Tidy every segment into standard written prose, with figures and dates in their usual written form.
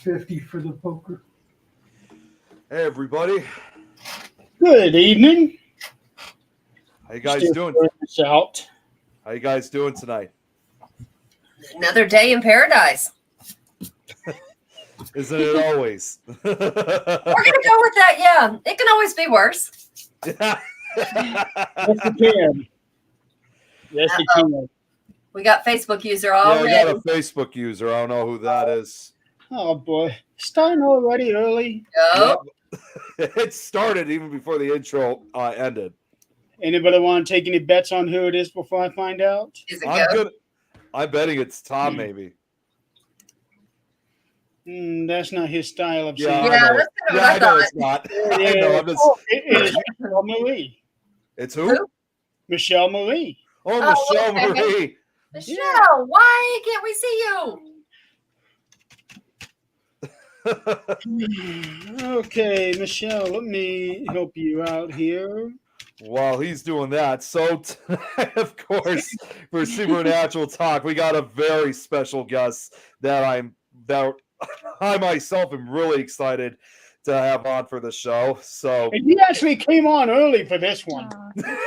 $6.50 for the poker. Hey, everybody. Good evening. How you guys Still doing? figuring this out. How you guys doing tonight? Another day in paradise. Isn't it always? We're going to go with that. Yeah, it can always be worse. Yes, it can. Yes, it can. We got Facebook user Yeah, already. I got a Facebook user. I don't know who that is. Oh, boy. Starting already early. Go. Yep. It started even before the intro ended. Anybody want to take any bets on who it is before I find out? Is it I'm go? good. I'm betting it's Tom, maybe. That's not his style of Yeah, saying. Yeah, I know. that's kind of Yeah, I what know I it's not. It I know. is. I'm just. Oh, it is Michelle Marie. It's who? Who? Michelle Marie. Oh, Oh, Michelle okay. Marie. Michelle, why can't we see you? Okay, Michelle, let me help you out here. While he's doing that, so tonight, of course, for Supernatural Talk, we got a very special guest that I myself am really excited to have on for the show. So And he actually came on early for this one.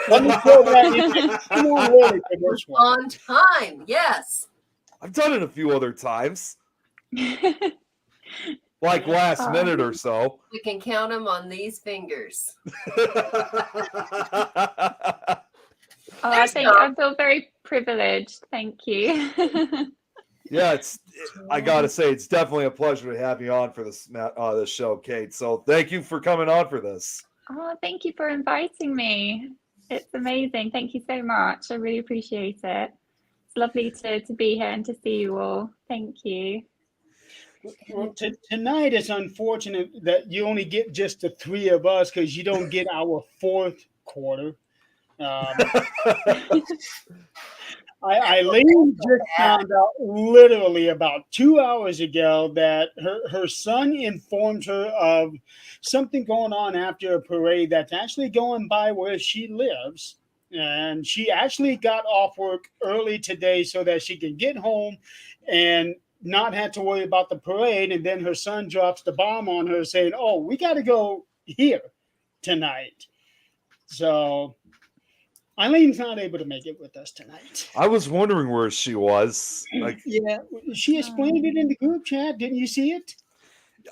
Let me throw that in. He came on early for this one. On time, yes. I've done it a few other times, like last minute or so. We can count them on these fingers. I feel very privileged. Thank you. Yeah, I gotta say, it's definitely a pleasure to have you on for this show, Kate. So thank you for coming on for this. Thank you for inviting me. It's amazing. Thank you so much. I really appreciate it. It's lovely to be here and to see you all. Thank you. Well, tonight it's unfortunate that you only get just the three of us because you don't get our fourth quarter. Eileen just found out literally about 2 hours ago that her son informed her of something going on after a parade that's actually going by where she lives. And she actually got off work early today so that she can get home and not have to worry about the parade. And then her son drops the bomb on her saying, "Oh, we got to go here tonight." So Eileen's not able to make it with us tonight. I was wondering where she was. Yeah, she explained it in the group chat. Didn't you see it?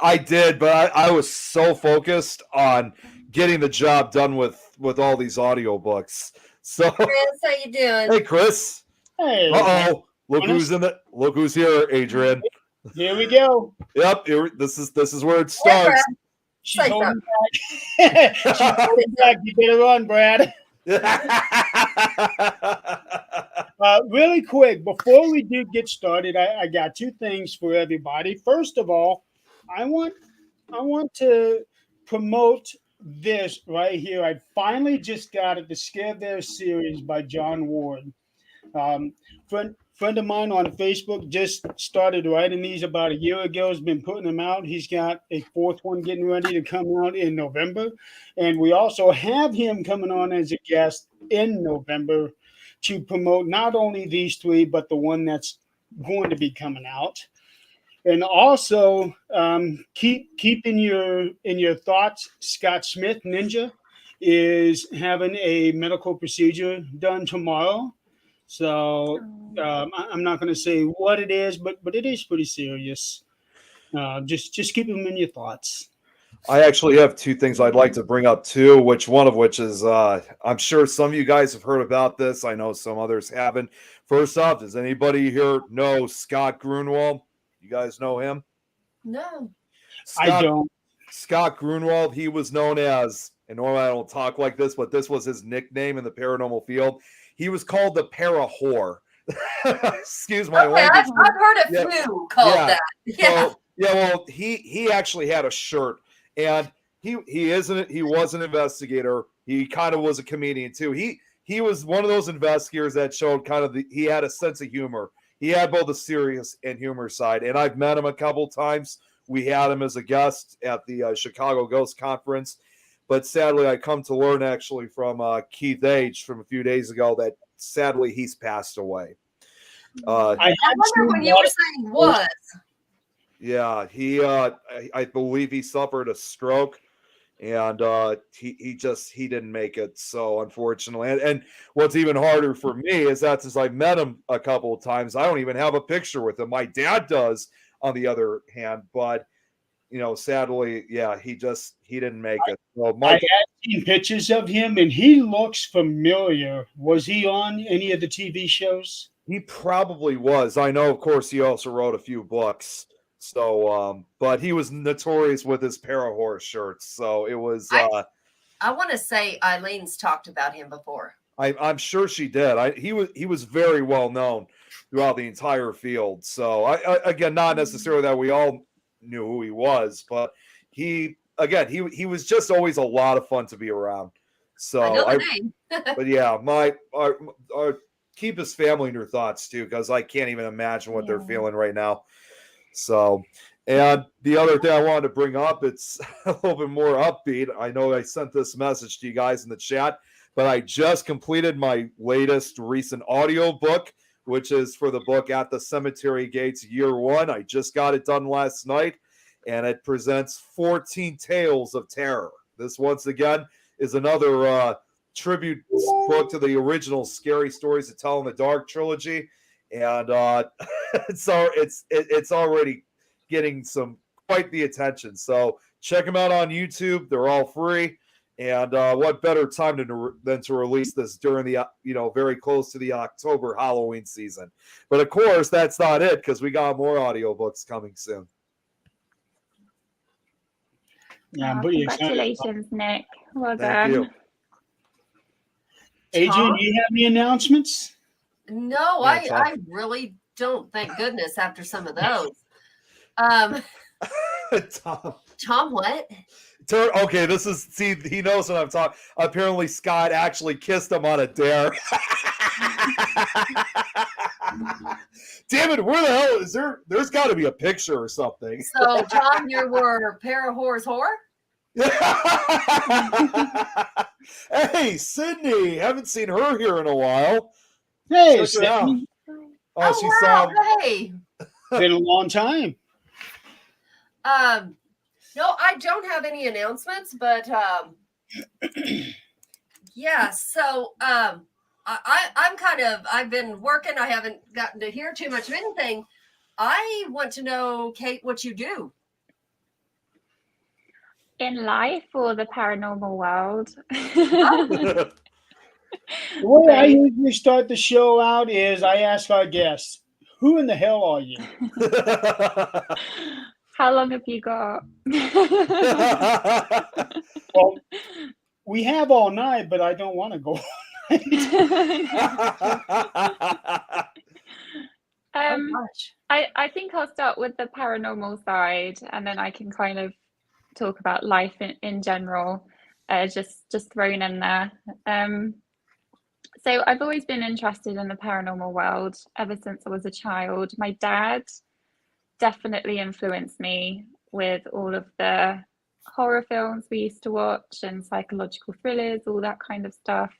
I did, but I was so focused on getting the job done with all these audiobooks. So, Chris, how you doing? hey, Chris. Hey. Uh-oh. Look who's here, Adrian. Here we go. Yep, this is where it starts. She's holding back. She's holding back. You better run, Brad. Really quick, before we do get started, I got two things for everybody. First of all, I want to promote this right here. I finally just got it, the Scare There series by John Ward. Friend of mine on Facebook just started writing these about a year ago. Has been putting them out. He's got a fourth one getting ready to come out in November, and we also have him coming on as a guest in November to promote not only these three but the one that's going to be coming out. And also keep in your thoughts. Scott Smith Ninja is having a medical procedure done tomorrow. So I'm not going to say what it is, but it is pretty serious. Just keep them in your thoughts. I actually have two things I'd like to bring up too, one of which is I'm sure some of you guys have heard about this. I know some others haven't. First off, does anybody here know Scott Grunwald? You guys know him? No. I don't. Scott Grunwald, he was known as, and normally I don't talk like this, but this was his nickname in the paranormal field. He was called the Para-Whore. Excuse my language. I've heard a few called that. Yeah. So, well, he actually had a shirt, and he was an investigator. He kind of was a comedian too. He was one of those investigators that showed kind of he had a sense of humor. He had both the serious and humor side, and I've met him a couple times. We had him as a guest at the Chicago Ghost Conference, but sadly, I come to learn actually from Keith H. from a few days ago that sadly he's passed away. I wonder when you were saying was. Yeah, I believe he suffered a stroke, and he didn't make it. So unfortunately, and what's even harder for me is that since I met him a couple of times, I don't even have a picture with him. My dad does, on the other hand, but sadly, yeah, he didn't make it. Well, I Michael, had seen pictures of him, and he looks familiar. Was he on any of the TV shows? he probably was. I know, of course, he also wrote a few books. So, but he was notorious with his Parahorse shirts. So it was. I want to say Eileen's talked about him before. I'm sure she did. He was very well known throughout the entire field. So again, not necessarily that we all knew who he was, but he was just always a lot of fun to be around. So I know the name. but yeah, our keep his family in your thoughts too, because I can't even imagine what they're feeling right now. So, and the other thing I wanted to bring up, it's a little bit more upbeat. I know I sent this message to you guys in the chat, but I just completed my latest recent audio book, which is for the book At the Cemetery Gates Year 1. I just got it done last night, and it presents 14 tales of terror. This, once again, is another tribute book to the original Scary Stories to Tell in the Dark trilogy, and it's already getting quite the attention. So check them out on YouTube. They're all free. And what better time than to release this during the very close to the October Halloween season? But of course, that's not it, because we got more audiobooks coming soon. Yeah, congratulations, Nick. Well Thank done. you. Adrian, do you have any announcements? No, I really don't. Thank goodness after some of those. Tom, what? Okay, he knows what I'm talking. Apparently, Scott actually kissed him on a dare. Damn it, where the hell is there? There's got to be a picture or something. So, Tom, you were Parahorse whore? Hey, Sydney, haven't seen her here in a while. Hey, Sydney. She saw him. Hey. Been a long time. No, I don't have any announcements, but yeah. So I've been working. I haven't gotten to hear too much of anything. I want to know, Kate, what you do. In life or the paranormal world? The way I usually start the show out is I ask our guests, who in the hell are you? How long have you got? Well, we have all night, but I don't want to go. I think I'll start with the paranormal side, and then I can kind of talk about life in general, just thrown in there. So I've always been interested in the paranormal world ever since I was a child. My dad definitely influenced me with all of the horror films we used to watch and psychological thrillers, all that kind of stuff.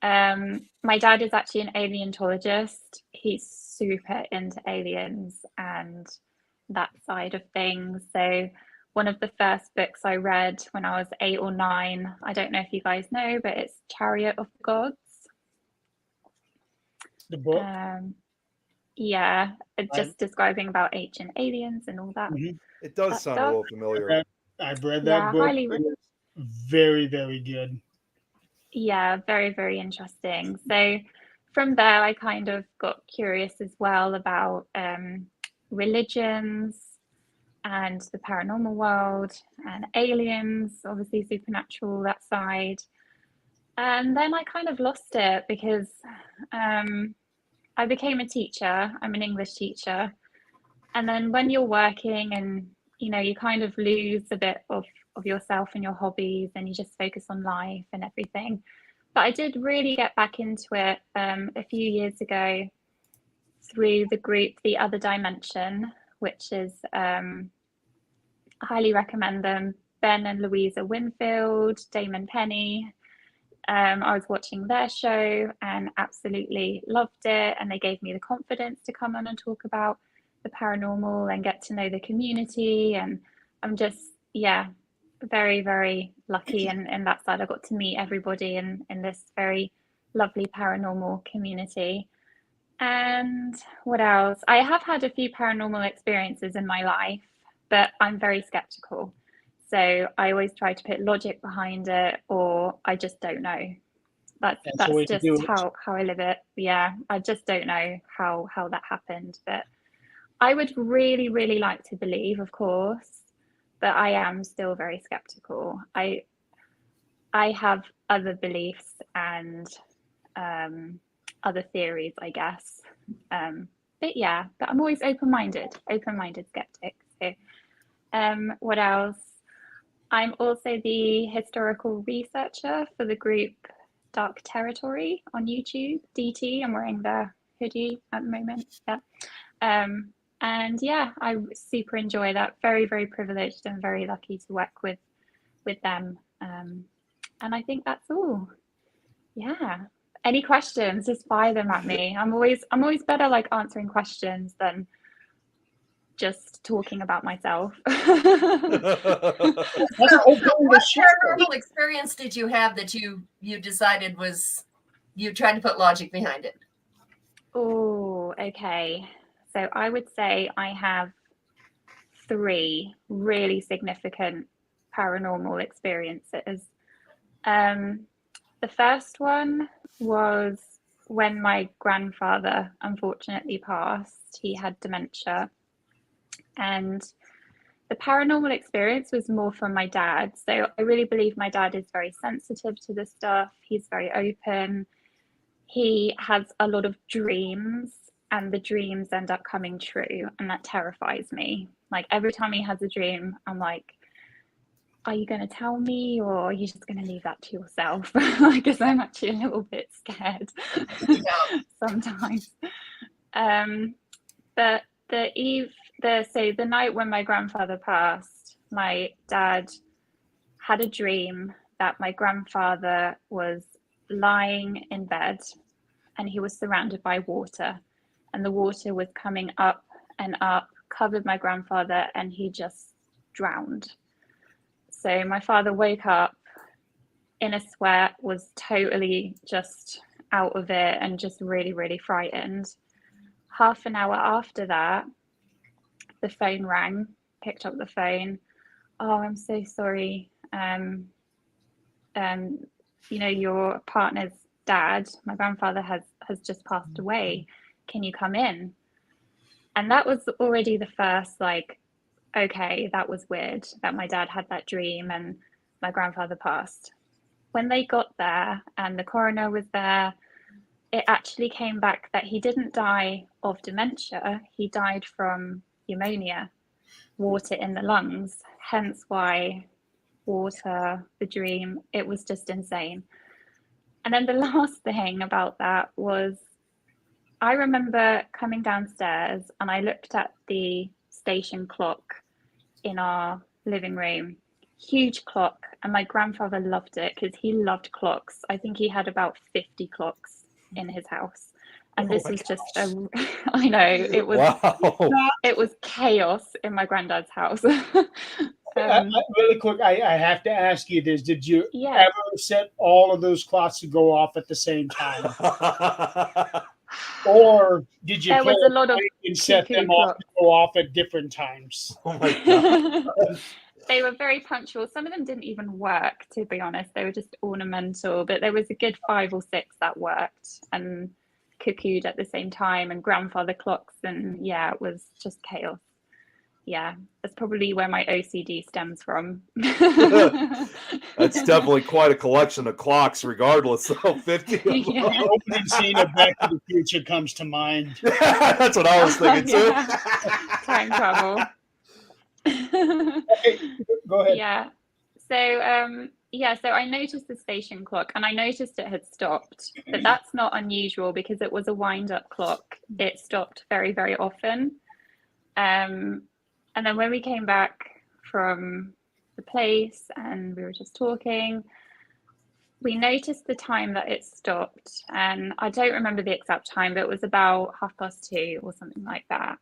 My dad is actually an paleontologist. He's super into aliens and that side of things. So one of the first books I read when I was 8 or 9, I don't know if you guys know, but it's Chariot of the Gods. The book? Yeah, just describing about ancient aliens and all that. Mm-hmm. It does sound a little familiar. I've read that book. Very, very good. Yeah, very, very interesting. So from there, I kind of got curious as well about religions and the paranormal world and aliens, obviously supernatural, that side. And then I kind of lost it because I became a teacher. I'm an English teacher. And then when you're working and, you kind of lose a bit of yourself and your hobbies, and you just focus on life and everything. But I did really get back into it a few years ago through the group The Other Dimension, which is, I highly recommend them. Ben and Louisa Winfield, Damon Penny. I was watching their show and absolutely loved it. And they gave me the confidence to come on and talk about the the paranormal and get to know the community. And I'm just, yeah, very, very lucky in that side. I got to meet everybody in this very lovely paranormal community. And what else? I have had a few paranormal experiences in my life, but I'm very skeptical. So I always try to put logic behind it, or I just don't know. That's just how I live it. Yeah, I just don't know how that happened. But I would really, really like to believe, of course, but I am still very skeptical. I have other beliefs and other theories, I guess. But I'm always open-minded skeptic. So, what else? I'm also the historical researcher for the group Dark Territory on YouTube, DT. I'm wearing the hoodie at the moment. Yeah. And yeah, I super enjoy that. Very, very privileged and very lucky to work with them. And I think that's all. Yeah. Any questions, just fire them at me. I'm always better like answering questions than just talking about myself. What paranormal experience did you have that you decided was, you tried to put logic behind it? Oh, okay. So I would say I have 3 really significant paranormal experiences. The first one was when my grandfather unfortunately passed. He had dementia. And the paranormal experience was more from my dad. So I really believe my dad is very sensitive to this stuff. He's very open. He has a lot of dreams, and the dreams end up coming true. And that terrifies me. Like every time he has a dream, I'm like, are you going to tell me, or are you just going to leave that to yourself? Because I'm actually a little bit scared sometimes. But the night when my grandfather passed, my dad had a dream that my grandfather was lying in bed and he was surrounded by water, and the water was coming up and up, covered my grandfather, and he just drowned. So my father woke up in a sweat, was totally just out of it and just really, really frightened. Half an hour after that, the phone rang, picked up the phone. Oh, I'm so sorry. Your partner's dad, my grandfather, has just passed away. Can you come in? And that was already the first, like, okay, that was weird that my dad had that dream and my grandfather passed. When they got there and the coroner was there, it actually came back that he didn't die of dementia. He died from pneumonia, water in the lungs, hence why water, the dream, it was just insane. And then the last thing about that was, I remember coming downstairs and I looked at the station clock in our living room, huge clock, and my grandfather loved it because he loved clocks. I think he had about 50 clocks in his house. And this was just I know, it was It was chaos in my granddad's house. Really quick, I have to ask you this. Did you ever set all of those clocks to go off at the same time? Or did you was a lot of set them off to go off at different times? Oh my God. They were very punctual. Some of them didn't even work, to be honest. They were just ornamental, but there was a good 5 or 6 that worked and cuckooed at the same time, and grandfather clocks, and yeah, it was just chaos. Yeah, that's probably where my OCD stems from. That's definitely quite a collection of clocks, regardless of 50 of them. The opening scene of Back to the Future comes to mind. That's what I was thinking too. Time travel. Okay, go ahead. Yeah. So I noticed the station clock and I noticed it had stopped, but that's not unusual because it was a wind-up clock. It stopped very, very often. And then when we came back from the place and we were just talking, we noticed the time that it stopped. And I don't remember the exact time, but it was about 2:30 or something like that.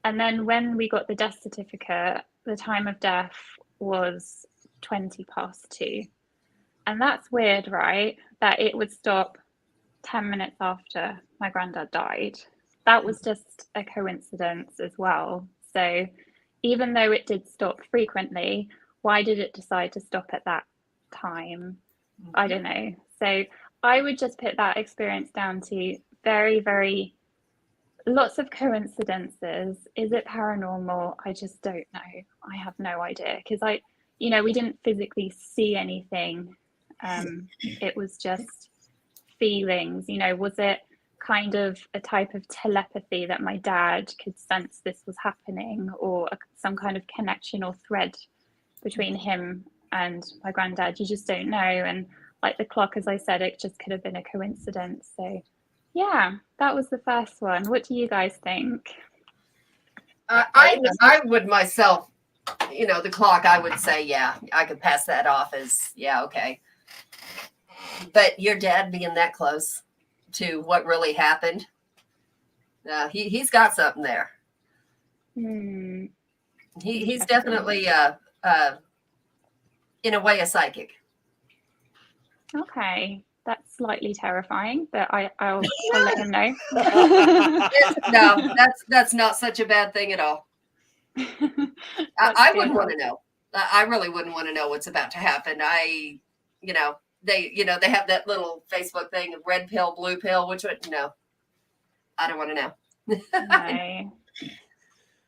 And then when we got the death certificate, the time of death was 2:20. And that's weird, right? That it would stop 10 minutes after my granddad died. That was just a coincidence as well. So even though it did stop frequently, why did it decide to stop at that time? I don't know. So I would just put that experience down to very, very lots of coincidences. Is it paranormal? I just don't know. I have no idea because we didn't physically see anything. It was just feelings. Was it kind of a type of telepathy that my dad could sense this was happening, or some kind of connection or thread between him and my granddad? You just don't know. And like the clock, as I said, it just could have been a coincidence. So yeah, that was the first one. What do you guys think? I would myself, the clock, I would say, yeah, I could pass that off as, yeah, okay. But your dad being that close to what really happened, he's got something there. He's definitely, in a way, a psychic. Okay. That's slightly terrifying, but I'll let him know. No, that's not such a bad thing at all. I wouldn't want to know. I really wouldn't want to know what's about to happen. They have that little Facebook thing of red pill, blue pill. Which one? No, I don't want to know.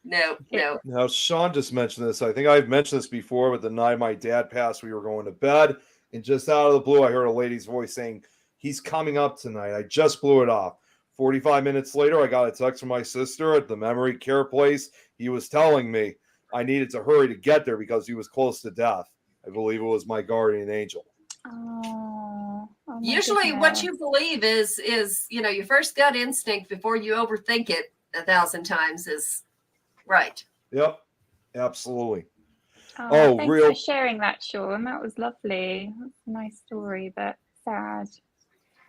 No. Now, Sean just mentioned this. I think I've mentioned this before, but the night my dad passed, we were going to bed. And just out of the blue, I heard a lady's voice saying, "He's coming up tonight." I just blew it off. 45 minutes later, I got a text from my sister at the memory care place. He was telling me I needed to hurry to get there because he was close to death. I believe it was my guardian angel. Oh Usually what you believe is your first gut instinct before you overthink it 1,000 times is right. Yep, absolutely. Thanks for sharing that, Sean. That was lovely. That's a nice story, but sad.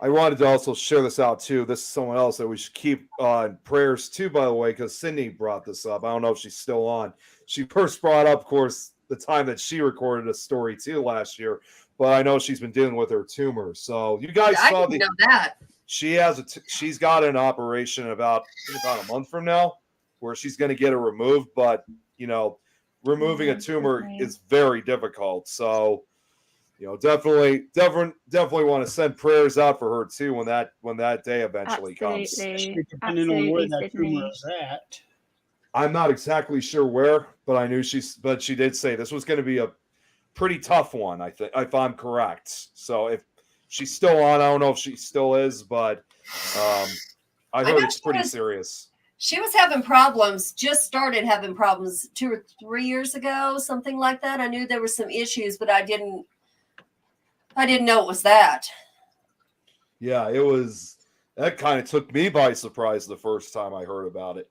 I wanted to also share this out too. This is someone else that we should keep in prayers too, by the way, because Sydney brought this up. I don't know if she's still on. She first brought up, of course, the time that she recorded a story too last year, but I know she's been dealing with her tumor. So you guys saw know that she's got an operation about a month from now, where she's going to get it removed. But removing a tumor is very difficult. So, definitely want to send prayers out for her too when that day eventually comes. Depending on where that tumor is at. I'm not exactly sure where, but I knew but she did say this was going to be a pretty tough one, I think, if I'm correct. So if she's still on, I don't know if she still is, but I heard it's pretty serious. She was having problems, just started having problems 2 or 3 years ago, something like that. I knew there were some issues, but I didn't know it was that. Yeah, that kind of took me by surprise the first time I heard about it.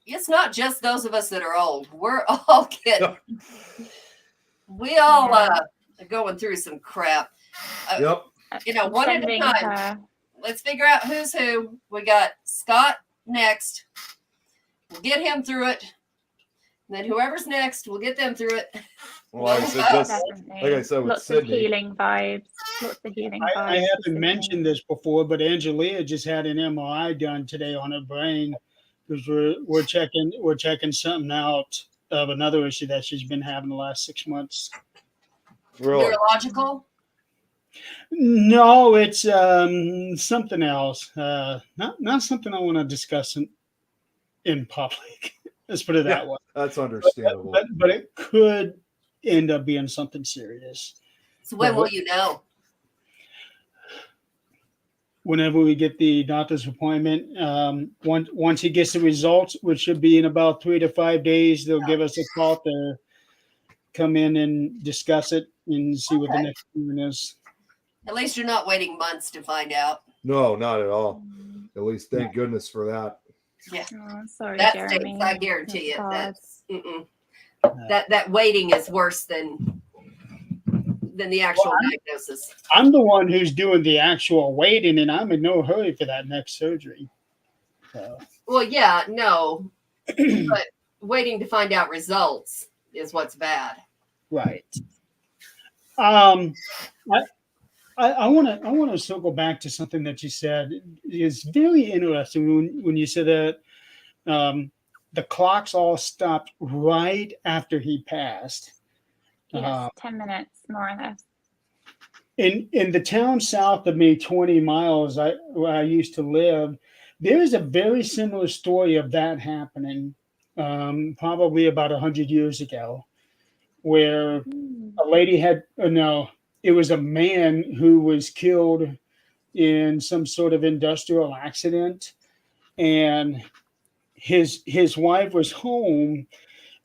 It's not just those of us that are old. We're all getting, we all are going through some crap. Yep. One at a time. Let's figure out who's who. We got Scott next. We'll get him through it. And then whoever's next, we'll get them through it. Well, like I said, with lots Sydney. of healing vibes. I haven't mentioned this before, but Angelia just had an MRI done today on her brain because we're checking something out of another issue that she's been having the last 6 months. Really? Neurological? No, it's something else. Not something I want to discuss in public. Let's put it that way. That's understandable. But it could end up being something serious. So when will you know? Whenever we get the doctor's appointment, once he gets the results, which should be in about 3 to 5 days, they'll give us a call to come in and discuss it and see what the next one is. At least you're not waiting months to find out. No, not at all. At least thank goodness for that. Yeah. Oh, sorry, that Jeremy. stinks, I guarantee you. That waiting is worse than the actual diagnosis. I'm the one who's doing the actual waiting, and I'm in no hurry for that next surgery. Well, yeah, no, but waiting to find out results is what's bad. Right. I want to circle back to something that you said is very interesting when you said that the clocks all stopped right after he passed. Yes, 10 minutes more or less. In the town south of me, 20 miles where I used to live, there is a very similar story of that happening, probably about 100 years ago, where a lady had no, it was a man who was killed in some sort of industrial accident, and his wife was home,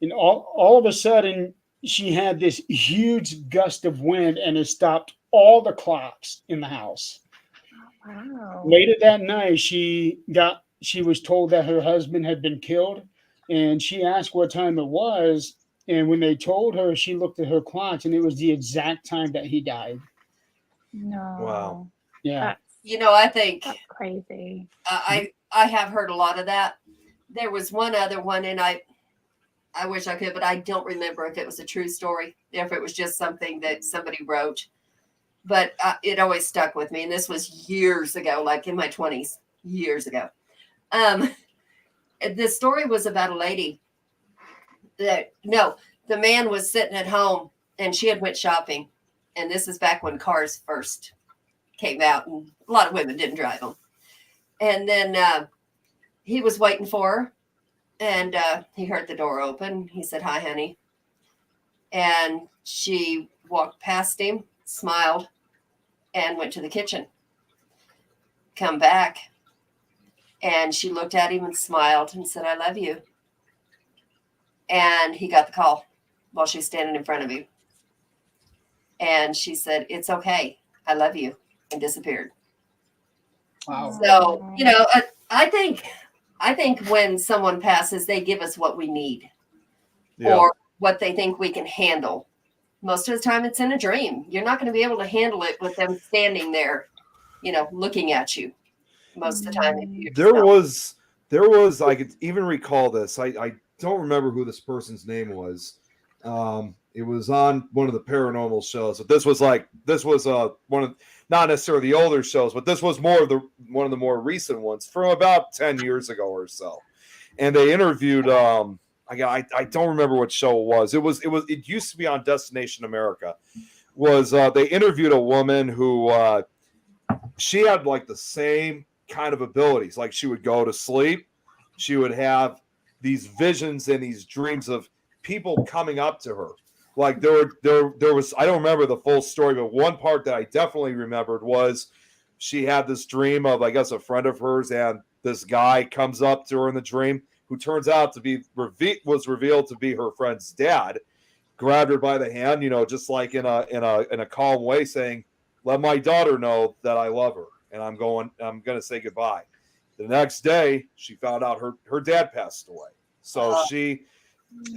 and all of a sudden she had this huge gust of wind and it stopped all the clocks in the house. Wow. Later that night she was told that her husband had been killed, and she asked what time it was, and when they told her, she looked at her clocks and it was the exact time that he died. No. Wow. Yeah. I think That's crazy. I have heard a lot of that. There was one other one, and I wish I could, but I don't remember if it was a true story, if it was just something that somebody wrote. But it always stuck with me, and this was years ago, like in my 20s, years ago. The story was about a lady the man was sitting at home, and she had went shopping, and this is back when cars first came out, and a lot of women didn't drive them. And then he was waiting for her, and he heard the door open. He said, "Hi, honey." And she walked past him, smiled, and went to the kitchen. Come back, and she looked at him and smiled and said, "I love you." And he got the call while she's standing in front of him. And she said, "It's okay. I love you," and disappeared. Wow. So, I think when someone passes, they give us what we need or what they think we can handle. Most of the time it's in a dream. You're not going to be able to handle it with them standing there, looking at you most of the time. There was, I could even recall this. I don't remember who this person's name was. It was on one of the paranormal shows. But this was one of, not necessarily the older shows, but this was one of the more recent ones from about 10 years ago or so. And they interviewed I don't remember what show it was. It used to be on Destination America. They interviewed a woman who she had like the same kind of abilities. Like she would go to sleep, she would have these visions and these dreams of people coming up to her. Like there was, I don't remember the full story, but one part that I definitely remembered was she had this dream of, I guess, a friend of hers, and this guy comes up to her in the dream, who turns out to be was revealed to be her friend's dad, grabbed her by the hand, just like in a calm way, saying, "Let my daughter know that I love her, and I'm going to say goodbye." The next day, she found out her dad passed away. So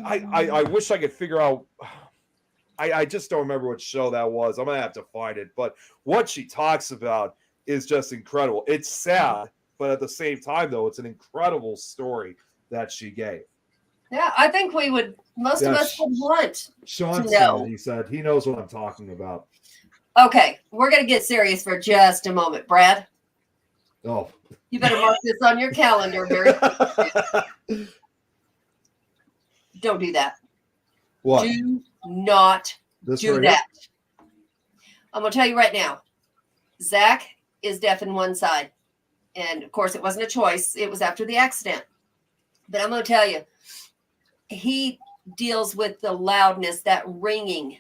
I wish I could figure out. I just don't remember what show that was. I'm gonna have to find it. But what she talks about is just incredible. It's sad, but at the same time, though, it's an incredible story that she gave. Yeah, I think most of us would want Sean to said know. it. He said he knows what I'm talking about. Okay, we're going to get serious for just a moment, Brad. Oh. You better mark this on your calendar very quickly. Don't do that. What? Do not do that. I'm going to tell you right now, Zach is deaf in one side. And, of course, it wasn't a choice. It was after the accident. But I'm going to tell you, he deals with the loudness, that ringing.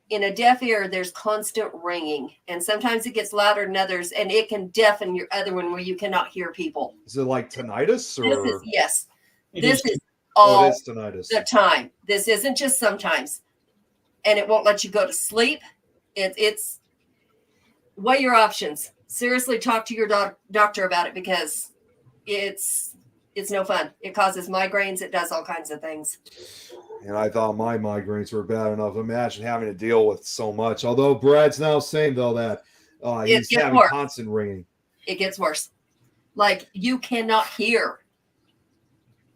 In a deaf ear, there's constant ringing. And sometimes it gets louder than others, and it can deafen your other one where you cannot hear people. Is it like tinnitus? Or? Yes. This is all it is tinnitus. The time. This isn't just sometimes. And it won't let you go to sleep. It's weigh your options. Seriously, talk to your doctor about it, because it's no fun. It causes migraines. It does all kinds of things. And I thought my migraines were bad enough. Imagine having to deal with so much. Although Brad's now saying, though, that he's having constant ringing. It gets worse. Like you cannot hear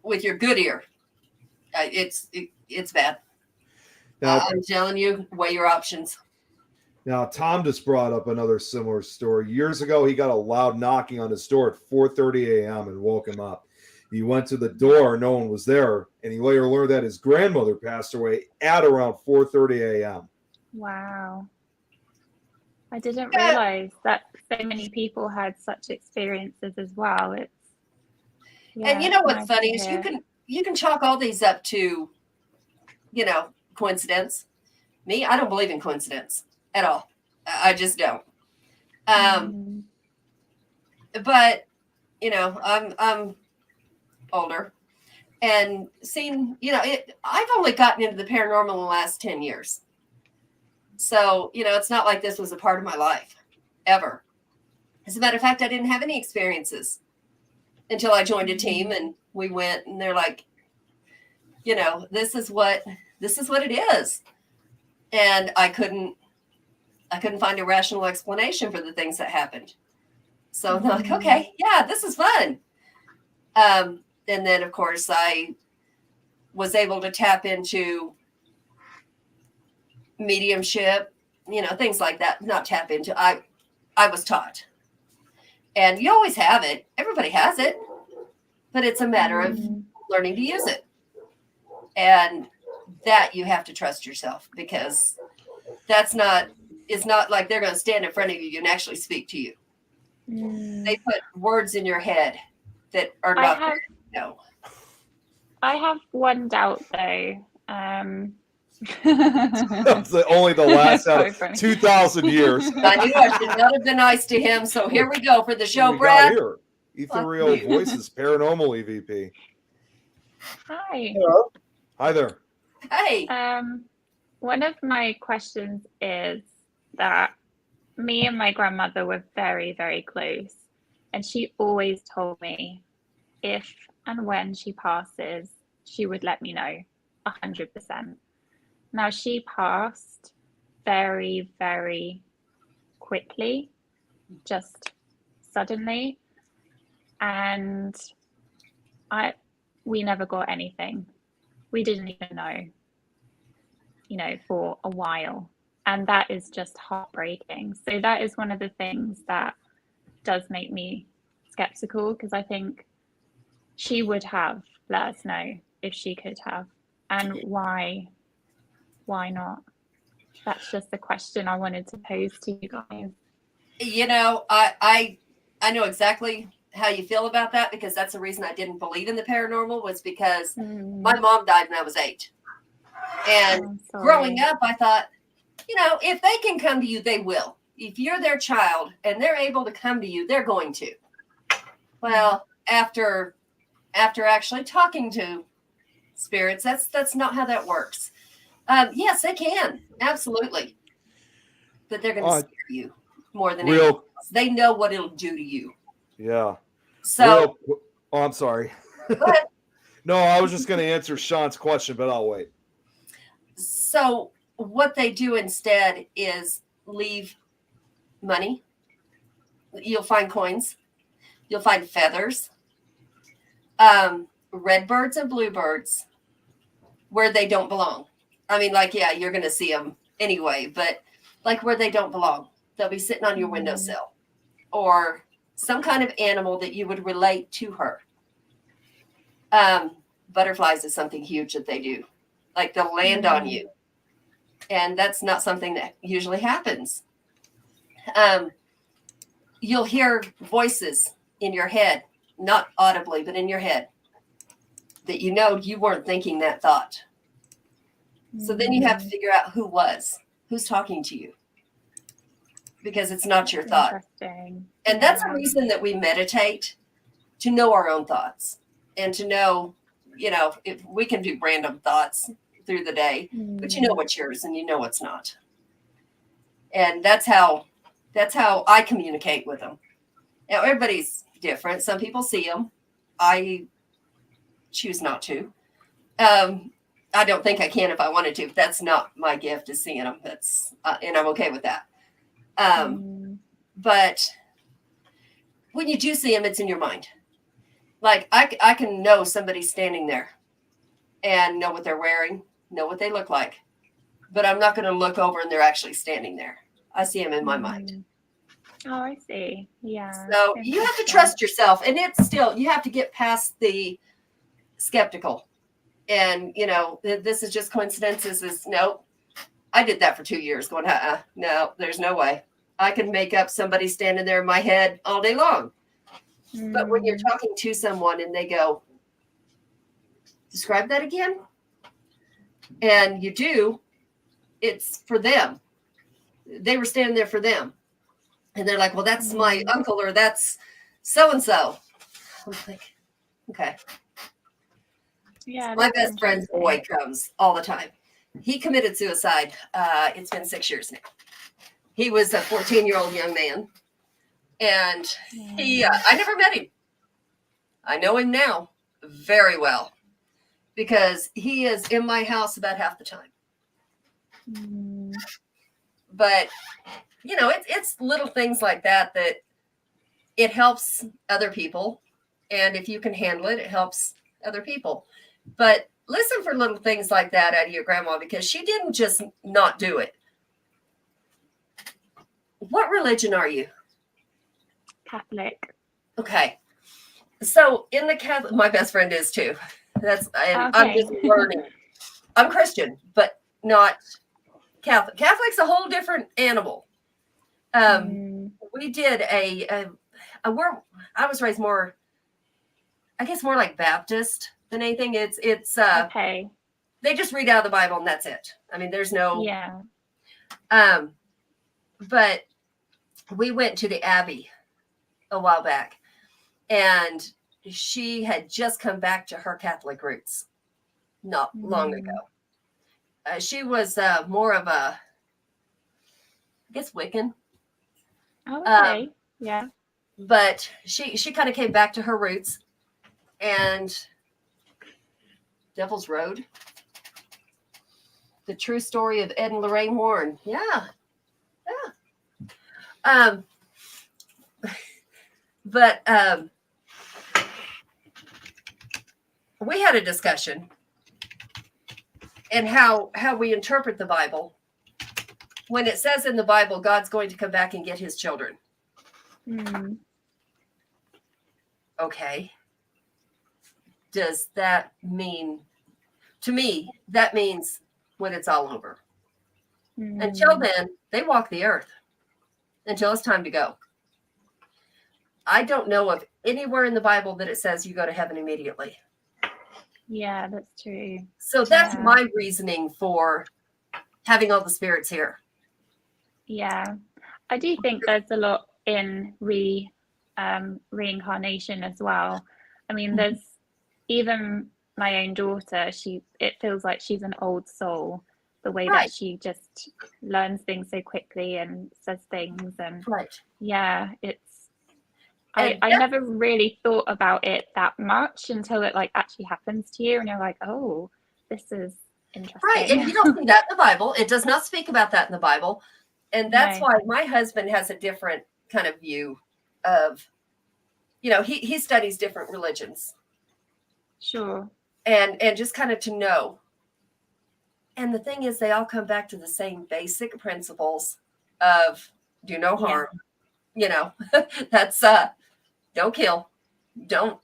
with your good ear. It's bad. Now, I'm telling you, weigh your options. now, Tom just brought up another similar story. Years ago, he got a loud knocking on his door at 4:30 a.m. and woke him up. He went to the door, no one was there, and he later learned that his grandmother passed away at around 4:30 a.m. Wow. I didn't realize that so many people had such experiences as well. It's And you know what's nice funny to is hear. you can chalk all these up to, coincidence. Me, I don't believe in coincidence at all. I just don't. But I'm older and seen. I've only gotten into the paranormal in the last 10 years. So it's not like this was a part of my life ever. As a matter of fact, I didn't have any experiences until I joined a team and we went and they're like, this is what it is. And I couldn't find a rational explanation for the things that happened. So they're like, okay, yeah, this is fun. And then of course I was able to tap into mediumship, things like that. Not tap into, I was taught. And you always have it. Everybody has it. But it's a matter of learning to use it. And that you have to trust yourself, because it's not like they're going to stand in front of you and actually speak to you. They put words in your head that are not there. No. I have one doubt though. That's only the last So out of funny. 2,000 years. I knew I should not have been nice to him. So here we go for the show, We got Brad. here. Ethereal Voices Paranormal EVP. Hi. Hello. Hi there. Hey. One of my questions is that me and my grandmother were very, very close, and she always told me if and when she passes, she would let me know 100%. Now, she passed very, very quickly, just suddenly, and we never got anything. We didn't even know, for a while. And that is just heartbreaking. So that is one of the things that does make me skeptical, because I think she would have let us know if she could have. And why not? That's just the question I wanted to pose to you guys. I know exactly how you feel about that, because that's the reason I didn't believe in the paranormal, was because my mom died when I was 8. And growing up, I thought, if they can come to you, they will. If you're their child and they're able to come to you, they're going to. Well, after actually talking to spirits, that's not how that works. Yes, they can. Absolutely. But they're going to scare you more than anything else. They know what it'll do to you. Yeah. So, I'm sorry. Go ahead. No, I was just going to answer Sean's question, but I'll wait. So what they do instead is leave money. You'll find coins. You'll find feathers. Red birds and bluebirds where they don't belong. I mean, you're going to see them anyway, but where they don't belong. They'll be sitting on your windowsill, or some kind of animal that you would relate to her. Butterflies is something huge that they do. They'll land on you. And that's not something that usually happens. You'll hear voices in your head, not audibly, but in your head, that you weren't thinking that thought. So then you have to figure out who's talking to you, because it's not your thought. Interesting. And that's the reason that we meditate, to know our own thoughts and to know, if we can do random thoughts through the day, but you know what's yours and you know what's not. And that's how I communicate with them. Now, everybody's different. Some people see them. I choose not to. I don't think I can if I wanted to. That's not my gift, is seeing them. That's and I'm okay with that. But when you do see them, it's in your mind. Like I can know somebody's standing there and know what they're wearing, know what they look like, but I'm not going to look over and they're actually standing there. I see them in my mind. Oh, I see. Yeah. So you have to trust yourself, and it's still, you have to get past the skeptical. And, you know, this is just coincidences. No, I did that for 2 years going, no, there's no way. I can make up somebody standing there in my head all day long. But when you're talking to someone and they go, describe that again. And you do, it's for them. They were standing there for them. And they're like, well, that's my uncle, or that's so-and-so. I'm like, okay. Yeah. My best friend's boy comes all the time. He committed suicide. It's been 6 years now. He was a 14-year-old young man. And I never met him. I know him now very well because he is in my house about half the time. But, you know, it's little things like that it helps other people. And if you can handle it, it helps other people. But listen for little things like that out of your grandma, because she didn't just not do it. What religion are you? Catholic. Okay. So in the Catholic, my best friend is too. I'm just learning. I'm Christian, but not Catholic. Catholic's a whole different animal. We did I was raised more, I guess, more like Baptist than anything. It's okay. They just read out of the Bible and that's it. I mean, there's no but we went to the Abbey a while back, and she had just come back to her Catholic roots not long ago. She was more of a, I guess, Wiccan. Okay. Yeah. But she kind of came back to her roots, and Devil's Road, the true story of Ed and Lorraine Warren. Yeah. But we had a discussion and how we interpret the Bible. When it says in the Bible, God's going to come back and get his children. Okay. Does that mean, to me, that means when it's all over. Until then, they walk the earth until it's time to go. I don't know of anywhere in the Bible that it says you go to heaven immediately. Yeah, that's true. So that's my reasoning for having all the spirits here. Yeah, I do think there's a lot in reincarnation as well. I mean, there's even my own daughter, it feels like she's an old soul, the way that she just learns things so quickly and says things. And I never really thought about it that much until it like actually happens to you and you're like, oh, this is interesting. Right. And you don't see that in the Bible. It does not speak about that in the Bible. And that's why my husband has a different kind of view of, you know, he studies different religions. Sure. And just kind of to know. And the thing is, they all come back to the same basic principles of do no harm. You know, that's don't kill, don't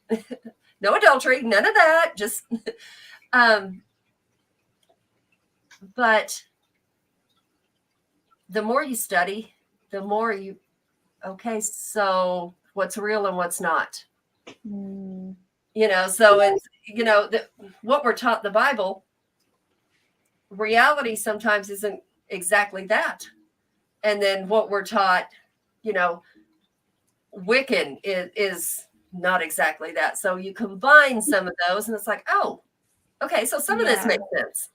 no adultery, none of that. Just but the more you study, the more you so what's real and what's not. You know, so it's, you know, what we're taught in the Bible, reality sometimes isn't exactly that. And then what we're taught, you know, Wiccan is not exactly that. So you combine some of those and it's like, oh, okay, so some of this makes sense.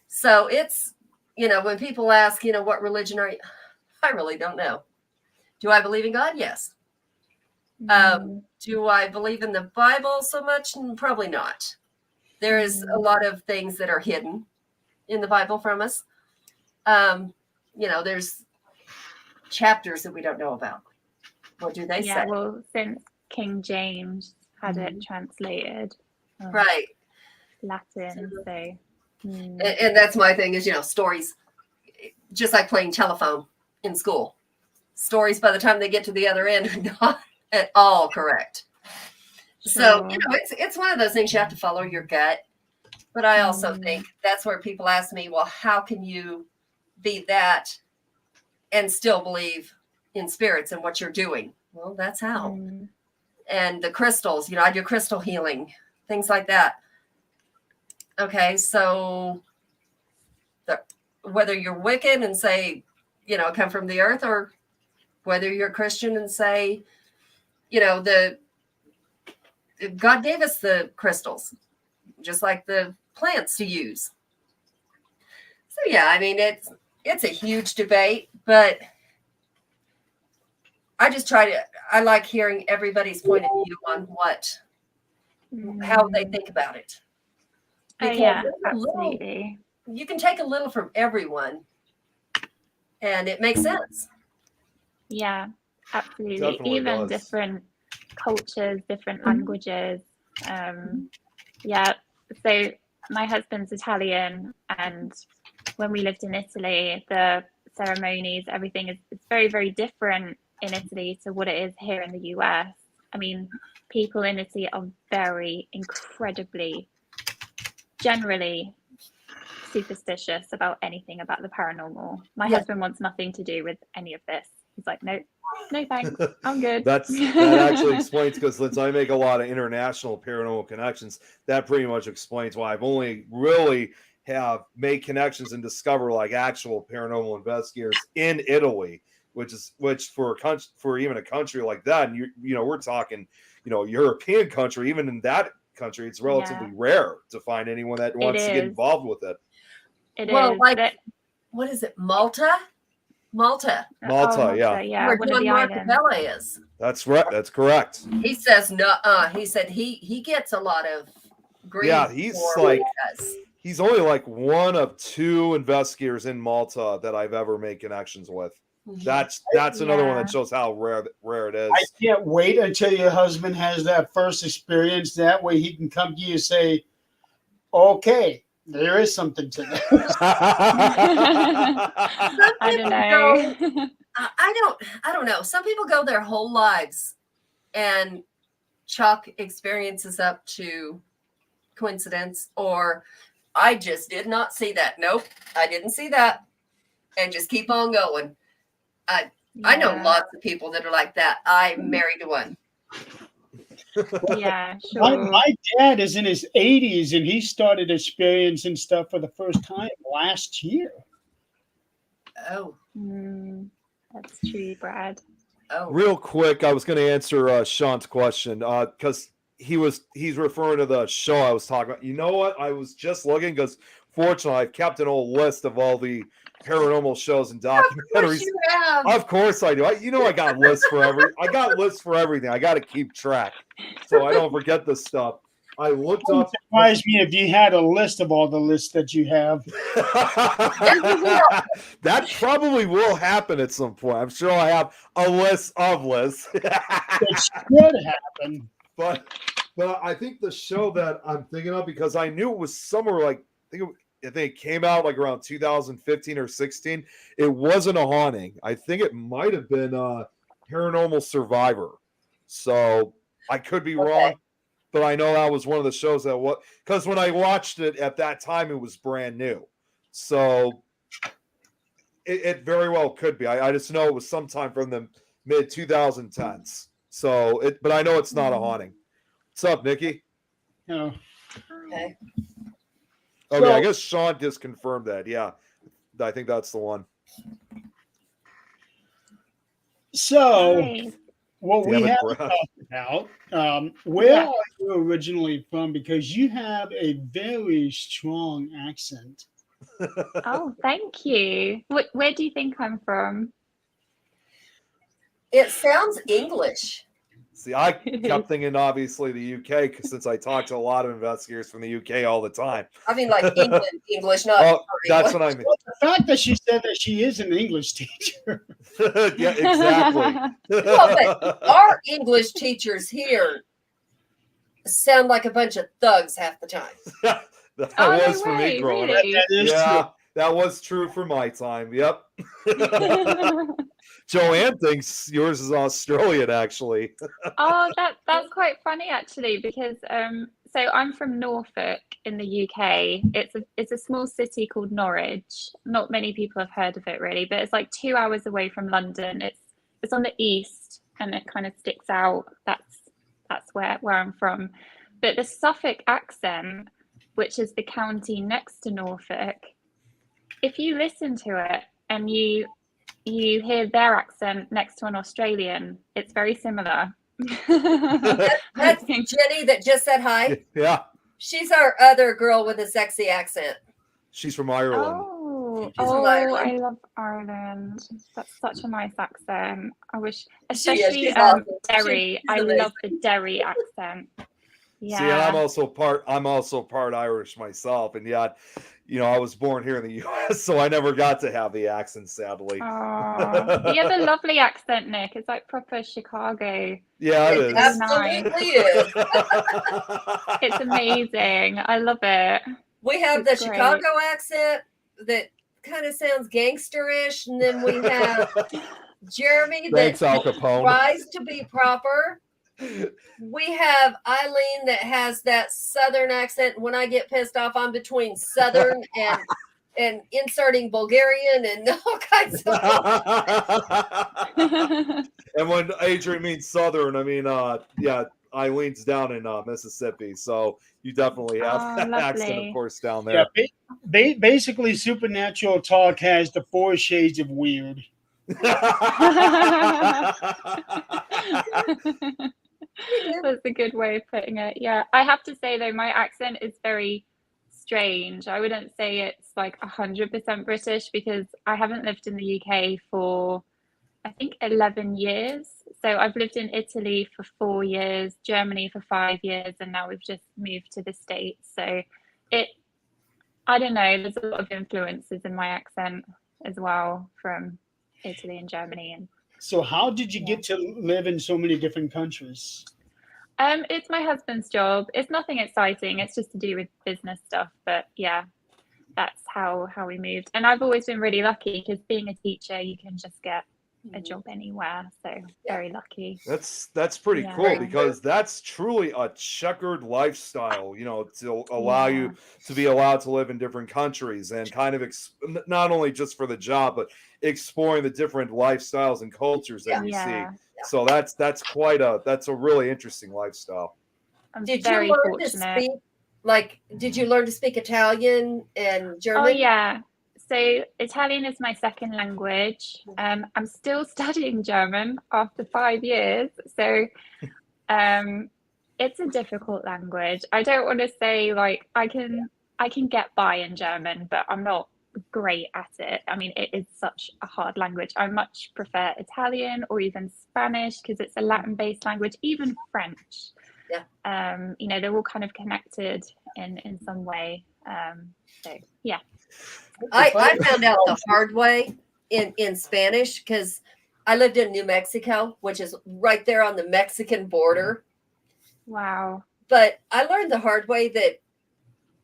So it's, you know, when people ask, you know, what religion are you? I really don't know. Do I believe in God? Yes. Do I believe in the Bible so much? Probably not. There is a lot of things that are hidden in the Bible from us. You know, there's chapters that we don't know about. What do they Yeah, say? well, since King James had it translated, Right. Latin, so. And that's my thing is, stories, just like playing telephone in school. Stories, by the time they get to the other end, are not at all correct. So, Sure. it's one of those things you have to follow your gut. But I also think that's where people ask me, well, how can you be that and still believe in spirits and what you're doing? Well, that's how. And the crystals, I do crystal healing, things like that. Okay, so whether you're Wiccan and say, come from the earth, or whether you're Christian and say, God gave us the crystals, just like the plants to use. So yeah, I mean, it's a huge debate, but I like hearing everybody's point of view on how they think about it. Oh yeah, absolutely. You can take a little from everyone and it makes sense. Yeah, absolutely. Definitely Even does. different cultures, different languages. Yeah, so my husband's Italian, and when we lived in Italy, the ceremonies, everything is very, very different in Italy to what it is here in the US. I mean, people in Italy are incredibly, generally superstitious about anything about the paranormal. My husband wants nothing to do with any of this. He's like, no thanks, I'm good. That actually explains, because since I make a lot of international paranormal connections, that pretty much explains why I've only really have made connections and discover like actual paranormal investigators in Italy, which for even a country like that, and we're talking, European country, even in that country, it's relatively rare to find anyone that wants to get involved with it. What is it, Malta? Malta, yeah. Where One John of the Marcabella is. That's right. That's correct. He says no. He said he gets a lot of grief. Yeah, he's only like one of two investigators in Malta that I've ever made connections with. That's another one that shows how rare it is. I can't wait until your husband has that first experience. That way he can come to you and say, okay, there is something to that. I don't know. I don't know. Some people go their whole lives and chalk experiences up to coincidence, or I just did not see that. Nope, I didn't see that, and just keep on going. I know lots of people that are like that. I'm married to one. Yeah, sure. My dad is in his 80s, and he started experiencing stuff for the first time last year. Oh, that's true, Brad. Oh, real quick, I was going to answer Sean's question because he's referring to the show I was talking about. You know what? I was just looking because fortunately I've kept an old list of all the paranormal shows and documentaries. Of course I do. I got lists for everything. I got to keep track so I don't forget this stuff. I looked up. It surprised me if you had a list of all the lists that you have. That probably will happen at some point. I'm sure I have a list of lists. It should happen. But I think the show that I'm thinking of, because I knew it was somewhere like I think it came out like around 2015 or 16. It wasn't a haunting. I think it might have been Paranormal Survivor. So I could be wrong, but I know that was one of the shows that was, because when I watched it at that time, it was brand new. So it very well could be. I just know it was sometime from the mid 2010s. So but I know it's not a haunting. What's up, Nikki? No. okay. Okay, I guess Sean just confirmed that. Yeah, I think that's the one. So, Nice. what we have to talk about, where are you originally from? Because you have a very strong accent. Oh, thank you. Where do you think I'm from? It sounds English. See, I kept thinking obviously the UK, since I talk to a lot of investigators from the UK all the time. I mean, like England, English, not. That's what I mean. Well, the fact that she said that she is an English teacher. Yeah, exactly. Well, but our English teachers here sound like a bunch of thugs half the time. That Oh, no was for me way, growing up. really? That is Yeah, that was true for my time. Yep. Joanne thinks yours is Australian, actually. Oh, that's quite funny actually, because so I'm from Norfolk in the UK. It's a small city called Norwich. Not many people have heard of it really, but it's like 2 hours away from London. It's on the east and it kind of sticks out. That's where I'm from. But the Suffolk accent, which is the county next to Norfolk, if you listen to it and you hear their accent next to an Australian, it's very similar. That's Jenny that just said hi. Yeah, She's our other girl with a sexy accent. she's from Ireland. Oh, She's from Ireland. I love Ireland. That's such a nice accent. I wish, She is. especially She's awesome. Derry. She's I amazing. love the Derry accent. Yeah. See, and I'm also part Irish myself, and yet, I was born here in the U.S., so I never got to have the accent, sadly. Oh, you have a lovely accent, Nick. It's like proper Chicago. Yeah, it It is. absolutely is. It's amazing. I love it. We have the It's great. Chicago accent that kind of sounds gangsterish, and then we have Jeremy Thanks, that Al Capone. tries to be proper. We have Eileen that has that Southern accent. When I get pissed off, I'm between Southern and inserting Bulgarian and all kinds of. And when Adrian means Southern, I mean, yeah, Eileen's down in Mississippi, so you definitely have Oh, that accent, lovely. of course, down Yeah, there. basically, Supernatural Talk has the 4 shades of weird. That's a good way of putting it. Yeah, I have to say though, my accent is very strange. I wouldn't say it's like 100% British because I haven't lived in the UK for I think 11 years. So I've lived in Italy for 4 years, Germany for 5 years, and now we've just moved to the States. So I don't know, there's a lot of influences in my accent as well from Italy and Germany. And So how did you get to live in so many different countries? it's my husband's job. It's nothing exciting. It's just to do with business stuff. But yeah, that's how we moved. And I've always been really lucky because being a teacher, you can just get a job anywhere. So very lucky. That's pretty Yeah. cool because that's truly a checkered lifestyle, to allow you to be allowed to live in different countries and kind of not only just for the job, but exploring the different lifestyles and cultures that you see. So that's a really interesting lifestyle. Did you learn to speak? Did you learn to speak Italian and German? Oh yeah. So Italian is my second language. I'm still studying German after 5 years. So it's a difficult language. I don't want to say like I can get by in German, but I'm not great at it. I mean, it is such a hard language. I much prefer Italian or even Spanish because it's a Latin-based language, even French. Yeah. They're all kind of connected in some way. So yeah. I found out the hard way in Spanish because I lived in New Mexico, which is right there on the Mexican border. Wow. But I learned the hard way that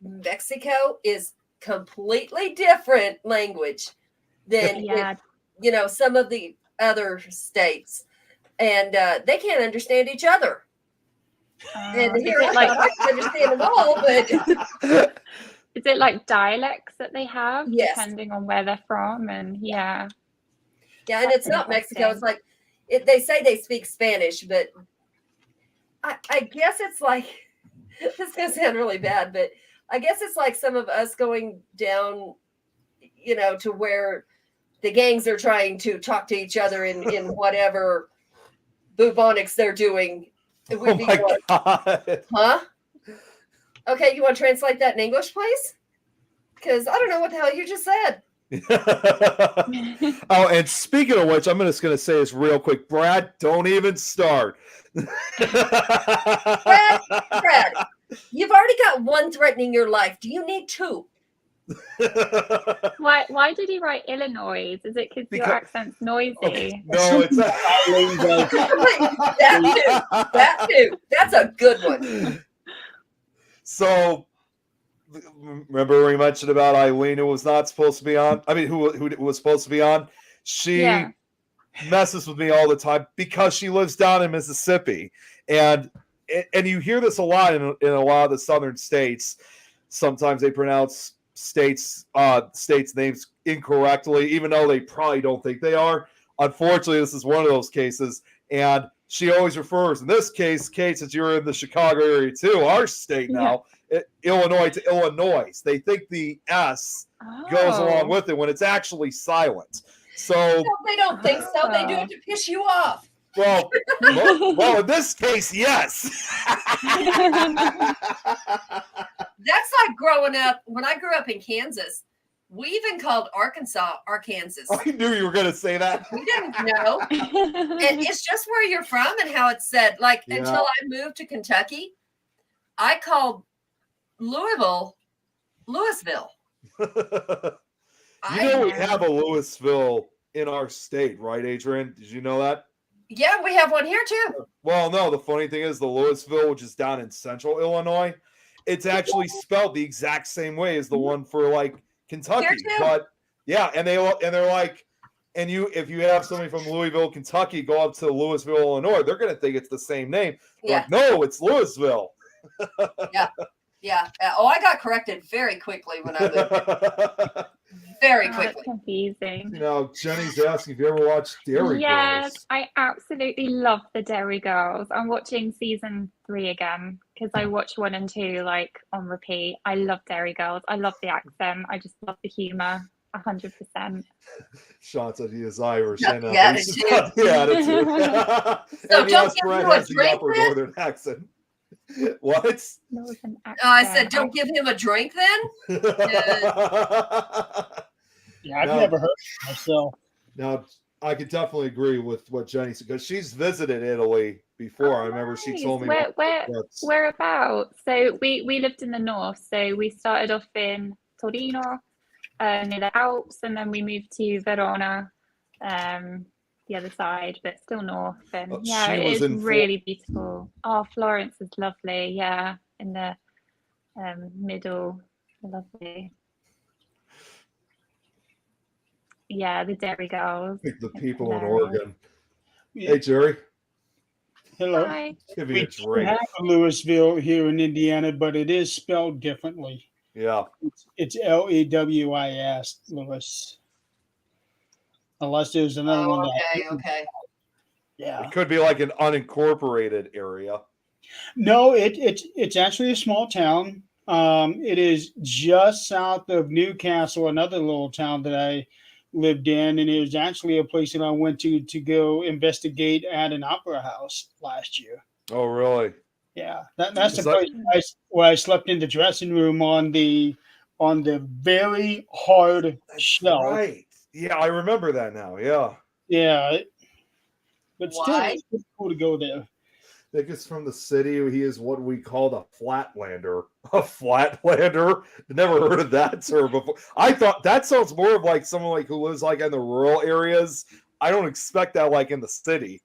Mexico is completely different language than some of the other states, and they can't understand each other. And here I can understand them all, but is it like dialects that they have depending on where they're from? And and it's not Mexico. It's like they say they speak Spanish, but I guess it's like this is gonna sound really bad, but I guess it's like some of us going down, to where the gangs are trying to talk to each other in whatever bubonics they're doing. Oh my God. Huh? Okay, you want to translate that in English, please? Because I don't know what the hell you just said. Oh, and speaking of which, I'm just going to say this real quick. Brad, don't even start. Brad, you've already got one threatening your life. Do you need two? Why did he write Illinois? Is it because your accent's noisy? Okay, no, it's that too. That's a good one. So, remember we mentioned about Eileen, who was not supposed to be on? I mean, who was supposed to be on? She messes with me all the time because she lives down in Mississippi, and you hear this a lot in a lot of the southern states. Sometimes they pronounce states names incorrectly, even though they probably don't think they are. Unfortunately, this is one of those cases, and she always refers, in this case, Kate, since you're in the Chicago area too, our state now, Illinois to Illinois. They think the S goes along with it when it's actually silent. So no, they don't think so. They do it to piss you off. Well, in this case, yes. That's like growing up. When I grew up in Kansas, we even called Arkansas Arkansas. I knew you were going to say that. We didn't know. And it's just where you're from and how it's said. Like, until I moved to Kentucky, I called Louisville, Louisville. We have a Louisville in our state, right, Adrian? Did you know that? Yeah, we have one here too. Well, no, the funny thing is the Louisville, which is down in central Illinois, it's actually spelled the exact same way as the one for like Kentucky. But yeah, and they're like, and if you have somebody from Louisville, Kentucky, go up to Louisville, Illinois, they're gonna think it's the same name. Yeah. Like, no, it's Louisville. Yeah. Oh, I got corrected very quickly when I moved. Very quickly. That's confusing. Jenny's asking if you ever watched Dairy Girls. Yes, I absolutely love the Dairy Girls. I'm watching season 3 again because I watched 1 and 2 like on repeat. I love Dairy Girls. I love the accent. I just love the humor. 100%. Sean said he is Irish. Not the attitude. So don't give him a drink then? Northern accent. What? Northern accent. I said, don't give him a drink then? Yeah, I've never heard it myself. Now, I could definitely agree with what Jenny said because she's visited Italy before. I remember she told me. Whereabouts? So we lived in the north. So we started off in Torino, near the Alps, and then we moved to Verona, the other side, but still north. And it is really beautiful. Oh, Florence is lovely. Yeah, in the middle, lovely. Yeah, the Dairy Girls. The people in Oregon. Hey, Jerry. Hello. Hi. Give me a drink. We have a Louisville here in Indiana, but it is spelled differently. Yeah. It's Lewis, Lewis. Unless there's another one. Okay. Yeah. It could be like an unincorporated area. No, it's actually a small town. It is just south of Newcastle, another little town that I lived in, and it was actually a place that I went to go investigate at an opera house last year. Oh, really? Yeah, that's the place where I slept in the dressing room on the very hard shelf. Right. Yeah, I remember that now. Yeah. Yeah. But still, it's cool to go there. I think it's from the city. He is what we call a flatlander. A flatlander? Never heard of that term before. I thought that sounds more of like someone like who lives like in the rural areas. I don't expect that like in the city.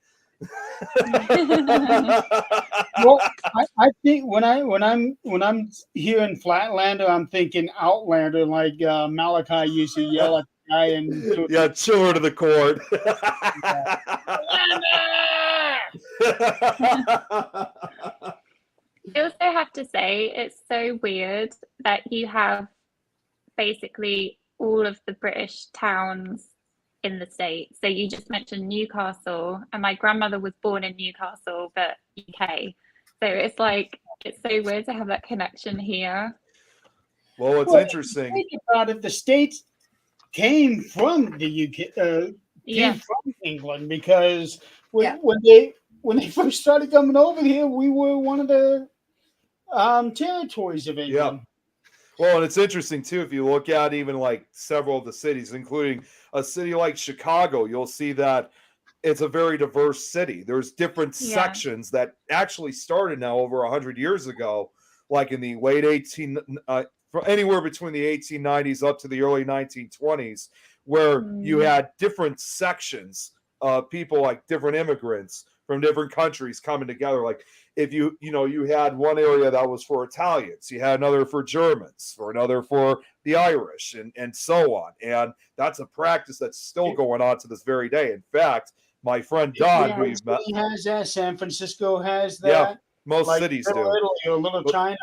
Well, I think when I'm hearing Flatlander, I'm thinking Outlander, like Malachi used to yell at the guy and yeah, chiller to the cord. I also have to say it's so weird that you have basically all of the British towns in the States. So you just mentioned Newcastle, and my grandmother was born in Newcastle, but UK. So it's like, it's so weird to have that connection here. Well, it's interesting. Think about it, the States came from the UK, came from England, because when they first started coming over here, we were one of the territories of England. Yeah. Well, and it's interesting too, if you look at even like several of the cities, including a city like Chicago, you'll see that it's a very diverse city. There's different sections that actually started now over 100 years ago, like in the late from anywhere between the 1890s up to the early 1920s, where you had different sections of people, like different immigrants from different countries coming together. Like if you had one area that was for Italians, you had another for Germans, or another for the Irish, and so on. And that's a practice that's still going on to this very day. In fact, my friend Don, who you've met, He has that. San Francisco has that. yeah, most like cities Little do. Italy or Little China.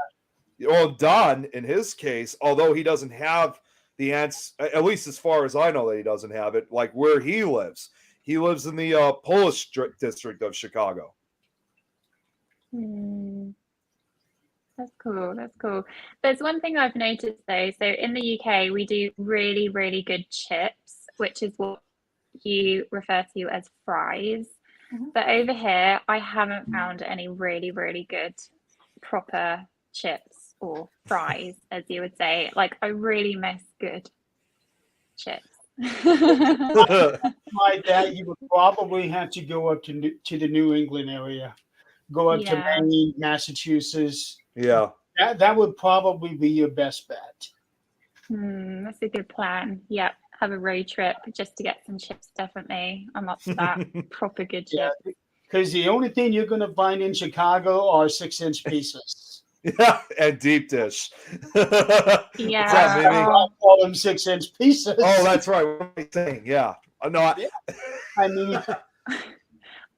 Well, Don, in his case, although he doesn't have the ants, at least as far as I know that he doesn't have it, like where he lives in the Polish district of Chicago. That's cool. That's cool. There's one thing I've noticed though. So in the UK, we do really, really good chips, which is what you refer to as fries. But over here, I haven't found any really, really good proper chips or fries, as you would say. Like, I really miss good chips. Like that, you would probably have to go up to the New England area, go up to Maine, Massachusetts. Yeah, that would probably be your best bet. That's a good plan. Yep, have a road trip just to get some chips. Definitely, I'm up for that. Proper good chips. Because the only thing you're going to find in Chicago are 6-inch pieces. Yeah, and deep dish. Yeah, what's up, Mimi? I call them 6-inch pieces. Oh, that's right. What am I saying? Yeah, no, I mean,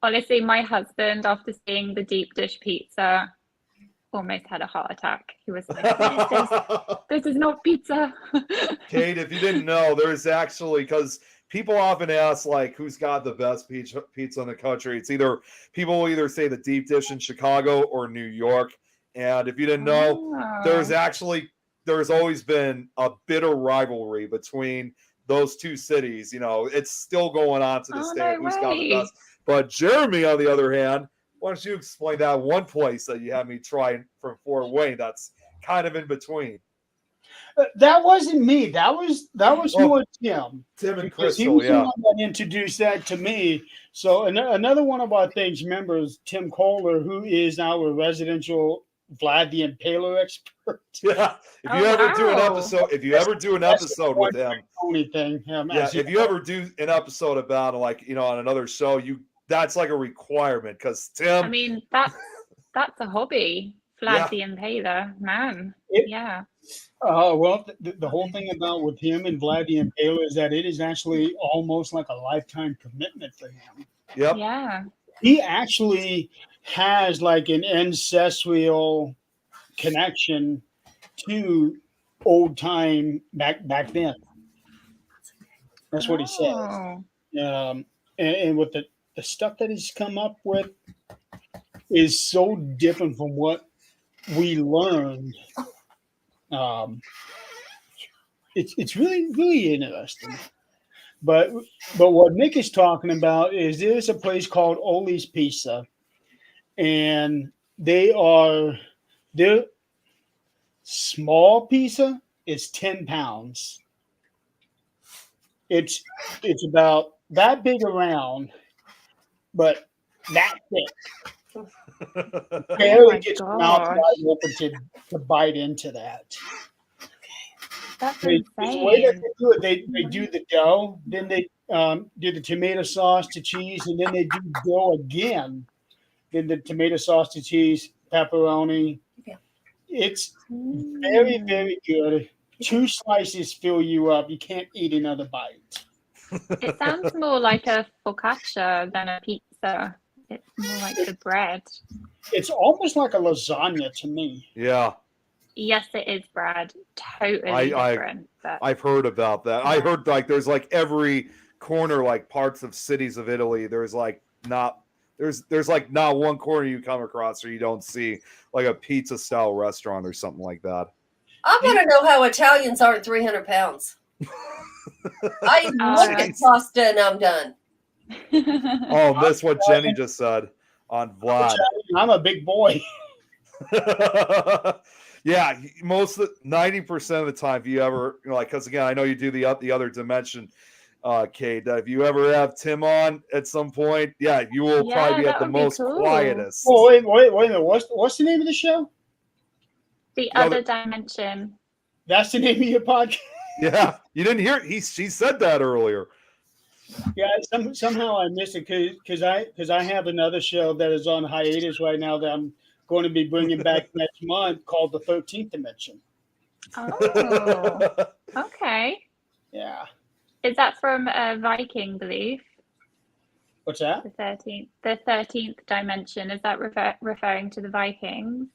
honestly, my husband, after seeing the deep dish pizza, almost had a heart attack. He was like, "What is this? This is not pizza." Kate, if you didn't know, there's actually, because people often ask, like, who's got the best pizza in the country. It's either, people will either say the deep dish in Chicago or New York. And if you didn't know, there's always been a bitter rivalry between those two cities. You know, it's still going on to this day. Who's got the best? But Jeremy, on the other hand, why don't you explain that one place that you had me try from Fort Wayne that's kind of in between? That wasn't me. That was more Tim. Tim and Because Crystal, he was the one that introduced that to me. So another one of our things members, Tim Kohler, who is our residential Vlad the Impaler expert. Yeah, if you ever do an episode, with him, if you ever do an episode about, like, on another show, that's like a requirement, because Tim. I mean, that's a hobby. Vlad the Impaler, man. Well, the whole thing about with him and Vlad the Impaler is that it is actually almost like a lifetime commitment for him. Yep. Yeah. He actually has like an ancestral connection to old time back then. That's what he says. And with the stuff that he's come up with is so different from what we learned. It's really, really interesting. But what Nick is talking about is there's a place called Oli's Pizza, and their small pizza is 10 pounds. It's about that big around, but that thick. Barely gets your mouth wide open to bite into that. That's the way that they do it, they do the dough, then they do the tomato sauce to cheese, and then they do dough again. Then the tomato sauce to cheese, pepperoni. Yeah. It's very, very good. 2 slices fill you up. You can't eat another bite. It sounds more like a focaccia than a pizza. It's more like the bread. It's almost like a lasagna to me. Yeah. Yes, it is, Brad. Totally different. I've heard about that. Yeah. I heard like there's like every corner, like parts of cities of Italy. There's like not one corner you come across where you don't see like a pizza style restaurant or something like that. I want to know how Italians aren't 300 pounds. I look at pasta and I'm done. Oh, that's what Jenny just said on Vlad. I'm a big boy. Yeah, 90% of the time, if you ever because again, I know you do the other dimension, Kate. If you ever have Tim on at some point, you will probably be at the most quietest. Oh, wait a minute. What's the name of the show? The Other Dimension. That's the name of your podcast? Yeah, you didn't hear it. She said that earlier. Yeah, somehow I missed it because I have another show that is on hiatus right now that I'm going to be bringing back next month called The 13th Dimension. Oh, okay. Yeah. Is that from a Viking belief? What's that? The 13th dimension. Is that referring to the Vikings?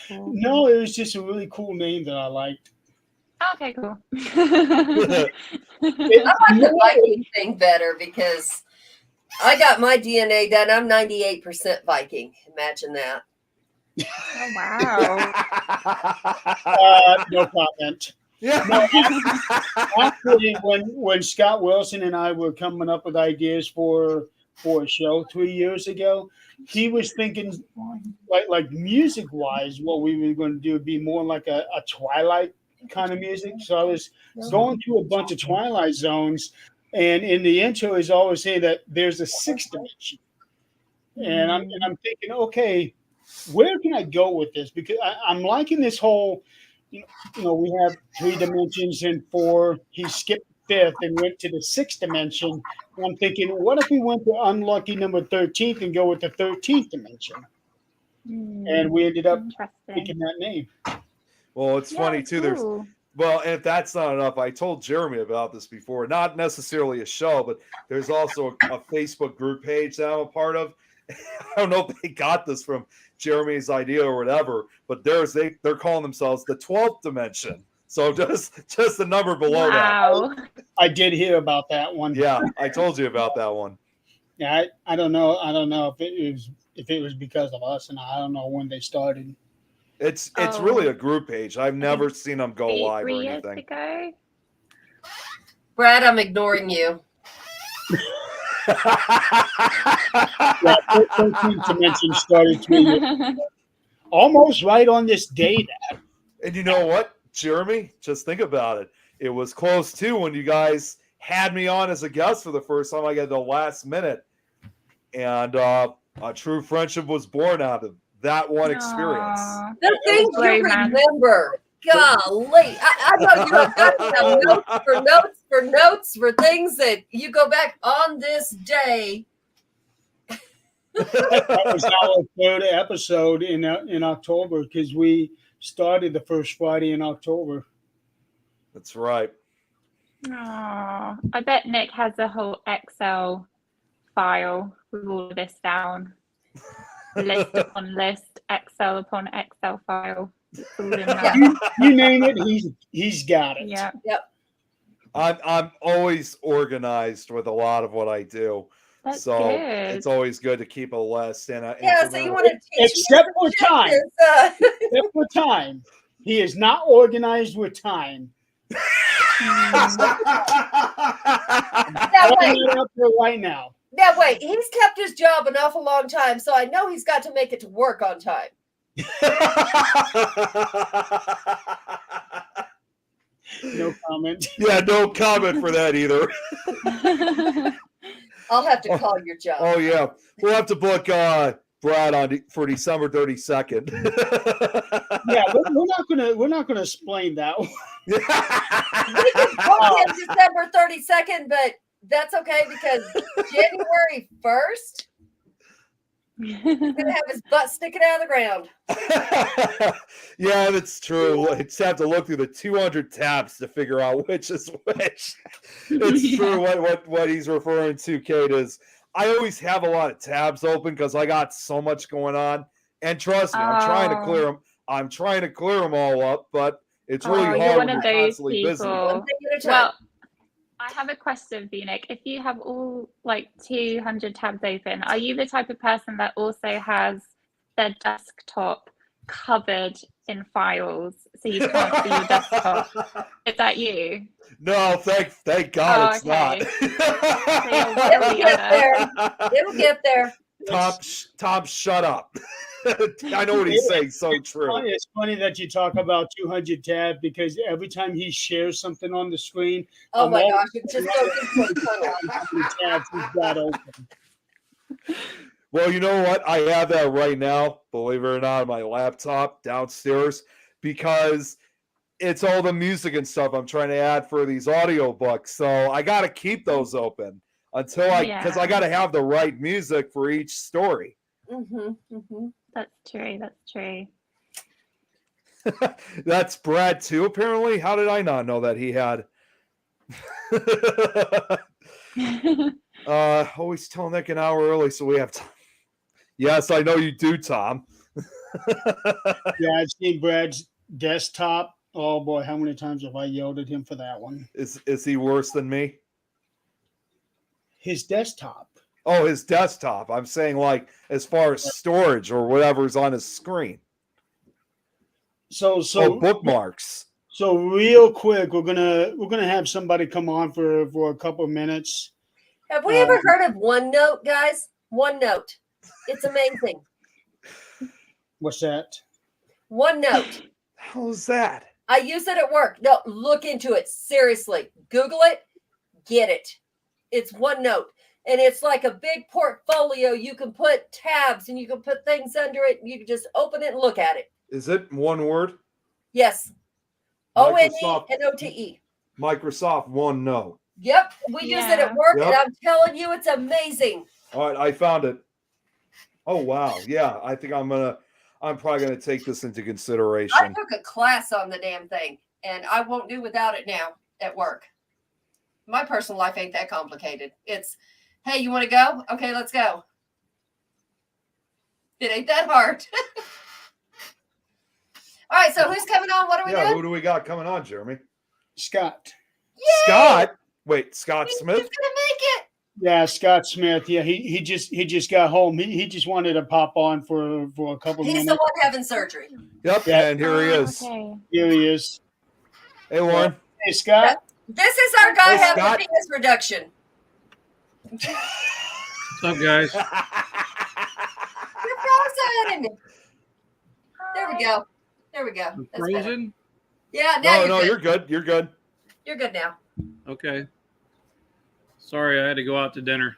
Or... No, it was just a really cool name that I liked. Okay, cool. I like the Viking thing better because I got my DNA done. I'm 98% Viking. Imagine that. Oh, wow. No comment. Yeah. No, actually, when Scott Wilson and I were coming up with ideas for a show 3 years ago, he was thinking like music wise, what we were going to do would be more like a Twilight kind of music. So I was going through a bunch of Twilight zones, and in the intro is always saying that there's a sixth dimension, and I'm thinking, okay, where can I go with this? Because I'm liking this whole, you know, we have 3 dimensions and 4. He skipped the 5th and went to the 6th dimension. And I'm thinking, what if we went to unlucky number 13th and go with the 13th dimension? And we ended up picking that name. Well, it's funny too. Cool. And if that's not enough, I told Jeremy about this before. Not necessarily a show, but there's also a Facebook group page that I'm a part of. I don't know if they got this from Jeremy's idea or whatever, but they're calling themselves the 12th dimension. So just the number below that. I did hear about that one. Yeah, I told you about that one. Yeah, I don't know. I don't know if it was because of us, and I don't know when they started. It's really a group page. I've never seen them go live or anything. 3 years ago. Brad, I'm ignoring you. Yeah, 13th dimension started 3 years ago. Almost right on this date. And you know what, Jeremy? Just think about it. It was close too when you guys had me on as a guest for the first time. I got the last minute, and a true friendship was born out of that one experience. The things you remember. Golly. I know you have got notes for things that you go back on this day. That was our 3rd episode in October because we started the first Friday in October. That's right. Oh, I bet Nick has a whole Excel file with all of this down. List upon list, Excel upon Excel file. It's all in there. You name it, he's got it. Yeah. Yep. I'm always organized with a lot of what I do. That's so good. It's always good to keep a list and so you want to teach except for time. Except for time. He is not organized with time. Right now. Now wait, he's kept his job an awful long time, so I know he's got to make it to work on time. No comment. Yeah, no comment for that either. I'll have to call your job. Oh yeah, we'll have to book Brad for December 32nd. Yeah, we're not gonna explain that one. We can book him December 32nd, but that's okay because January 1st, he's gonna have his butt sticking out of the ground. Yeah, that's true. I just have to look through the 200 tabs to figure out which is which. It's true what he's referring to, Kate, is I always have a lot of tabs open because I got so much going on. And trust me, I'm trying to clear them. I'm trying to clear them all up, but it's really hard you're one when of you're those constantly busy. people. One thing at a time. Well, I have a question for you, Nick. If you have all like 200 tabs open, are you the type of person that also has their desktop covered in files so you can't see your desktop? Is that you? No, thank God it's not. It'll get there. It'll get there. Tom, shut up. I know what he's saying. So true. It's funny that you talk about 200 tabs because every time he shares something on the screen, oh my gosh, it just goes into a tunnel. Tabs he's got open. Well, you know what? I have that right now, believe it or not, on my laptop downstairs because it's all the music and stuff I'm trying to add for these audiobooks. So I got to keep those open until because I got to have the right music for each story. That's true. That's true. That's Brad too, apparently. How did I not know that he had? Always telling Nick an hour early so we have time. Yes, I know you do, Tom. Yeah, I've seen Brad's desktop. Oh boy, how many times have I yelled at him for that one? Is he worse than me? His desktop. Oh, his desktop. I'm saying like as far as storage or whatever's on his screen. So bookmarks. So real quick, we're gonna have somebody come on for a couple of minutes. Have we ever heard of OneNote, guys? OneNote. It's amazing. What's that? OneNote. How's that? I use it at work. No, look into it. Seriously. Google it. Get it. It's OneNote. And it's like a big portfolio. You can put tabs and you can put things under it. You can just open it and look at it. Is it one word? Yes. ONENOTE. Microsoft OneNote. Yep. We use it at work, and I'm telling you, it's amazing. All right, I found it. Oh wow. Yeah, I think I'm probably gonna take this into consideration. I took a class on the damn thing, and I won't do without it now at work. My personal life ain't that complicated. It's, hey, you want to go? Okay, let's go. It ain't that hard. All right, so who's coming on? What are we doing? Who do we got coming on, Jeremy? Scott. Yay! Scott? Wait, Scott Smith? He's gonna make it. Yeah, Scott Smith. Yeah, he just got home. He just wanted to pop on for a couple He's minutes. the one having surgery. Yep, Yeah. and here he is. Okay. Here he is. Hey, Lauren. Hey, Scott. This is our guy Hey, having a Scott. penis reduction. What's up, guys? You're frozen. There we go. There we go. I'm That's better. frozen? Yeah, now No, you're good. you're good. You're good now. Okay. Sorry, I had to go out to dinner.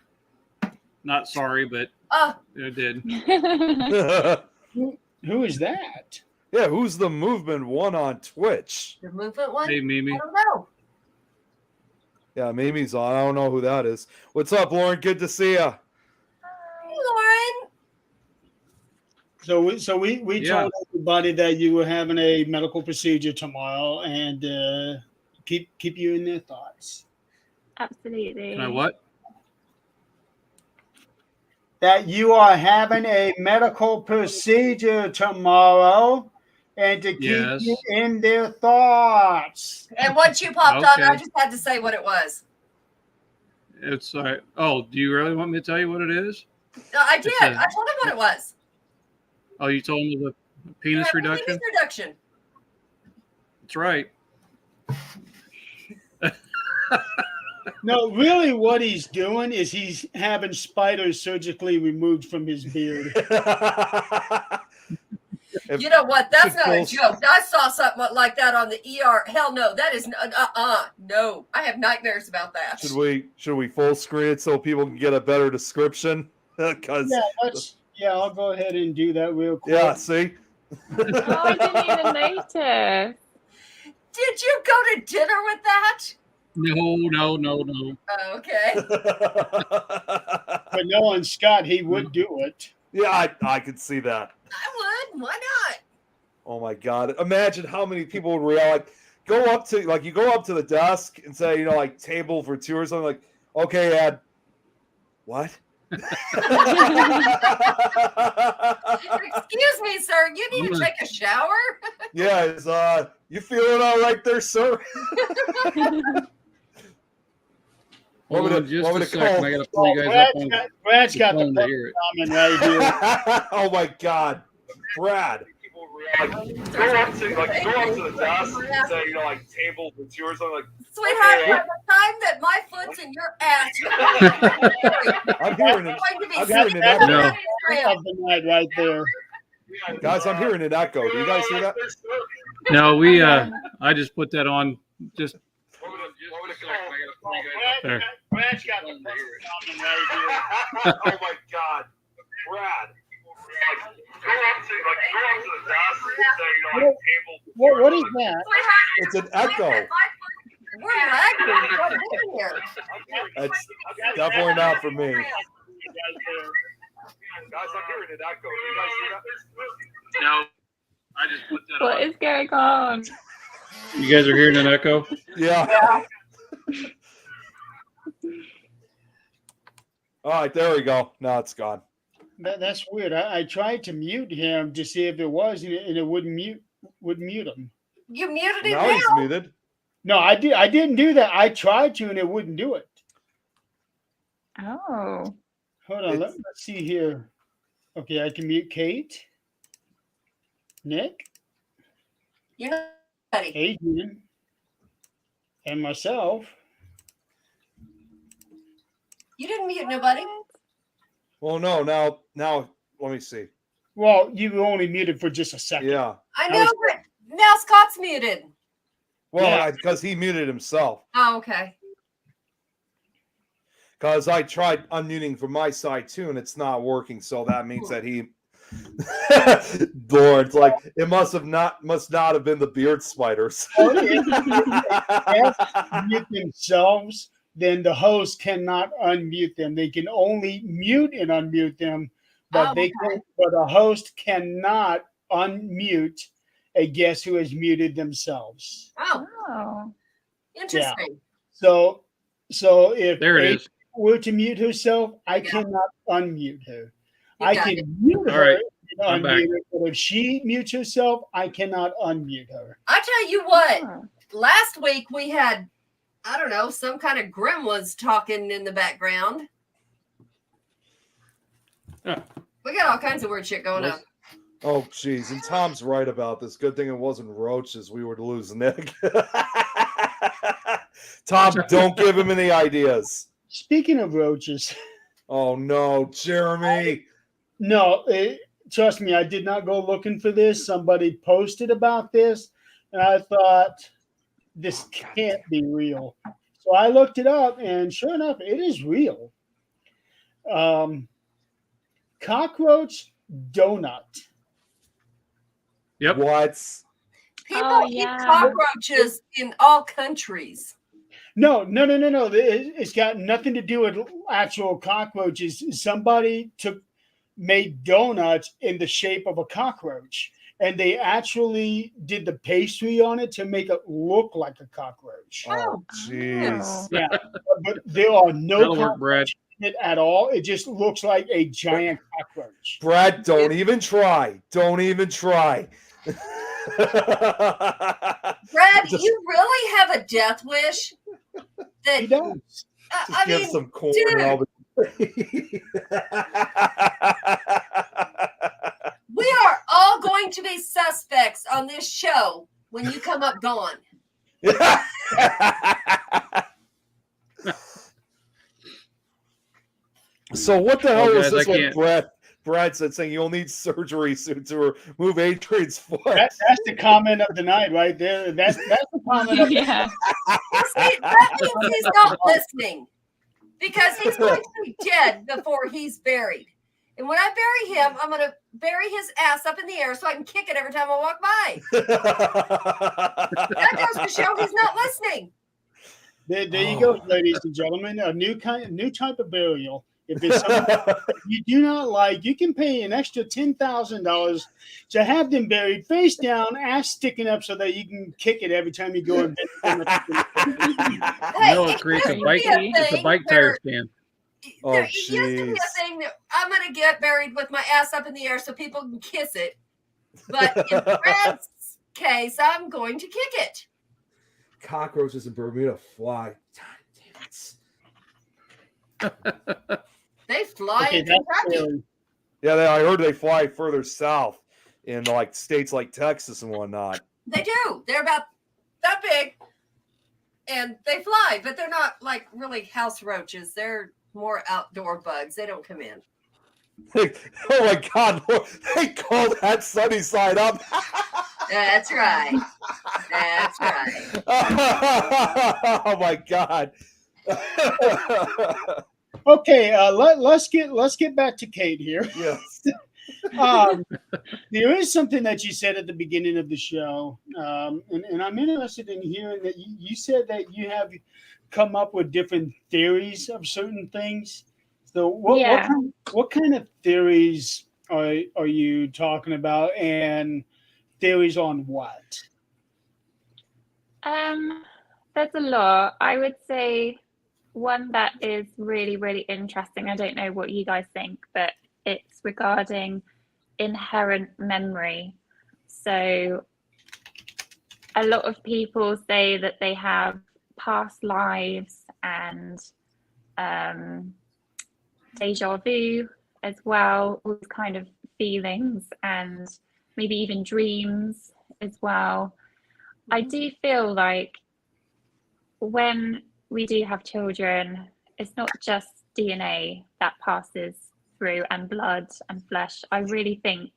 Not sorry, but Oh, I did. Who is that? Yeah, who's the movement one on Twitch? the movement one? Hey, Mimi. I don't know. Yeah, Mimi's on. I don't know who that is. What's up, Lauren? Good to see ya. Hey, Lauren. So we told everybody that you were having a medical procedure tomorrow, and keep you in their thoughts. Absolutely. Can I what? That you are having a medical procedure tomorrow, and to keep you in their thoughts. And once you popped on, I just had to say what it was. It's oh, do you really want me to tell you what it is? No, I did. I told him what it was. Oh, you told me the penis reduction? Penis reduction. That's right. No, really what he's doing is he's having spiders surgically removed from his beard. You know what? That's not a joke. I saw something like that on the ER. Hell no, that is no. I have nightmares about that. Should we full screen it so people can get a better description? Because I'll go ahead and do that real quick. Yeah, see? Oh, I didn't even notice. Did you go to dinner with that? No. Oh, okay. But knowing Scott, he would do it. Yeah, I could see that. I would. Why not? Oh my God! Imagine how many people would react. You go up to the desk and say, like table for two or something. Like, okay, Ed. What? Excuse me, sir. You need to take a shower. Yeah, is you feeling all right there, sir? Hold on just a second. I got to pull you guys up on Brad's got the phone to hear it. comment right here. Oh my God, Brad. Go up to the desk and say, like table for two or something. Like, sweetheart, okay, by the time that my foot's in your ass, I'm hearing it. I'm hearing an echo. Of the night right there. Guys, I'm hearing an echo. Do you guys hear that? No, I just put that on just there. Brad's got the comment right here. Oh my God, Brad. What is that? It's an echo. We're lagging. What is in here? That's definitely not for me. Guys, I'm hearing an echo. You guys see that? No, I just put that What on. is going on? You guys are hearing an echo? Yeah. All right, there we go. Now it's gone. That's weird. I tried to mute him to see if it was, and it wouldn't mute him. You muted him Now now. he's muted. No, I didn't do that. I tried to, and it wouldn't do it. Oh. Hold on. Let's see here. Okay, I can mute Kate, Nick, You're not ready. Adrian, and myself. You didn't mute nobody. Well, no, now let me see. Well, you were only muted for just a second. Yeah. I know, but now Scott's muted. Well, Yeah. because he muted himself. Oh, okay. Because I tried unmuting from my side too, and it's not working. So that means that he, Lord, it's like it must not have been the beard spiders. If mute themselves, then the host cannot unmute them. They can only mute and unmute them, but but a host cannot unmute a guest who has muted themselves. Oh, Oh. interesting. So if There it A is. were to mute herself, I Yeah. cannot unmute her. You I got can it. mute All her right. and I'm unmute her, but if she mutes herself, I cannot unmute her. I tell you what, Oh. last week we had, I don't know, some kind of gremlins talking in the background. Huh. We got all kinds of weird shit going on. Oh, geez. And Tom's right about this. Good thing it wasn't roaches. We would lose Nick. Tom, don't give him any ideas. Speaking of roaches, Oh, no, Jeremy. no, trust me, I did not go looking for this. Somebody posted about this, and I thought, this can't be real. So I looked it up, and sure enough, it is real. Cockroach donut. Yep. What? People Oh, eat yeah. cockroaches in all countries. No. It's got nothing to do with actual cockroaches. Somebody made donuts in the shape of a cockroach, and they actually did the pastry on it to make it look like a cockroach. Oh, jeez. Yeah, but there are no That'll work, Brad. cockroaches in it at all. It just looks like a giant cockroach. Brad, don't even try. Don't even try. Brad, Just- you really have a death wish? He That does. I give mean, some corn. dude. And all the- we are all going to be suspects on this show when you come up gone. So what the hell Oh, was guys, this I one can't. Brad said, saying you'll need surgery soon to remove Adrian's foot? That's the comment of the night right there. That's the comment of Yeah. See, that means he's not listening because he's going to be dead before he's buried. And when I bury him, I'm going to bury his ass up in the air so I can kick it every time I walk by. That goes to show he's not listening. There you go, ladies and gentlemen. A new type of burial. If it's something you do not like, you can pay an extra $10,000 to have them buried face down, ass sticking up, so that you can kick it every time you go and visit them. Hey, No, it creates a used to bike. be a It's a thing bike where- tire stand. Oh, There used to be jeez. a thing that I'm going to get buried with my ass up in the air so people can kiss it. But in Brad's case, I'm going to kick it. Cockroaches in Bermuda fly. God damn it. They fly Okay, in that's Kentucky. scary. Yeah, I heard they fly further south in like states like Texas and whatnot. They do. They're about that big. And they fly, but they're not like really house roaches. They're more outdoor bugs. They don't come in. Oh my God, they called that sunny side up. That's right. That's right. Oh my God. Okay, let's get back to Kate here. Yes. There is something that you said at the beginning of the show, and I'm interested in hearing that you said that you have come up with different theories of certain things. So Yeah. what kind of theories are you talking about, and theories on what? There's a lot. I would say one that is really, really interesting. I don't know what you guys think, but it's regarding inherent memory. So a lot of people say that they have past lives and deja vu as well, with kind of feelings and maybe even dreams as well. I do feel like when we do have children, it's not just DNA that passes through and blood and flesh. I really think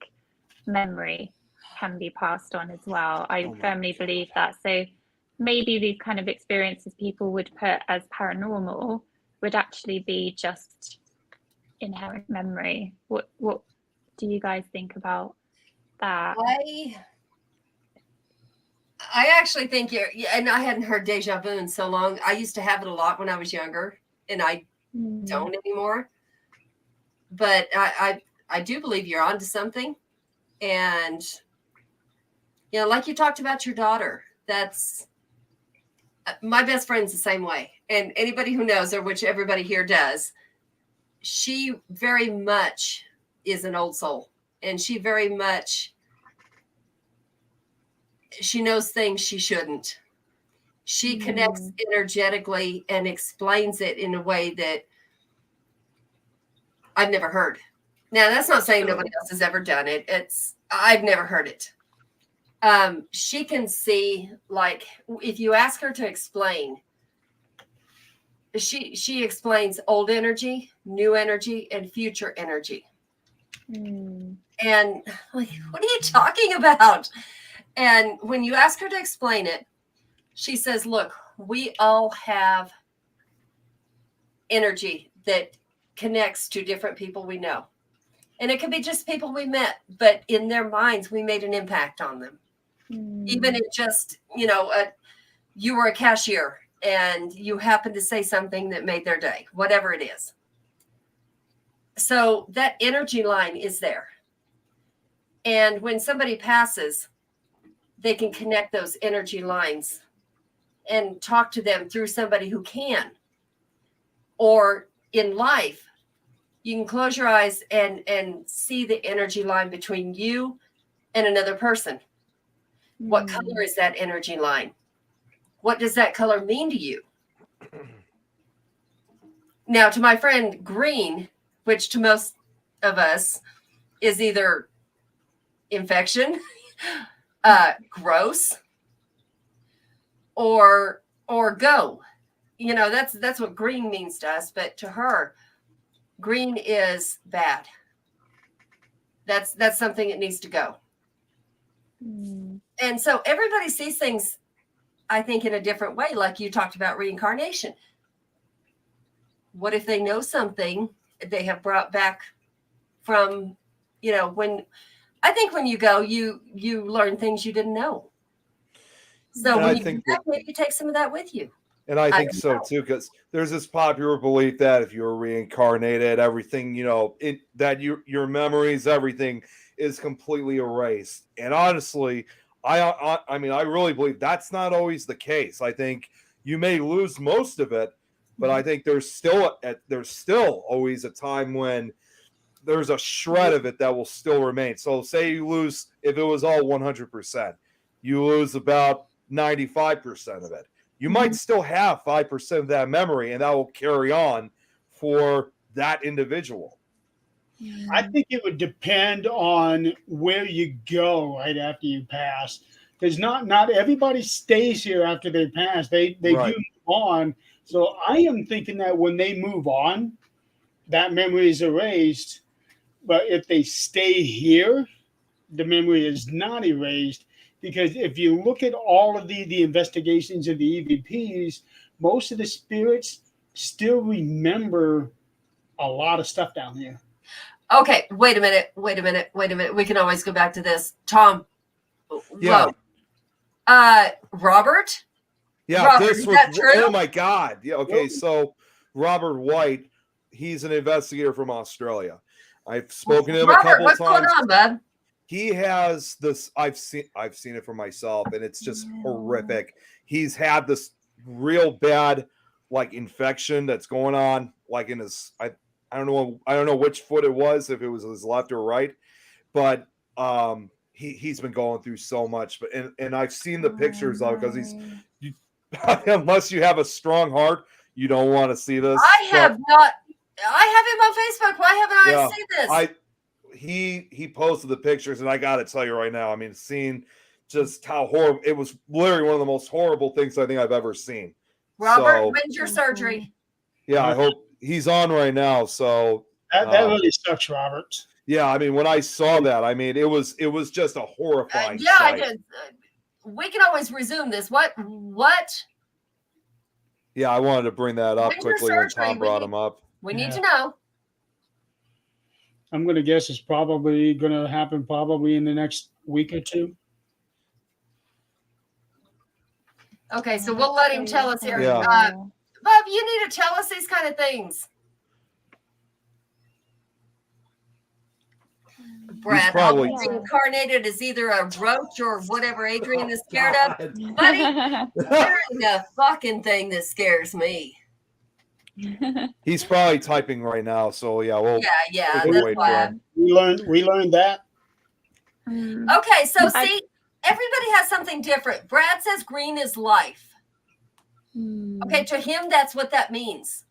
memory can be passed on as well. I firmly believe that. So maybe these kind of experiences people would put as paranormal would actually be just inherent memory. What do you guys think about that? I actually think and I hadn't heard deja vu in so long. I used to have it a lot when I was younger, and I don't anymore. But I do believe you're onto something. And, like you talked about your daughter, that's my best friend's the same way. And anybody who knows her, which everybody here does, she very much is an old soul. And she very much, she knows things she shouldn't. She connects energetically and explains it in a way that I've never heard. Now, that's not saying nobody else has ever done it. I've never heard it. She can see, like, if you ask her to explain, she explains old energy, new energy, and future energy. And like, what are you talking about? And when you ask her to explain it, she says, look, we all have energy that connects to different people we know. And it could be just people we met, but in their minds, we made an impact on them. Even if just, you were a cashier and you happened to say something that made their day, whatever it is. So that energy line is there. And when somebody passes, they can connect those energy lines and talk to them through somebody who can. Or in life, you can close your eyes and see the energy line between you and another person. What color is that energy line? What does that color mean to you? Now, to my friend green, which to most of us is either infection, gross, or go. That's what green means to us, but to her, green is bad. That's something that needs to go. And so everybody sees things, I think, in a different way. Like you talked about reincarnation. What if they know something they have brought back from, when you go, you learn things you didn't know. So when you come back, maybe you take some of that with you. And I think so too, because there's this popular belief that if you're reincarnated, everything, that your memories, everything is completely erased. And honestly, I mean, I really believe that's not always the case. I think you may lose most of it, but I think there's still always a time when there's a shred of it that will still remain. So say you lose, if it was all 100%, you lose about 95% of it. You might still have 5% of that memory, and that will carry on for that individual. I think it would depend on where you go right after you pass, because not everybody stays here after they pass. They do move on. So I am thinking that when they move on, that memory is erased. But if they stay here, the memory is not erased. Because if you look at all of the investigations of the EVPs, most of the spirits still remember a lot of stuff down here. Okay, wait a minute. We can always go back to this. Tom. Yeah. Whoa. Robert? Yeah, Robert, this is was. that true? Oh my God. Yeah. Okay. So Robert White, he's an investigator from Australia. I've spoken to him a Robert, couple what's times. going on, bud? He has this. I've seen it for myself, and it's just horrific. He's had this real bad like infection that's going on, like in his. I don't know which foot it was, if it was his left or right, but he's been going through so much. But and I've seen the pictures of it because unless you have a strong heart, you don't want to see this. I have him on Facebook. Why haven't I seen this? He posted the pictures, and I got to tell you right now, I mean, seeing just how horrible it was, literally one of the most horrible things I think I've ever seen. Robert, So, when's your surgery? Yeah, I hope he's on right now. So that really sucks, Robert. Yeah, I mean, when I saw that, I mean, it was just a horrifying yeah, sight. I did. We can always resume this. What? Yeah, I wanted to bring that up When's your quickly when surgery? Tom brought him up. We need to know. I'm going to guess it's probably going to happen probably in the next week or two. Okay, so we'll let him tell us here. Yeah. Bob, you need to tell us these kind of things. Brad, probably reincarnated as either a roach or whatever Adrian is scared of. Buddy, you're the fucking thing that scares me. He's probably typing right now, so yeah, we'll yeah. we'll That's wait why. for him. We learned that. Okay, so see, everybody has something different. Brad says green is life. Okay, to him, that's what that means.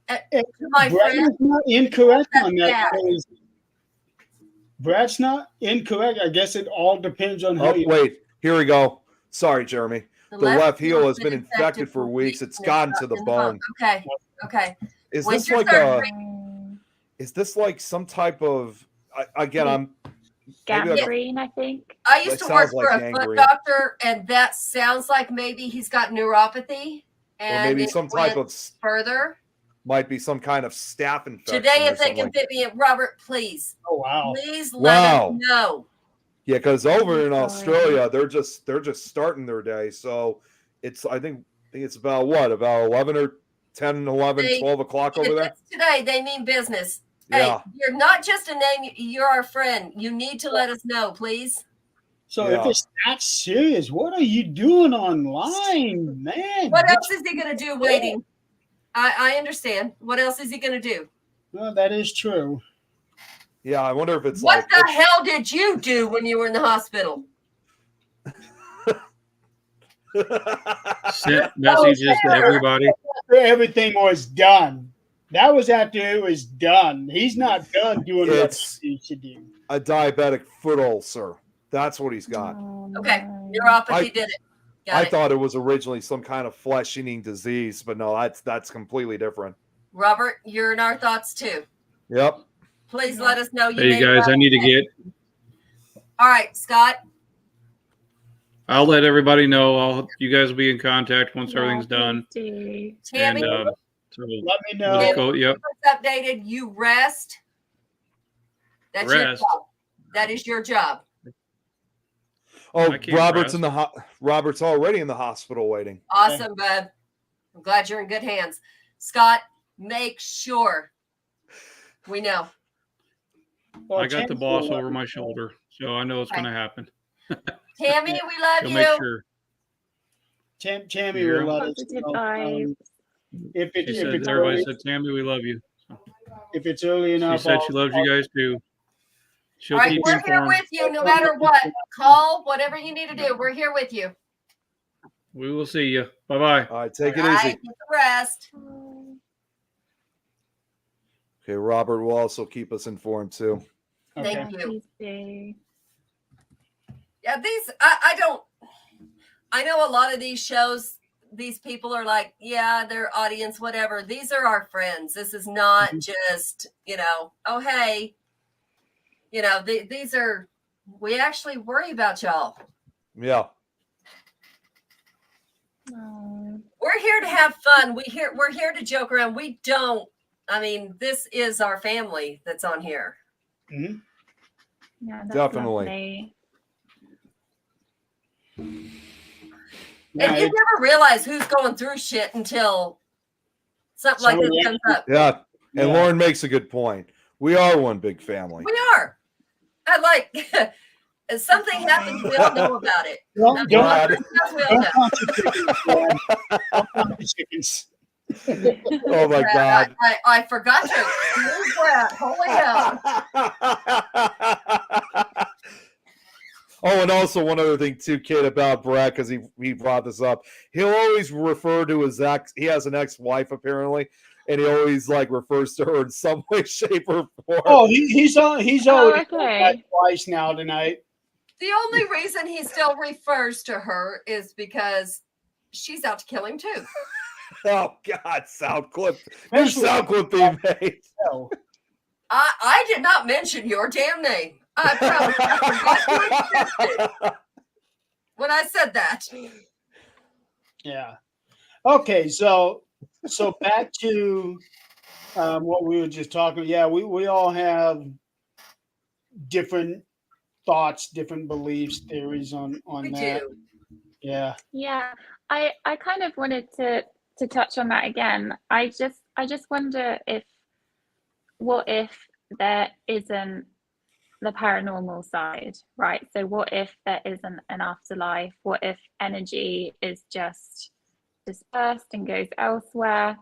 My Brad friend, is not incorrect on that. bad. Because Brad's not incorrect. I guess it all depends on how Oh, you. wait, here we go. Sorry, Jeremy. The left heel has been infected for weeks. It's gotten to the bone. Okay. Is When's this your like surgery? is this like some type of I'm gangrene, I think. I used That to work sounds like for a gangrene. foot doctor, and that sounds like maybe he's got neuropathy, and or maybe it some type went of further. might be some kind of staph infection. Today, or if they something can like fit me in, Robert, please, Oh wow! please let us know. Yeah, because over in Sorry. Australia, they're just starting their day. So it's I think it's about 11 or 10, 11, 12 o'clock over If there. it's today, they mean business. Yeah. Hey, you're not just a name, you're our friend. You need to let us know, please. So Yeah. if it's that serious, what are you doing online, man? What else is he going to do waiting? I understand. What else is he going to do? Well, that is true. Yeah, I wonder if it's What the hell did you do when you were in the hospital? Sent messages to everybody. After everything was done. That was after it was done. He's not done doing what It's he should do. a diabetic foot ulcer. That's what he's got. Okay, neuropathy did it. I thought it was originally some kind of flesh-eating disease, but no, that's completely different. Robert, you're in our thoughts too. Yep. Please let us know. Hey guys, I need to get. All right, Scott. I'll let everybody know. You guys will be in contact once everything's done. Do. Tammy, And, so Let me know. we'll go, yep. updated. You rest. That's your Rest. job. That is your job. Oh, I can't Robert's rest. Robert's already in the hospital waiting. Awesome, bud. I'm glad you're in good hands. Scott, make sure we know. Well, I got the Tammy's boss gonna over let my me know. shoulder, so I know it's going to happen. Tammy, we love He'll you. make sure. Tammy You're will let us Positive know. vibes. If She it's said, everybody early, said, Tammy, we love you. if it's early She enough, said she loves you guys too. She'll All right, keep we're you here informed. with you no matter what. Call, whatever you need to do. We're here with you. We will see you. Bye bye. All right, take it All right, easy. get the rest. Okay, Robert will also keep us informed too. Okay. Thank you. Please do. Yeah, I know a lot of these shows, these people are like, yeah, their audience, whatever. These are our friends. This is not just, oh, hey, these are, we actually worry about y'all. Yeah. Oh. We're here to have fun. We're here to joke around. We don't I mean, this is our family that's on here. Mhm. Yeah, that's Definitely. lovely. Yeah, And you never realize who's going through shit until something like this Somebody- comes up. Yeah. And Yeah. Lauren makes a good point. We are one big family. We are. I like if something happens, we all know about it. Don't, I mean, don't, Brad. we all don't know. count your chickens, Brad. Don't count your chickens. Oh my Brad, God. I forgot to exclude Brad. Holy hell. Oh, and also one other thing too, kid, about Brad, because he brought this up. He'll always refer to his ex. He has an ex-wife apparently, and he always like refers to her in some way, shape, or form. Oh, he's already okay. done that twice now tonight. The only reason he still refers to her is because she's out to kill him too. Oh God, sound clip. New Especially- sound clip being made. No. I did not mention your damn name. I promise. I forgot you existed when I said that. Yeah. Okay, so back to what we were just talking. Yeah, we all have different thoughts, different beliefs, theories on We that. do. Yeah. Yeah, I kind of wanted to touch on that again. I just wonder what if there isn't the paranormal side, right? So what if there isn't an afterlife? What if energy is just dispersed and goes elsewhere?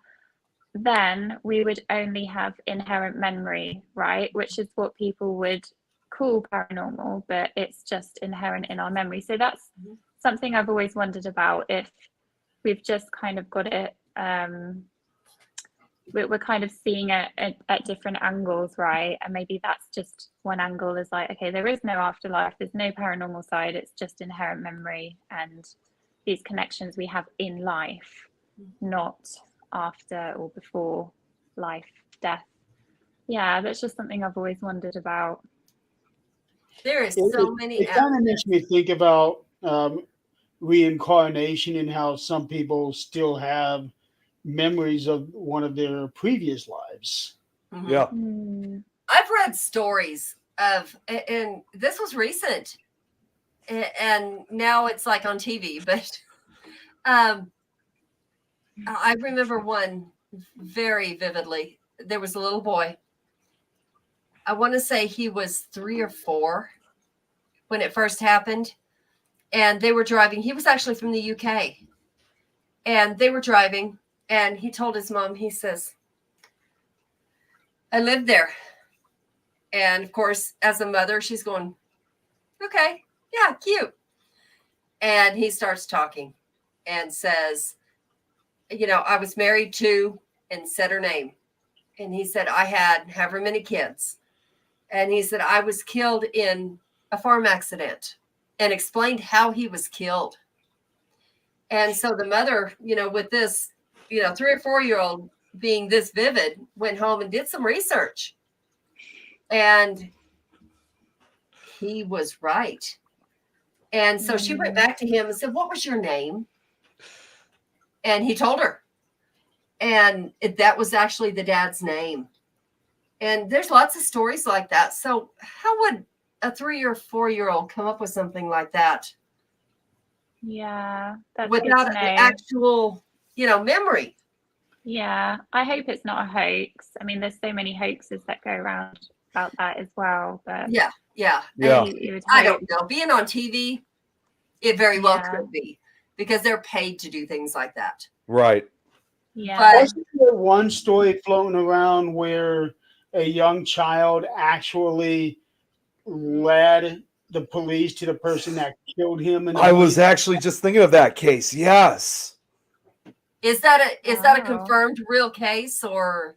Then we would only have inherent memory, right? Which is what people would call paranormal, but it's just inherent in our memory. So that's something I've always wondered about, if we've just kind of got it, we're kind of seeing it at different angles, right? And maybe that's just one angle is like, okay, there is no afterlife, there's no paranormal side, it's just inherent memory and these connections we have in life, not after or before life, death. Yeah, that's just something I've always wondered about. There is so many. It kind of makes me think about reincarnation and how some people still have memories of one of their previous lives. Mhm. Yeah. I've read stories of, and this was recent, and now it's like on TV, but I remember one very vividly. There was a little boy. I want to say he was 3 or 4 when it first happened. And they were driving. He was actually from the UK. And they were driving. And he told his mom, he says, I lived there. And of course, as a mother, she's going, okay, yeah, cute. And he starts talking and says, I was married to, and said her name. And he said, I had however many kids. And he said, I was killed in a farm accident, and explained how he was killed. And so the mother, with this, 3 or 4-year-old being this vivid, went home and did some research. And he was right. And so she went back to him and said, what was your name? And he told her. And that was actually the dad's name. And there's lots of stories like that. So how would a 3 or 4-year-old come up with something like that? Yeah, that's without good to an know. actual, memory. Yeah, I hope it's not a hoax. I mean, there's so many hoaxes that go around about that as well. But Yeah. Yeah. you would I hope. don't know. Being on TV, it very well Yeah. could be, because they're paid to do things like that. Right. Yeah, But Wasn't there one story floating around where a young child actually led the police to the person that killed him? And I was actually just thinking of that case. Yes. is that a Wow. confirmed real case, or?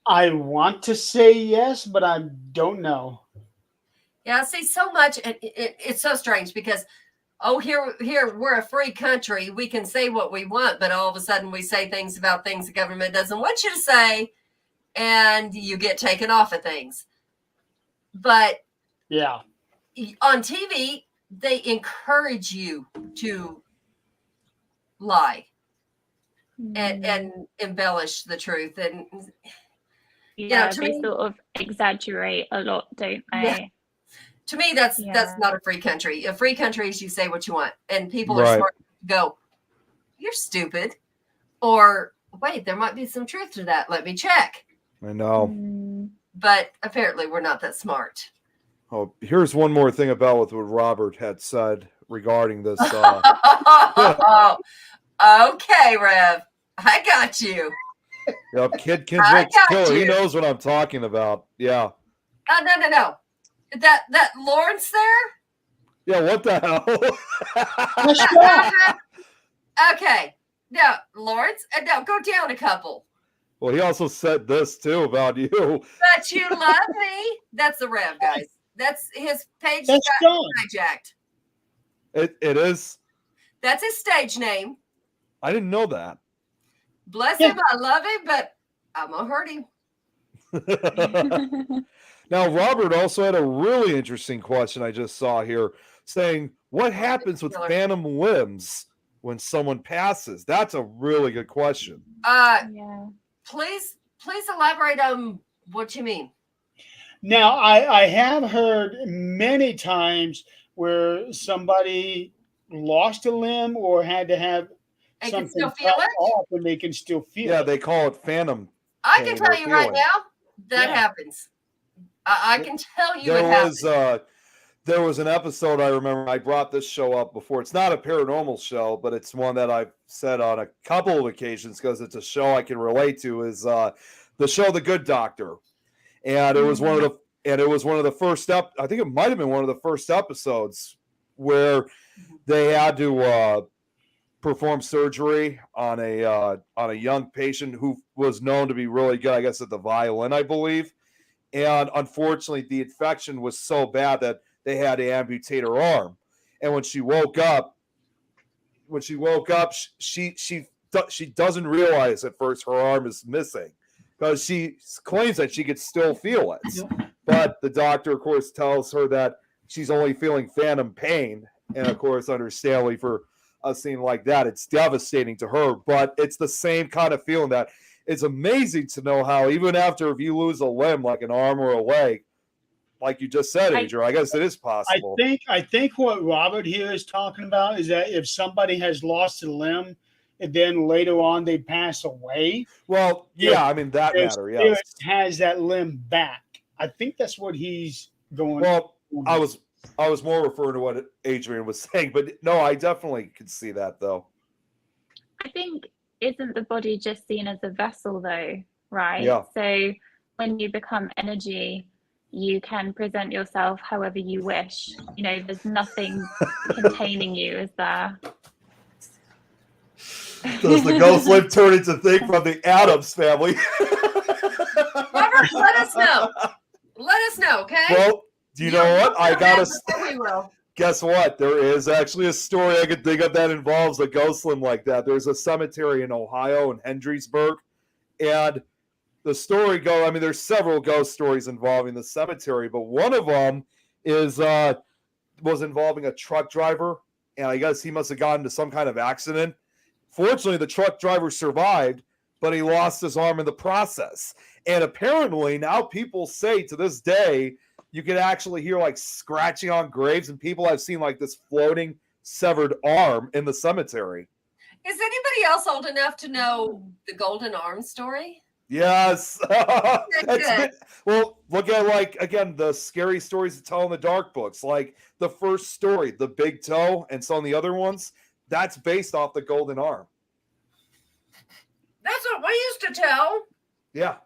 I want to say yes, but I don't know. Yeah, see, so much, it's so strange because, here we're a free country. We can say what we want, but all of a sudden we say things about things the government doesn't want you to say, and you get taken off of things. But Yeah. on TV, they encourage you to lie. and embellish the truth. And Yeah, to they me- sort of exaggerate a lot, don't they? to me, that's Yeah. not a free country. A free country is you say what you want, and people are Right. smart to go, "You're stupid," or "Wait, there might be some truth to that. Let me check." I know. Mm. But apparently, we're not that smart. Oh, here's one more thing about what Robert had said regarding this. Okay, Rev, I got you. Yep, Kid I Convicts got Killer. He you. knows what I'm talking about. Yeah. No. That Lawrence there. Yeah, what the hell? Okay. No, Lawrence. No, go down a couple. Well, he also said this too about you. But you love me. That's the Rev, guys. That's his page That's got John. hijacked. It is. That's his stage name. I didn't know that. Bless Yeah. him. I love him, but I'm gonna hurt him. Now, Robert also had a really interesting question I just saw here saying, what happens with phantom limbs when someone passes? That's a really good question. Yeah. Please elaborate on what you mean. Now, I have heard many times where somebody lost a limb or had to have They can something still feel cut it. off, and they can still feel Yeah, it. they call it phantom. I can pain tell or you right feeling. now that Yeah. happens. I can tell you it There happens. was there was an episode I remember. I brought this show up before. It's not a paranormal show, but it's one that I've said on a couple of occasions because it's a show I can relate to. Is the show The Good Doctor, and it was one of the first I think it might have been one of the first episodes where they had to perform surgery on a young patient who was known to be really good, I guess, at the violin, I believe. And unfortunately, the infection was so bad that they had to amputate her arm. And when she woke up, she doesn't realize at first her arm is missing because she claims that she could still feel it. But the doctor, of course, tells her that she's only feeling phantom pain. And of course, understandably, for a scene like that, it's devastating to her. But it's the same kind of feeling that it's amazing to know how even after if you lose a limb, like an arm or a leg, like you just said, Adrian, I guess it is possible. I think what Robert here is talking about is that if somebody has lost a limb and then later on they pass away, Well, yeah, I mean that their matter, spirit yes. has that limb back. I think that's what he's going. Well, I was more referring to what Adrian was saying, but no, I definitely could see that though. I think, isn't the body just seen as a vessel though, right? Yeah. So when you become energy, you can present yourself however you wish. You know, there's nothing containing you, is there? Does the ghost live turn into thing from the Addams Family? Robert, let us know. Let us know, okay? Well, do you know what? I gotta. We will. Guess what? There is actually a story I could think of that involves a ghost limb like that. There's a cemetery in Ohio in Hendricksburg, and the story goes. I mean, there's several ghost stories involving the cemetery, but one of them is was involving a truck driver, and I guess he must have gotten into some kind of accident. Fortunately, the truck driver survived, but he lost his arm in the process. And apparently, now people say to this day, you can actually hear like scratching on graves, and people have seen like this floating severed arm in the cemetery. Is anybody else old enough to know the Golden Arm story? Yes. Good. Well, look at like again the scary stories to tell in the dark books, like the first story, the Big Toe, and some of the other ones. That's based off the Golden Arm. That's what we used to tell. Yeah.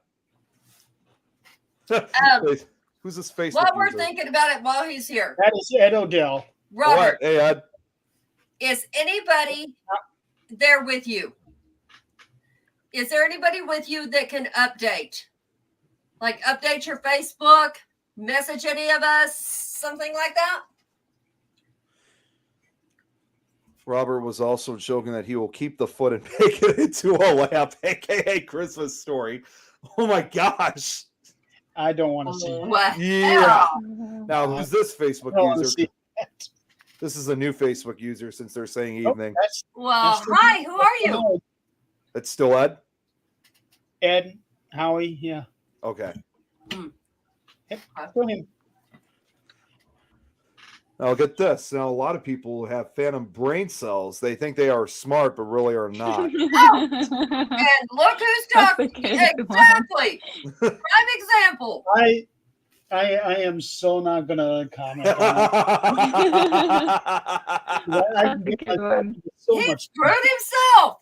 Who's this Facebook While we're user? thinking about it while he's here. That is Ed Odell. Robert, What? Hey, Ed. is anybody there with you? Is there anybody with you that can update? Like update your Facebook, message any of us, something like that? Robert was also joking that he will keep the foot and make it into a lamp, aka Christmas story. Oh my gosh. I don't want to see that. What? Yeah. hell? Now, who's this Facebook I don't want to user? see that. This is a new Facebook user since they're saying Oh, evening. that's- Well, that's- hi, who are you? It's still Ed? Ed, Howie, yeah. Okay. Yep, still him. Now get this. Now a lot of people have phantom brain cells. They think they are smart, but really are not. And look who's That's a talking. good one. Exactly. Prime example. I am so not gonna comment on that. I That's can a get good myself one. into so He much. screwed himself.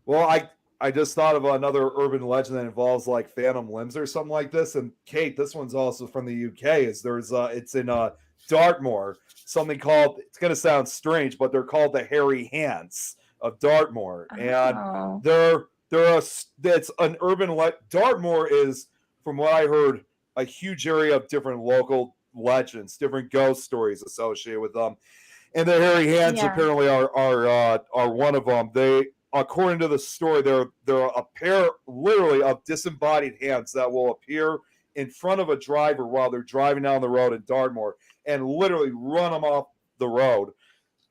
Well, I just thought of another urban legend that involves like phantom limbs or something like this. And Kate, this one's also from the UK. It's in Dartmoor. Something called, it's gonna sound strange, but they're called the hairy hands of Dartmoor. And Oh. that's an urban Dartmoor is, from what I heard, a huge area of different local legends, different ghost stories associated with them. And the hairy hands Yeah. apparently are one of them. They, according to the story, they're a pair literally of disembodied hands that will appear in front of a driver while they're driving down the road in Dartmoor and literally run them off the road.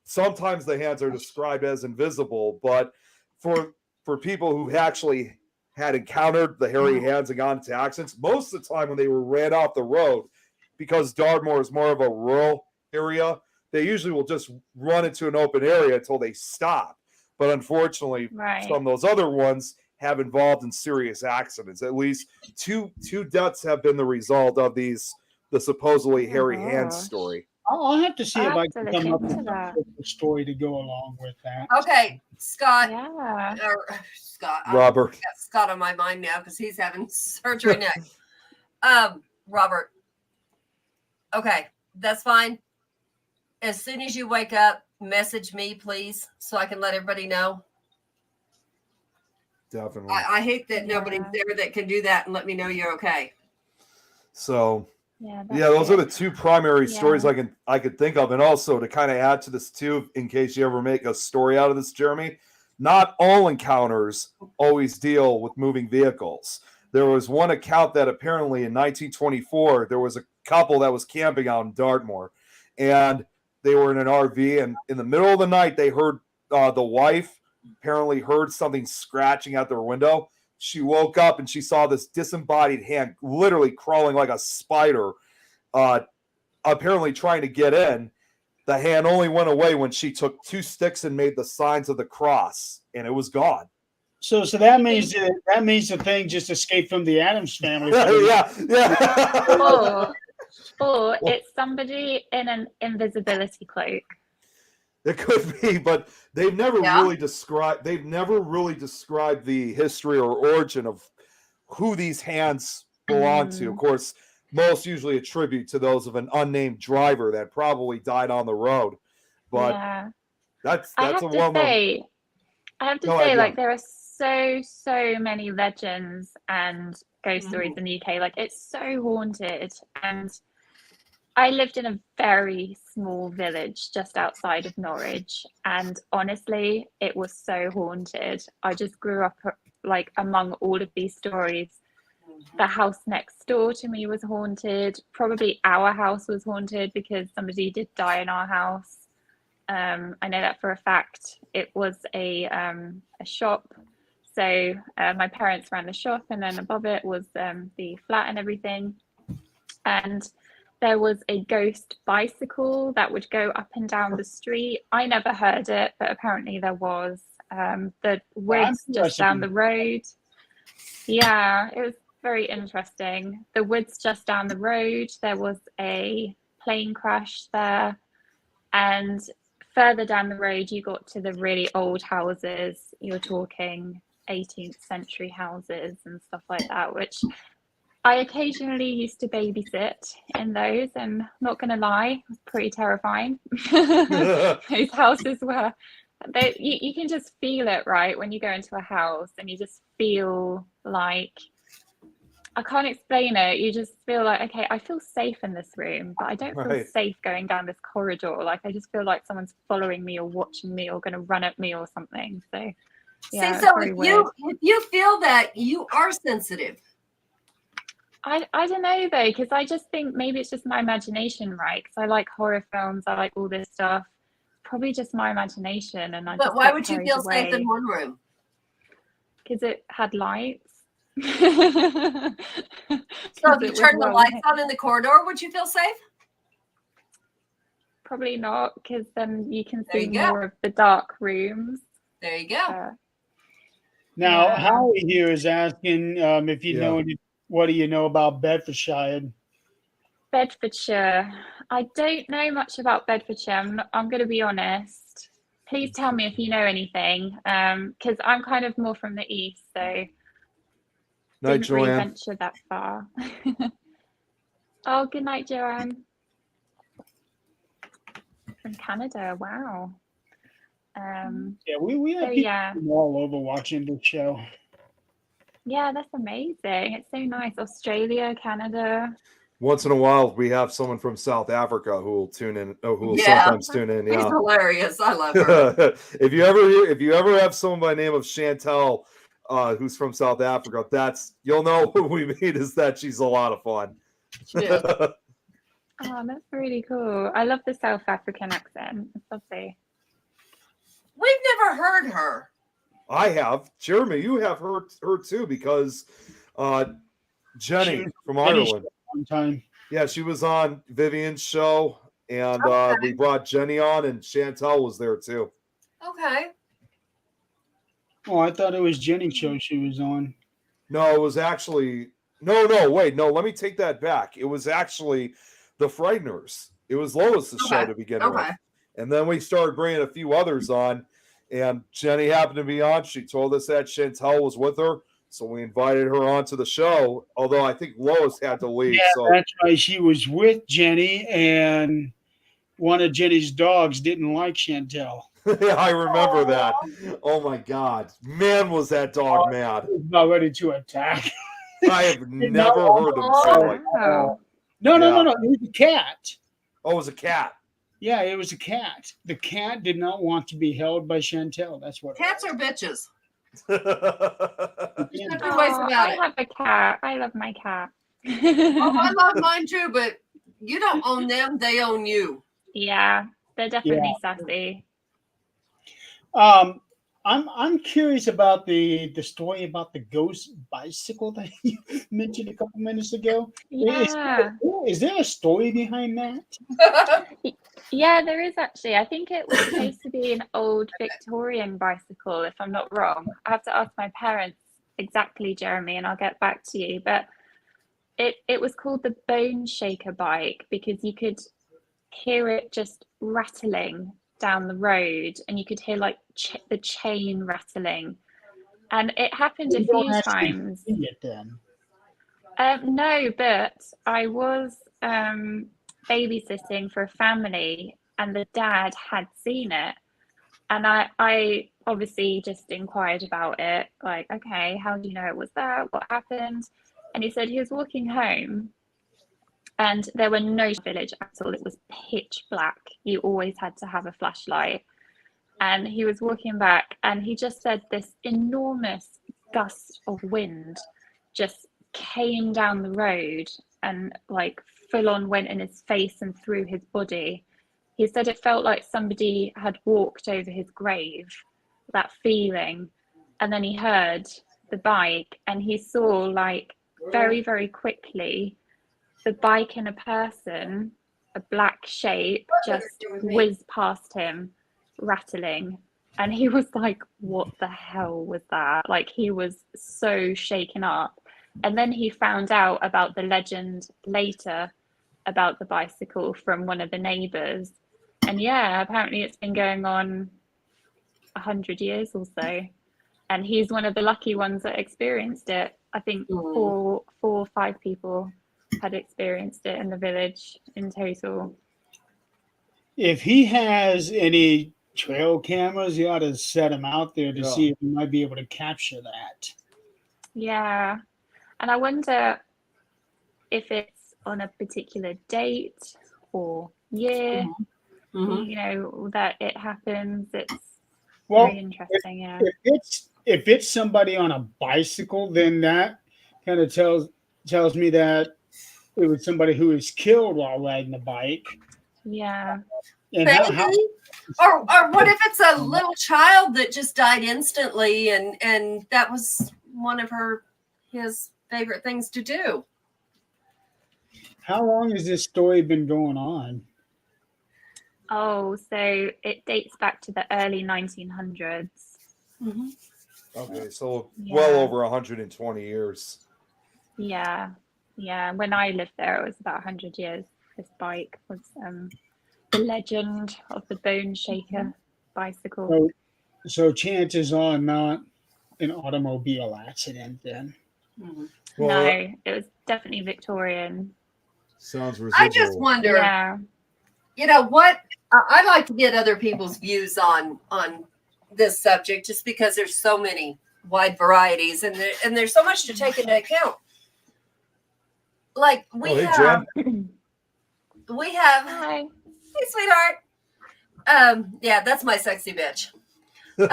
Sometimes the hands are described as invisible, but for people who actually had encountered the hairy hands and gotten into accidents, most of the time when they were ran off the road, because Dartmoor is more of a rural area, they usually will just run into an open area until they stop. But unfortunately, Right. some of those other ones have involved in serious accidents. At least two deaths have been the result of the supposedly hairy hands gosh. story. I'll have to see I'll if I have to can look come up into with that. a story to go along with that. Okay, Scott. Yeah. Scott. Robert. I've got Scott on my mind now because he's having surgery next. Robert. Okay, that's fine. As soon as you wake up, message me, please, so I can let everybody know. Definitely. I hate that nobody's there that can do that and let me know you're okay. So Yeah, those are good. the two primary stories Yeah. I could think of. And also to kind of add to this too, in case you ever make a story out of this, Jeremy, not all encounters always deal with moving vehicles. There was one account that apparently in 1924, there was a couple that was camping out in Dartmoor, and they were in an RV, and in the middle of the night, they heard the wife apparently heard something scratching out their window. She woke up and she saw this disembodied hand literally crawling like a spider, apparently trying to get in. The hand only went away when she took 2 sticks and made the signs of the cross, and it was gone. So that means the thing just escaped from the Addams family. yeah. Or it's somebody in an invisibility cloak. It could be, but they've never really described the history or origin of who these hands belong to. Of course, most usually attribute to those of an unnamed driver that probably died on the road. But that's I have to say, like, there are so many legends and ghost stories in the UK. Like, it's so haunted. And I lived in a very small village just outside of Norwich, and honestly, it was so haunted. I just grew up like among all of these stories. The house next door to me was haunted. Probably our house was haunted because somebody did die in our house. I know that for a fact. It was a shop. So my parents ran the shop, and then above it was the flat and everything. And there was a ghost bicycle that would go up and down the street. I never heard it, but apparently there was. The woods just down the road. Yeah, it was very interesting. The woods just down the road, there was a plane crash there. And further down the road, you got to the really old houses. You're talking 18th century houses and stuff like that, which I occasionally used to babysit in those, and not going to lie, it was pretty terrifying. Those houses were, you can just feel it, right? When you go into a house and you just feel like, I can't explain it. You just feel like, okay, I feel safe in this room, but I don't feel safe going down this corridor. Like, I just feel like someone's following me or watching me or going to run at me or something. So, yeah. See, so if you feel that, you are sensitive. I don't know though, because I just think maybe it's just my imagination, right? Because I like horror films, I like all this stuff. Probably just my imagination, and But why would you feel safe in one room? because it had lights. So if you turn the lights on in the corridor, would you feel safe? Probably not, because then you can There see you go. more of the dark rooms. There you go. Now, Yeah. Howie here is asking if you Yeah. know what do you know about Bedfordshire? Bedfordshire. I don't know much about Bedfordshire. I'm going to be honest. Please tell me if you know anything, because I'm kind of more from the east, so Night, didn't really Joanne. venture that far. Oh, good night, Joanne. From Canada. Wow. Yeah, we have So, people yeah. from all over watching the show. Yeah, that's amazing. It's so nice. Australia, Canada. Once in a while, we have someone from South Africa who will tune in. Who will Yeah. sometimes tune in. She's Yeah. hilarious. I love her. if you ever have someone by the name of Chantel, who's from South Africa, you'll know who we mean is that she's a lot of fun. Yeah. Oh, that's really cool. I love the South African accent. It's lovely. We've never heard her. I have. Jeremy, you have heard her too, because Jenny from Ireland. One time. Yeah, she was on Vivian's show, and we brought Jenny on, and Chantel was there too. Okay. Oh, I thought it was Jenny's show she was on. No, it was actually wait, let me take that back. It was actually the Frighteners. It was Lois's show to begin with, and then we started bringing a few others on, and Jenny happened to be on. She told us that Chantel was with her, so we invited her onto the show. Although I think Lois had to leave. Yeah, so that's right. She was with Jenny, and one of Jenny's dogs didn't like Chantel. yeah, I remember that. Oh my God, man, was that dog mad? He was about ready to attack. I have never heard him say like. Wow. No. It was a cat. Oh, it was a cat. Yeah, it was a cat. The cat did not want to be held by Chantel. That's what. Cats are bitches. yeah, There's no two ways about I it. have a cat. I love my cat. Oh, I love mine too, but you don't own them; they own you. Yeah, they're definitely sassy. I'm curious about the story about the ghost bicycle that you mentioned a couple minutes ago. Yeah. Is there a story behind that? Yeah, there is actually. I think it was supposed to be an old Victorian bicycle, if I'm not wrong. I have to ask my parents exactly, Jeremy, and I'll get back to you. But it was called the Bone Shaker bike because you could hear it just rattling down the road, and you could hear like the chain rattling, and it happened a few times. See it then. No, but I was babysitting for a family, and the dad had seen it, and I obviously just inquired about it, like, okay, how do you know it was that? What happened? And he said he was walking home, and there were no village at all. It was pitch black. You always had to have a flashlight. And he was walking back, and he just said this enormous gust of wind just came down the road and like full on went in his face and through his body. He said it felt like somebody had walked over his grave, that feeling. And then he heard the bike, and he saw like very, very quickly the bike and a person, a black shape, just whizzed past him, rattling. And he was like, what the hell was that? Like, he was so shaken up. And then he found out about the legend later about the bicycle from one of the neighbors. And yeah, apparently it's been going on 100 years or so. And he's one of the lucky ones that experienced it. I think four or five people had experienced it in the village in total. If he has any trail cameras, you ought to set them out there to see if he might be able to capture that. Yeah. And I wonder if it's on a particular date or year, you know, that it happens. It's very interesting, yeah. If it's somebody on a bicycle, then that kind of tells me that it was somebody who was killed while riding the bike. Yeah. And Or what if it's a little child that just died instantly, and that was one of his favorite things to do? How long has this story been going on? Oh, so it dates back to the early 1900s. Mm-hmm. Okay, so Yeah. well over 120 years. Yeah. When I lived there, it was about 100 years. This bike was the legend of the bone shaker bicycle. So chances are not an automobile accident then. Mm-hmm. Well, No, it was definitely Victorian. sounds I just residual. wonder, Yeah. what I'd like to get other people's views on this subject, just because there's so many wide varieties, and there's so much to take into account. Like we hey, have, Jen. Hi. hey sweetheart. Yeah, that's my sexy bitch. The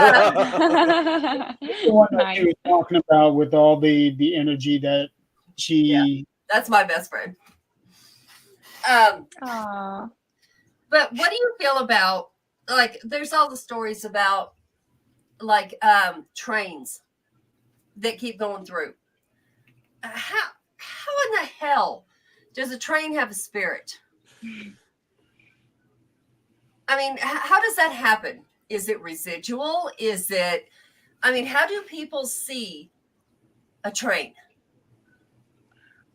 one that Nice. you were talking about with all the energy that she. That's my best friend. Aw. But what do you feel about, like, there's all the stories about, like, trains that keep going through. How in the hell does a train have a spirit? I mean, how does that happen? Is it residual? Is it, I mean, how do people see a train?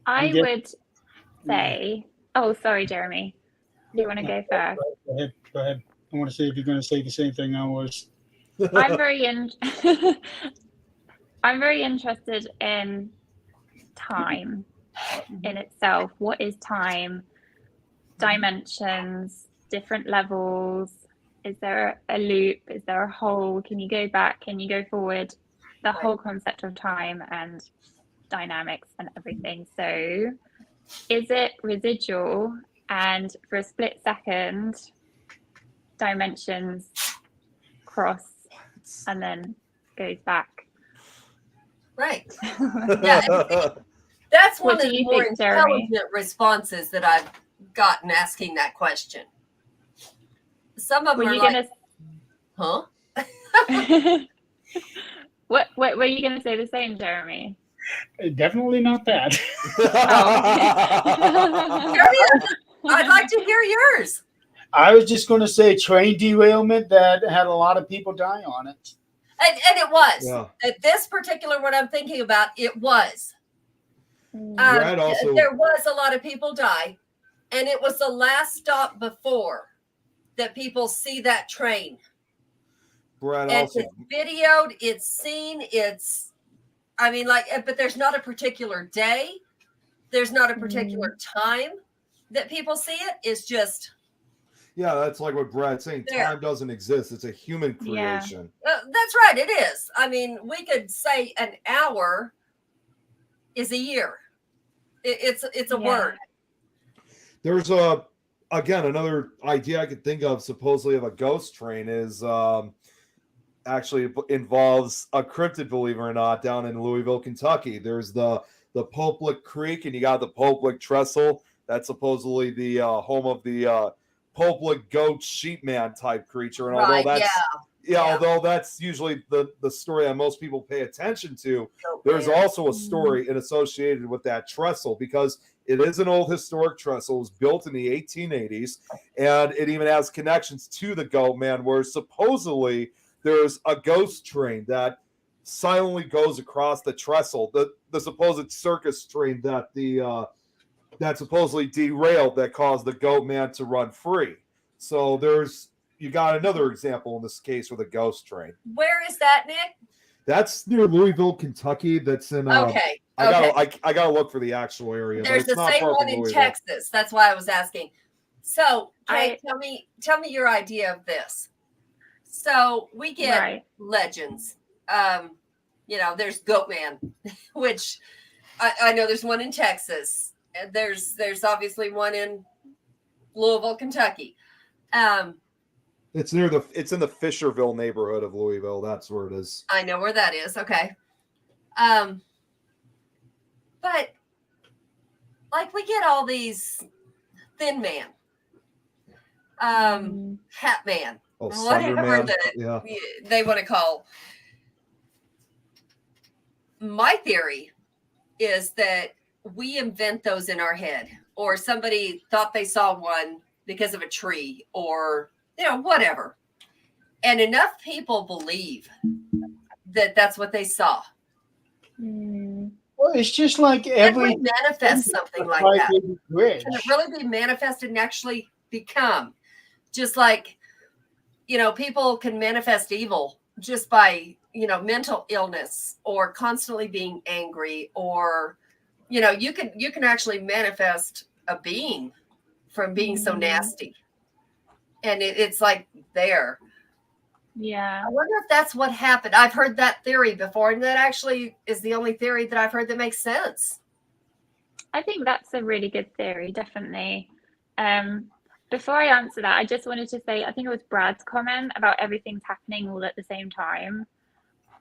I would say, oh, sorry, Jeremy. Do you want to go first? Go ahead. I want to see if you're going to say the same thing I was. I'm very I'm very interested in time in itself. What is time? Dimensions, different levels. Is there a loop? Is there a hole? Can you go back? Can you go forward? The whole concept of time and dynamics and everything. So is it residual? And for a split second, dimensions cross and then goes back. Right. Yeah. That's one What of do the you more think, Jeremy? intelligent responses that I've gotten asking that question. Some of them Were are you like, gonna huh? what were you gonna say the same, Jeremy? Definitely not that. I'd like to hear yours. I was just going to say train derailment that had a lot of people die on it. And it was. Yeah. This particular one I'm thinking about, it was. Brad also- There was a lot of people die, and it was the last stop before that people see that train. Brad And also. it's videoed, it's seen, I mean, like, but there's not a particular day. There's not a particular time that people see it. It's just. Yeah, that's like what Brad's saying. There. Time doesn't exist. It's a human creation. That's right. It is. I mean, we could say an hour is a year. It's a word. There's again, another idea I could think of supposedly of a ghost train is actually involves a cryptid, believe it or not, down in Louisville, Kentucky. There's the Poplick Creek, and you got the Poplick Trestle. That's supposedly the home of the Poplick goat sheepman type creature. And although that's although that's usually the story that most people pay attention to, there's also a story associated with that trestle, because it is an old historic trestle. It was built in the 1880s, and it even has connections to the goat man, where supposedly there's a ghost train that silently goes across the trestle, the supposed circus train that that supposedly derailed, that caused the goat man to run free. So you got another example in this case with a ghost train. Where is that, Nick? That's near Louisville, Kentucky. That's in okay. I gotta look for the actual area. There's the same one in Texas. That's why I was asking. So, Kate, tell me your idea of this. So we get legends. There's Goatman, which I know there's one in Texas. There's obviously one in Louisville, Kentucky. It's in the Fisherville neighborhood of Louisville. That's where it is. I know where that is. Okay. But like we get all these Thin Man, Hat Man. Oh, Slender whatever Man. that Yeah. they want to call. My theory is that we invent those in our head, or somebody thought they saw one because of a tree, or whatever, and enough people believe that that's what they saw. Well, it's just like Can we manifest something like that? Bridge. Can it really be manifested and actually become? Just like, people can manifest evil just by, mental illness or constantly being angry, or, you can actually manifest a being from being so nasty. And it's like there. Yeah. I wonder if that's what happened. I've heard that theory before, and that actually is the only theory that I've heard that makes sense. I think that's a really good theory, definitely. Before I answer that, I just wanted to say, I think it was Brad's comment about everything's happening all at the same time.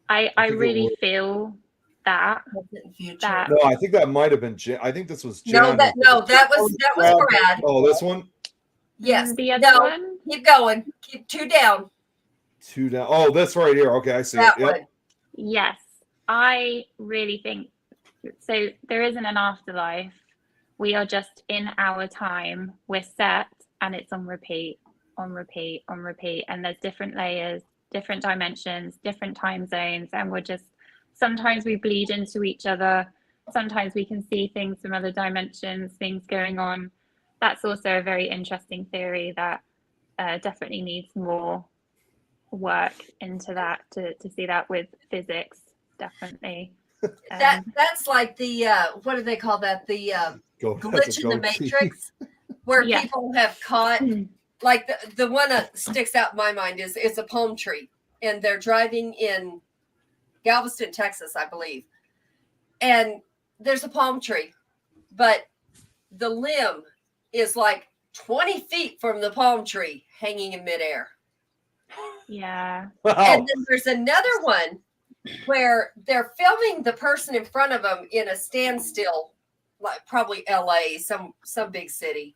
I really feel that. No, I think that might have been Jan. I think this was Jan. No, that was Brad. Oh, this one? Yes. The other one? Keep going. Keep 2 down. 2 down. Oh, this right here. Okay, I see That it. Yep. one. Yes. I really think so. There isn't an afterlife. We are just in our time. We're set and it's on repeat, on repeat, on repeat. And there's different layers, different dimensions, different time zones. And we're just, sometimes we bleed into each other. Sometimes we can see things from other dimensions, things going on. That's also a very interesting theory that definitely needs more work into that to see that with physics, definitely. That's like the what do they call that? The glitch in the matrix, where people have caught, like the one that sticks out in my mind is a palm tree, and they're driving in Galveston, Texas, I believe, and there's a palm tree, but the limb is like 20 feet from the palm tree, hanging in midair. Yeah. Wow. And then there's another one where they're filming the person in front of them in a standstill, like probably LA, some big city.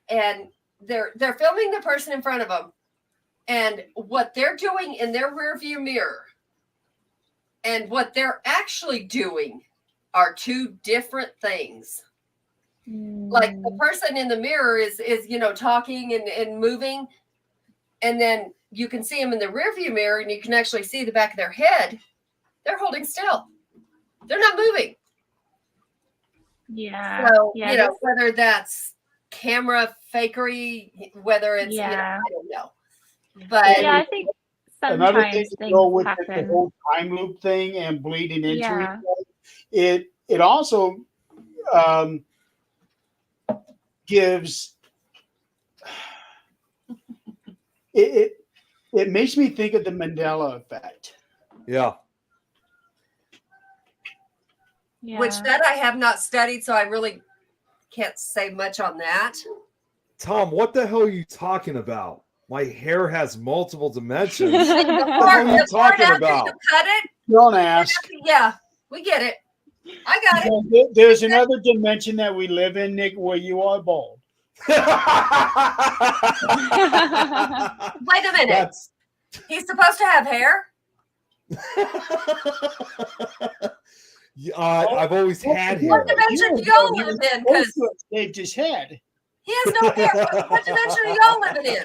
And they're filming the person in front of them, and what they're doing in their rearview mirror and what they're actually doing are 2 different things. Like the person in the mirror is talking and moving, and then you can see them in the rearview mirror, and you can actually see the back of their head. They're holding still. They're not moving. Yeah. So, yeah, whether that's camera fakery, whether it's, Yeah. I don't know. But yeah, I think Another thing sometimes to things go with the happen. whole time loop thing and bleeding into Yeah. it also gives it makes me think of the Mandela effect. Yeah. Yeah. which that I have not studied, so I really can't say much on that. Tom, what the hell are you talking about? My hair has multiple dimensions. The What the hell are you talking after about? you cut it, Don't ask. yeah, we get it. I got it. There's another dimension that we live in, Nick, where you are bald. Wait a minute. He's supposed to have hair? I've always had hair. What dimension do y'all live in? Because they just had. he has no hair. What dimension are y'all living in?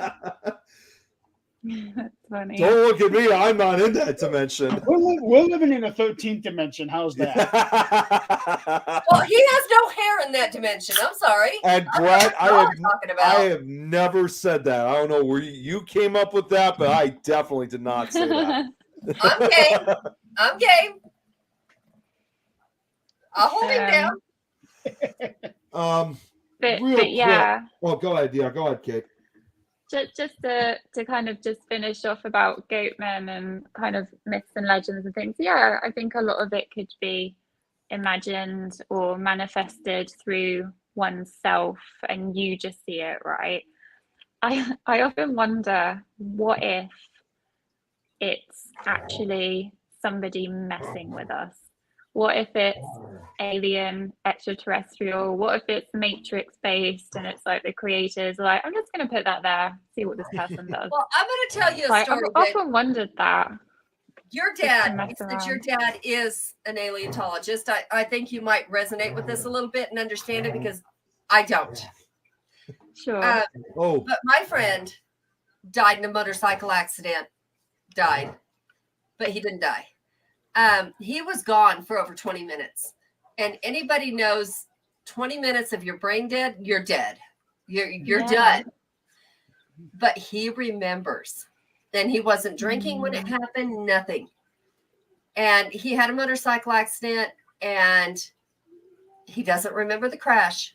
That's funny. Don't look at me. I'm not in that dimension. We're living in a 13th dimension. How's that? Well, he has no hair in that dimension. I'm sorry. And I Brett, don't know what you're talking about. I have never said that. I don't know where you came up with that, but I definitely did not say that. I'm game. I'm game. I'll hold him down. But yeah. Quick. Well, go ahead. Yeah, go ahead, Kate. Just to kind of just finish off about Goatmen and kind of myths and legends and things. Yeah, I think a lot of it could be imagined or manifested through oneself, and you just see it, right? I often wonder, what if it's actually somebody messing with us? What if it's alien, extraterrestrial? What if it's Matrix based and it's like the creators are like, I'm just going to put that there, see what this person does. Well, I'm going to tell you a Like, story. I've often wondered that. Your Just to dad, mess you said your around. dad is an aleontologist. I think you might resonate with this a little bit and understand it because I don't. Sure. Oh, But my friend died in a motorcycle accident. Died, but he didn't die. He was gone for over 20 minutes. And anybody knows 20 minutes of your brain dead, you're dead. You're Yeah. done. But he remembers. And he wasn't drinking when it happened, nothing. And he had a motorcycle accident and he doesn't remember the crash.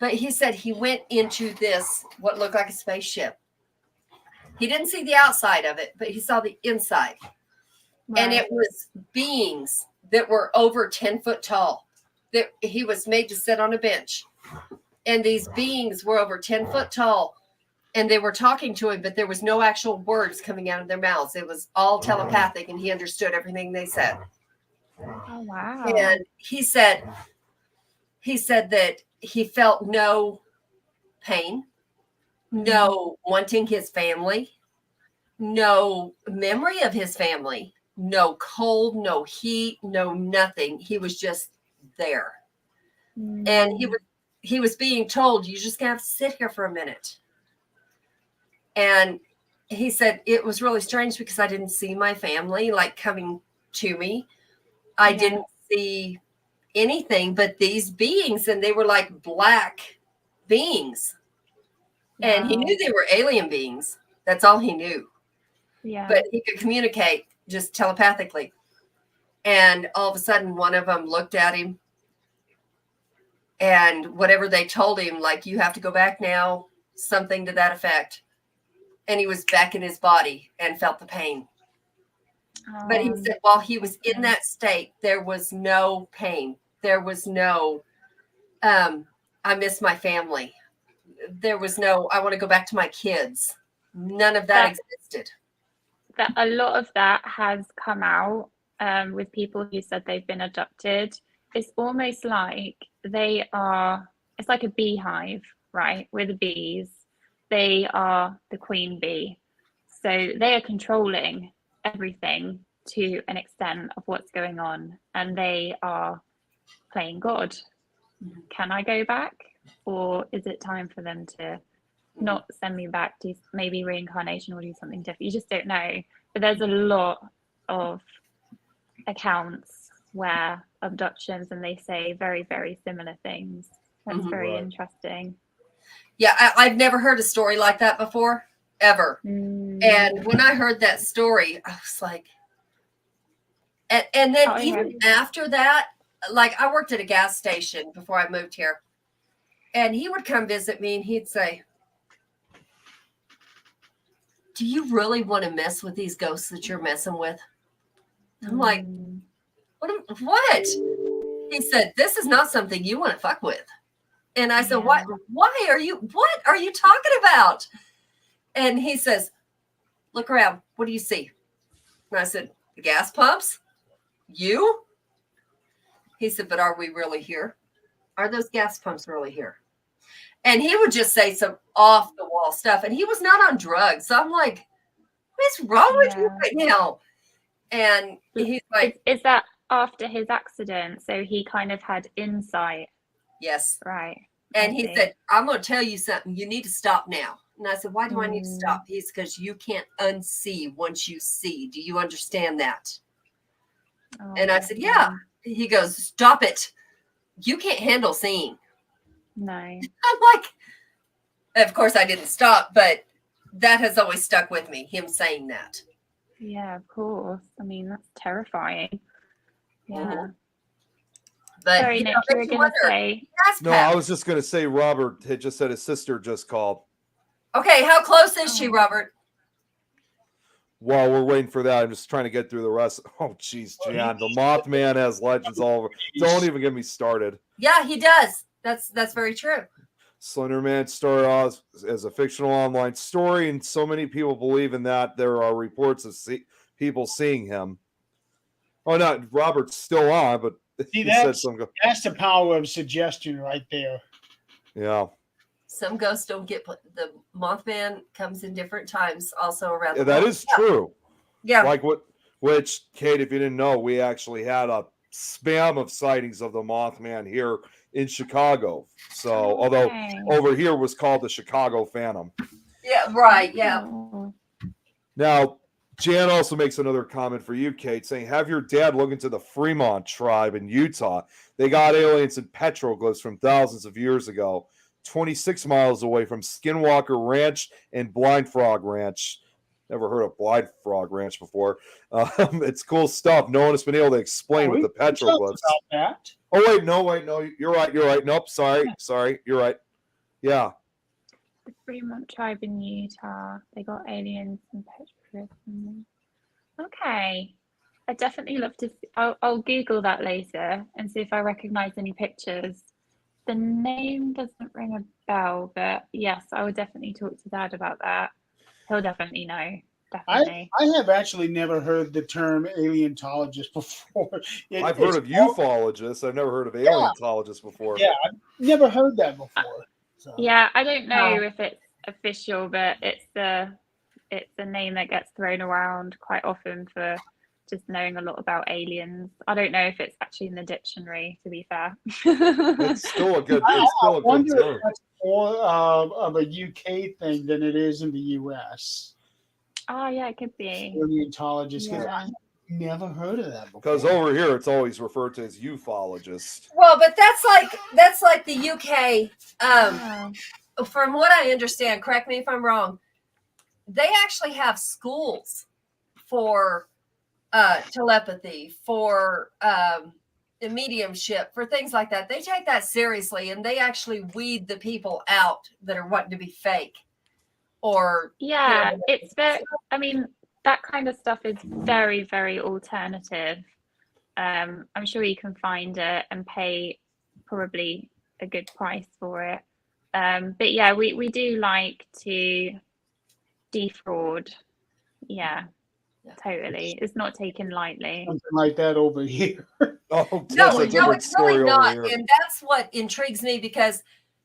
But he said he went into this, what looked like a spaceship. He didn't see the outside of it, but he saw the inside. Right. And it was beings that were over 10 foot tall. That he was made to sit on a bench. And these beings were over 10 foot tall. And they were talking to him, but there was no actual words coming out of their mouths. It was all telepathic, and he understood everything they said. Oh, wow. And he said that he felt no pain, no wanting his family, no memory of his family, no cold, no heat, no nothing. He was just there. And he was being told, you just have to sit here for a minute. And he said it was really strange because I didn't see my family like coming to me. I didn't see anything but these beings, and they were like black beings. Wow. And he knew they were alien beings. That's all he knew. Yeah. But he could communicate just telepathically. And all of a sudden, one of them looked at him, and whatever they told him, like, you have to go back now, something to that effect. And he was back in his body and felt the pain. But he said while he was in that state, there was no pain. There was no, I miss my family. There was no, I want to go back to my kids. None of that existed. That a lot of that has come out with people who said they've been abducted. It's almost like it's like a beehive, right? With the bees. They are the queen bee. So they are controlling everything to an extent of what's going on. And they are playing God. Can I go back? Or is it time for them to not send me back to maybe reincarnation or do something different? You just don't know. But there's a lot of accounts where abductions and they say very, very similar things. That's very interesting. Yeah, I've never heard a story like that before, ever. And when I heard that story, I was like, and then even after that, like I worked at a gas station before I moved here, and he would come visit me and he'd say, do you really want to mess with these ghosts that you're messing with? I'm like, what? He said, this is not something you want to fuck with. And I said, what are you talking about? And he says, look around. What do you see? And I said, the gas pumps? You? He said, but are we really here? Are those gas pumps really here? And he would just say some off the wall stuff. And he was not on drugs. So I'm like, what's wrong with you right now? And he's like, is that after his accident? So he kind of had insight. Yes. Right. And he said, I'm going to tell you something. You need to stop now. And I said, why do I need to stop? He's because you can't unsee once you see. Do you understand that? And I said, yeah. He goes, stop it. You can't handle seeing. No. I'm like, of course I didn't stop, but that has always stuck with me, him saying that. Yeah, of course. I mean, that's terrifying. Yeah. But sorry, Nick, you were going to say. No, I was just going to say Robert had just said his sister just called. Okay, how close is she, Robert? While we're waiting for that, I'm just trying to get through the rest. Oh, geez, Jan, the Mothman has legends all over. Don't even get me started. Yeah, he does. That's very true. Slenderman started off as a fictional online story, and so many people believe in that. There are reports of people seeing him. Oh, no, Robert's still on, but See, he said that's something. that's the power of suggestion right there. Yeah. Some ghosts don't get the Mothman comes in different times, also around the That world. is true. Yeah. Like which, Kate, if you didn't know, we actually had a spam of sightings of the Mothman here in Chicago. So, although Okay. over here was called the Chicago Phantom. Yeah. Right. Yeah. Oh. Now, Jan also makes another comment for you, Kate, saying, have your dad look into the Fremont tribe in Utah. They got aliens and petroglyphs from thousands of years ago, 26 miles away from Skinwalker Ranch and Blind Frog Ranch. Never heard of Blind Frog Ranch before. It's cool stuff. No one has been able to explain with the petroglyphs. About that. Oh, wait, no. You're right. Nope, sorry. You're right. Yeah. The Fremont tribe in Utah. They got aliens and petroglyphs. Okay. I definitely love to. I'll Google that later and see if I recognize any pictures. The name doesn't ring a bell, but yes, I would definitely talk to Dad about that. He'll definitely know. Definitely. I have actually never heard the term alientologist before. I've heard of ufologists. I've never heard of alientologists before. Yeah, I've never heard that before. So. Yeah, I don't know if it's official, but it's the name that gets thrown around quite often for just knowing a lot about aliens. I don't know if it's actually in the dictionary, to be fair. It's still a good. I Good wonder term. if that's more of a UK thing than it is in the US. Oh yeah, it could be. Alientologist. Yeah. I've never heard of that before. Because over here, it's always referred to as ufologist. Well, but that's like the UK. Oh. From what I understand, correct me if I'm wrong. They actually have schools for telepathy, for mediumship, for things like that. They take that seriously, and they actually weed the people out that are wanting to be fake. Or yeah, it's very. I mean, that kind of stuff is very, very alternative. I'm sure you can find it and pay probably a good price for it. But yeah, we do like to defraud. Yeah, totally. It's not taken lightly. Something like that over here. Oh, no, it's really not. And that's what intrigues me, because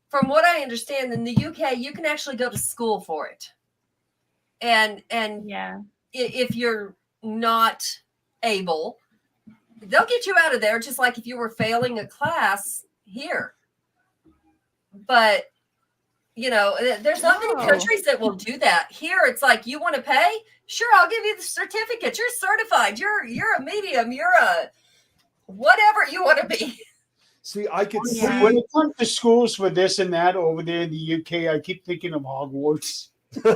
from what I understand, in the UK, you can actually go to school for it. And yeah, if you're not able, they'll get you out of there, just like if you were failing a class here. But there's not many countries that will do that. Here, it's like, you want to pay? Sure, I'll give you the certificate. You're certified. You're a medium. You're a whatever you want to be. See, I could see when it comes to schools for this and that over there in the UK, I keep thinking of Hogwarts. Yeah,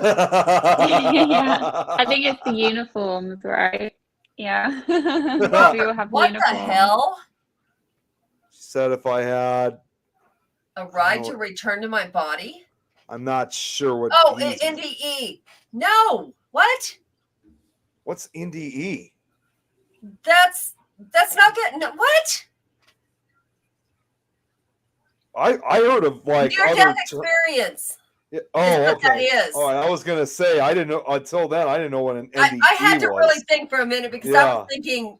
I think it's the uniforms, right? Yeah. We all have what uniforms. The hell? She said if I had a ride to return to my body. I'm not sure what. Oh, NDE. No. What? What's NDE? That's not good. No, what? I heard of like near-death experience. Yeah. Oh, okay. That is. Oh, I was gonna say I didn't know until then. I didn't know what an NDE I had to was. really think for a minute, because I was thinking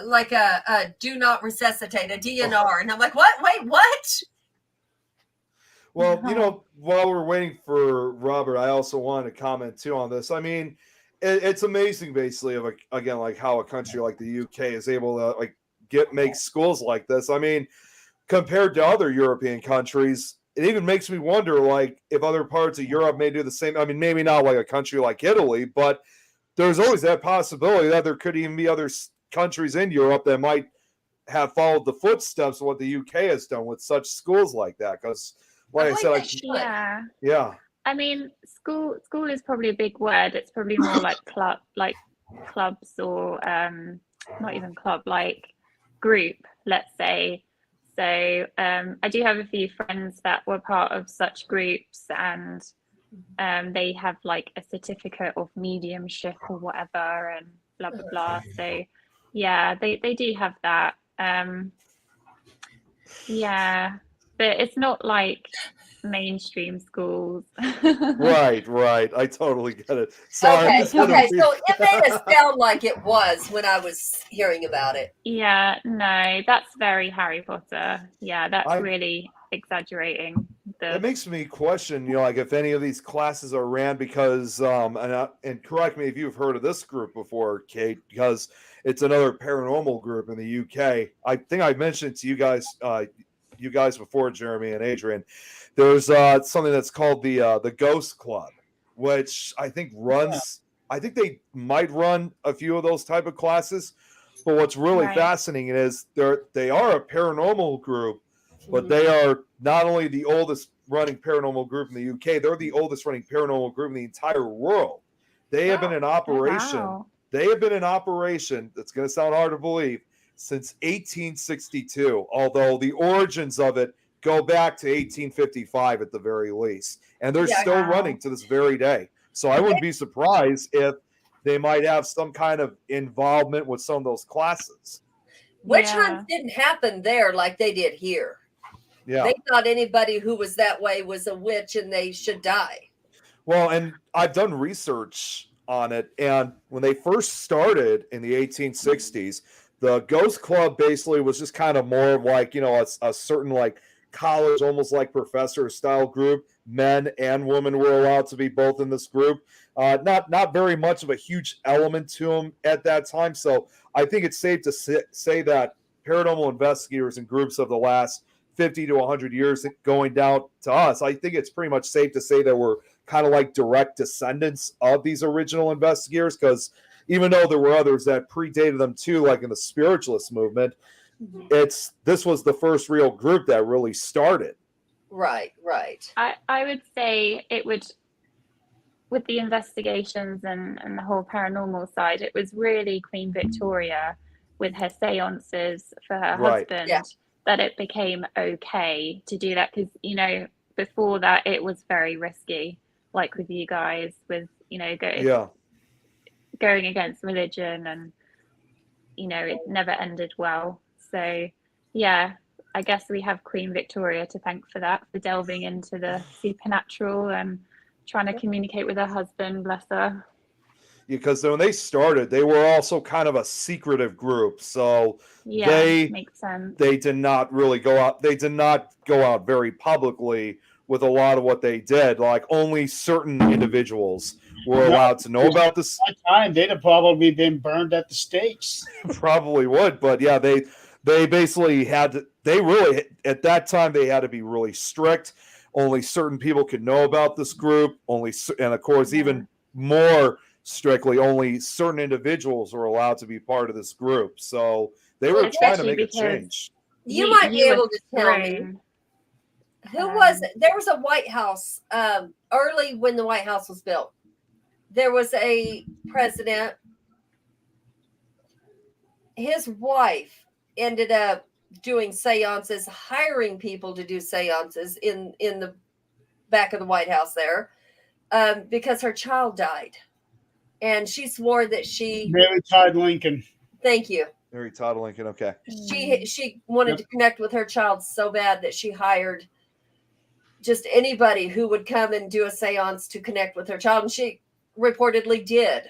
like a do not resuscitate, a DNR, and I'm like, what? Wait, what? Well, while we're waiting for Robert, I also wanted to comment too on this. I mean, it's amazing, basically, again, like how a country like the UK is able to make schools like this. I mean, compared to other European countries, it even makes me wonder, like, if other parts of Europe may do the same. I mean, maybe not like a country like Italy, but there's always that possibility that there could even be other countries in Europe that might have followed the footsteps of what the UK has done with such schools like that. Because, like I said, yeah. I mean, school is probably a big word. It's probably more like clubs, or not even club, like group, let's say. So I do have a few friends that were part of such groups, and they have like a certificate of mediumship or whatever, and blah blah blah. So yeah, they do have that. Yeah, but it's not like mainstream schools. Right. I totally get it. Sorry, I'm Okay, just gonna okay. be- So it made it sound like it was when I was hearing about it. Yeah, no, that's very Harry Potter. Yeah, that's I- really exaggerating It the. makes me question, like if any of these classes are ran because, and correct me if you've heard of this group before, Kate, because it's another paranormal group in the UK. I think I mentioned to you guys before, Jeremy and Adrian. There's something that's called the Ghost Club, which I think runs. I think they might run a few of those type of classes. But what's really Right. fascinating is they are a paranormal group, but Mhm. they are not only the oldest running paranormal group in the UK, they're the oldest running paranormal group in the entire world. They have been in Oh, operation. wow. They have been in operation. That's going to sound hard to believe since 1862, although the origins of it go back to 1855 at the very least, and they're Yeah. still Wow. running to this very day. So I wouldn't be surprised if they might have some kind of involvement with some of those classes. Witch Yeah. hunts didn't happen there like they did here. Yeah. They thought anybody who was that way was a witch and they should die. Well, and I've done research on it, and when they first started in the 1860s, the Ghost Club basically was just kind of more of like, a certain like college, almost like professor style group. Men and women were allowed to be both in this group. Not very much of a huge element to them at that time. So I think it's safe to say that paranormal investigators and groups of the last 50 to 100 years going down to us, I think it's pretty much safe to say that we're kind of like direct descendants of these original investigators, because even though there were others that predated them too, like in the spiritualist movement, this was the first real group that really started. Right. I would say it would, with the investigations and the whole paranormal side, it was really Queen Victoria with her seances for her Right. husband Yeah. that it became okay to do that, because before that it was very risky, like with you guys, with going against religion, and it never ended well. So yeah, I guess we have Queen Victoria to thank for that, for delving into the supernatural and trying to communicate with her husband, bless her. Because when they started, they were also kind of a secretive group, so Yeah, makes sense. they did not really go out. They did not go out very publicly with a lot of what they did. Like only certain individuals were allowed to know about this. At that time, they'd have probably been burned at the stakes. Probably would, but yeah, they basically had to. They really at that time they had to be really strict. Only certain people could know about this group. And of course, even more strictly, only certain individuals were allowed to be part of this group. So they were trying to make a change. You might be able to tell me who was it? There was a White House early when the White House was built. There was a president. His wife ended up doing seances, hiring people to do seances in the back of the White House there, because her child died. And she swore that she... Mary Todd Lincoln. Thank you. Mary Todd Lincoln, okay. She wanted to connect with her child so bad that she hired just anybody who would come and do a seance to connect with her child. And she reportedly did.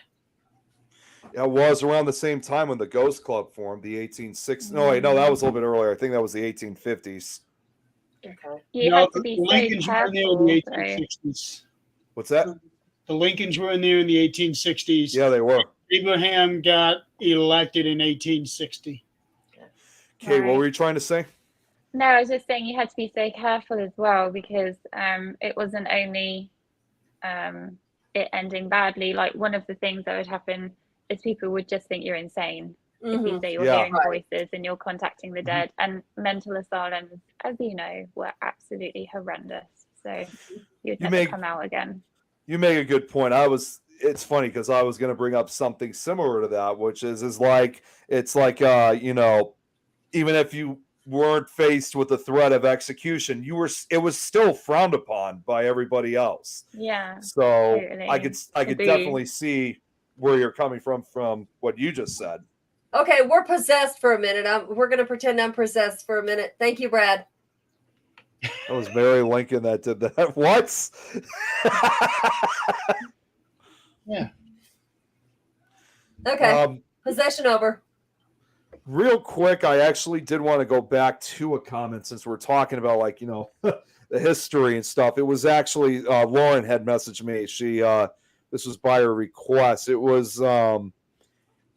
It was around the same time when the Ghost Club formed, the 1860s. No, wait, no, that was a little bit earlier. I think that was the 1850s. Okay. You had to be the Lincolns so were in there in the careful. 1860s. What's that? The Lincolns were in there in the 1860s. Yeah, they were. Abraham got elected in 1860. Kate, what were you trying to say? No, I was just saying you had to be so careful as well, because it wasn't only it ending badly. Like one of the things that would happen is people would just think you're insane if you say you're hearing voices and you're contacting the dead. And mental asylums, as you know, were absolutely horrendous. So you'd never come out again. You make a good point. It's funny because I was going to bring up something similar to that, which is like, it's like, even if you weren't faced with the threat of execution, it was still frowned upon by everybody else. Yeah. So totally. I could definitely see where you're coming from what you just said. Okay, we're possessed for a minute. We're going to pretend I'm possessed for a minute. Thank you, Brad. That was Mary Lincoln that did that. What? Yeah. Okay. Possession over. Real quick, I actually did want to go back to a comment since we're talking about the history and stuff. It was actually Lauren had messaged me. She this was by her request. It was oh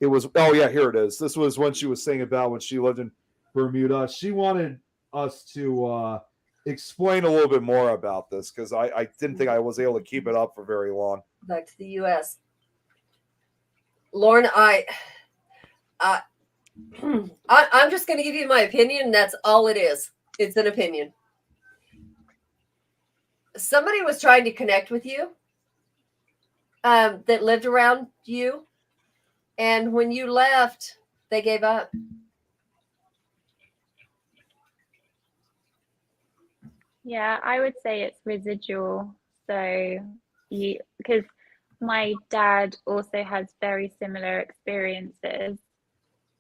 yeah, here it is. This was when she was saying about when she lived in Bermuda. She wanted us to explain a little bit more about this because I didn't think I was able to keep it up for very long. Back to the U.S. Lauren, I'm just going to give you my opinion. That's all it is. It's an opinion. Somebody was trying to connect with you that lived around you. And when you left, they gave up. Yeah, I would say it's residual. So because my dad also has very similar experiences,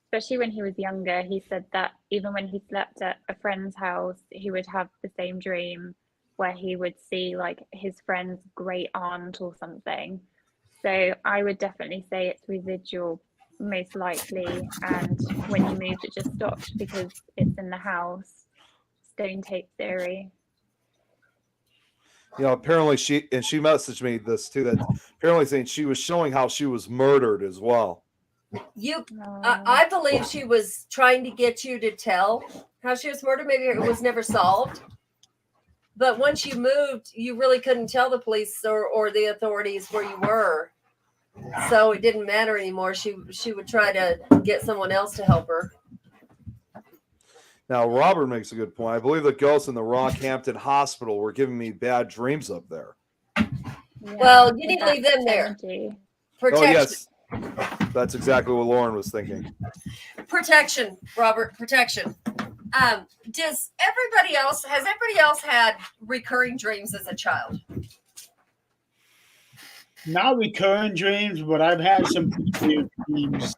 especially when he was younger. He said that even when he slept at a friend's house, he would have the same dream where he would see like his friend's great aunt or something. So I would definitely say it's residual, most likely. And when he moved, it just stopped because it's in the house. Stone tape theory. Apparently she messaged me this too, that apparently saying she was showing how she was murdered as well. I believe she was trying to get you to tell how she was murdered. Maybe it was never solved. But once you moved, you really couldn't tell the police or the authorities where you were. So it didn't matter anymore. She would try to get someone else to help her. Now, Robert makes a good point. I believe the ghosts in the Rockhampton Hospital were giving me bad dreams up there. Yeah, well, you need to leave them there. Protection. Oh, yes. That's exactly what Lauren was thinking. Protection, Robert, protection. Has everybody else had recurring dreams as a child? Not recurring dreams, but I've had some dreams.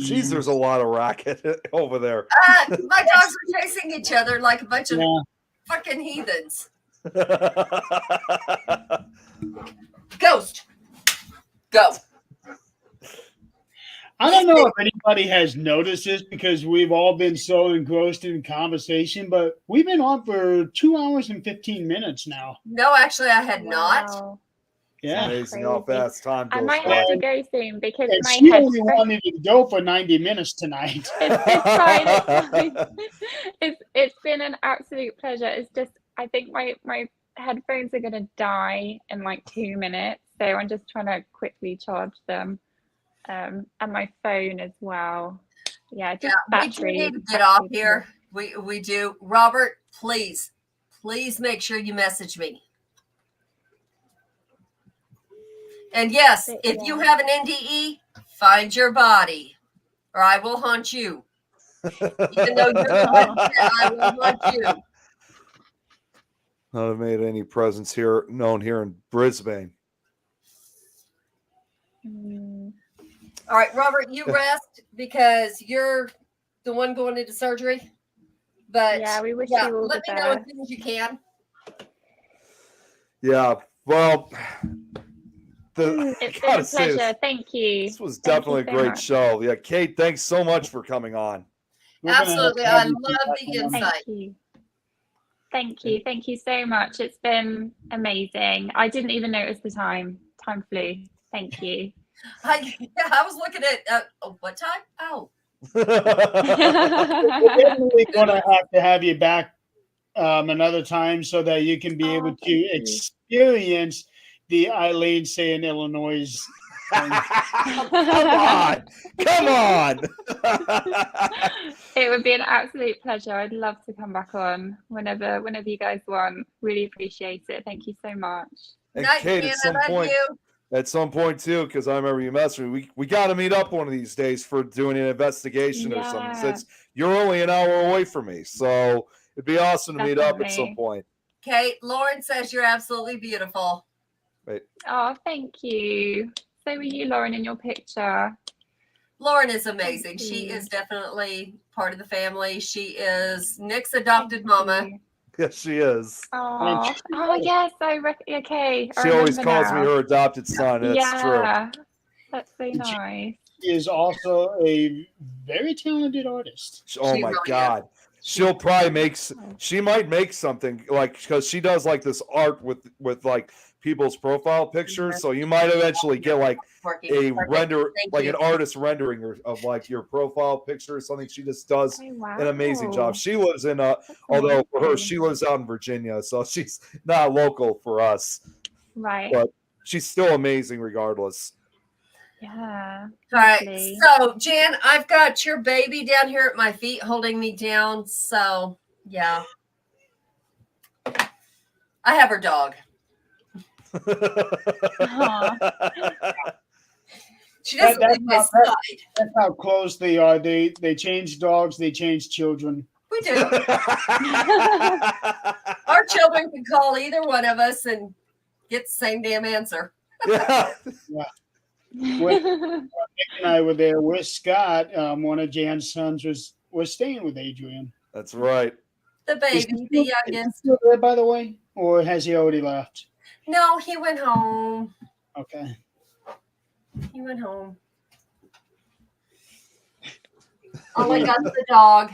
Jeez, there's a lot of racket over there. My dogs were chasing each other like a bunch of fucking heathens. Ghost. Go. I don't know if anybody has noticed this because we've all been so engrossed in conversation, but we've been on for 2 hours and 15 minutes now. No, actually, I had not. Yeah. It's amazing how fast time goes. I might have to go soon because and my she head. only wanted to go for 90 minutes tonight. It's fine. It's been an absolute pleasure. It's just I think my headphones are gonna die in like 2 minutes, so I'm just trying to quickly charge them, and my phone as well. Yeah, just battery. We do need to get off here. We do. Robert, please make sure you message me. And yes, if you have an NDE, find your body, or I will haunt you. Even though you're I will haunt you. Not have made any presence here known here in Brisbane. All right, Robert, you rest because you're the one going into surgery. But yeah, we wish you all let the me know best. as soon as you can. Yeah, well. It's been a pleasure. Thank you. This was definitely a great show. Yeah, Kate, thanks so much for coming on. Absolutely. I love the insight. Thank you. Thank you so much. It's been amazing. I didn't even notice the time. Time flew. Thank you. I was looking at what time? Oh. We're definitely going to have you back another time so that you can be able to experience the Eileen saying Illinois. Come on. It would be an absolute pleasure. I'd love to come back on whenever you guys want. Really appreciate it. Thank you so much. And Kate, at some point too, because I remember you messaged me, we got to meet up one of these days for doing an investigation or something. Since you're only an hour away from me, so it'd be awesome to meet up at some point. Kate, Lauren says you're absolutely beautiful. Wait. Oh, thank you. So were you, Lauren, in your picture. Lauren is amazing. She is definitely part of the family. She is Nick's adopted mama. Yes, she is. Oh, yes, okay. She always calls me her adopted son. It's true. Yeah, that's so nice. She is also a very talented artist. Oh She my really God. She'll probably she might make something like, because she does like this art with like people's profile pictures. So you might eventually get like a render, like an artist rendering of like your profile picture or something. She just does an amazing job. She lives in although for her, she lives out in Virginia, so she's not local for us. Right. But she's still amazing regardless. Yeah. All right. So, Jan, I've got your baby down here at my feet holding me down. So, yeah. I have her dog. She doesn't leave my side. That's how close they are. They change dogs, they change children. We do. Our children can call either one of us and get the same damn answer. Yeah. When Nick and I were there with Scott, one of Jan's sons was staying with Adrian. That's right. The baby, the youngest. Is he still there, by the way, or has he already left? No, he went home. Okay. He went home. All I got the dog.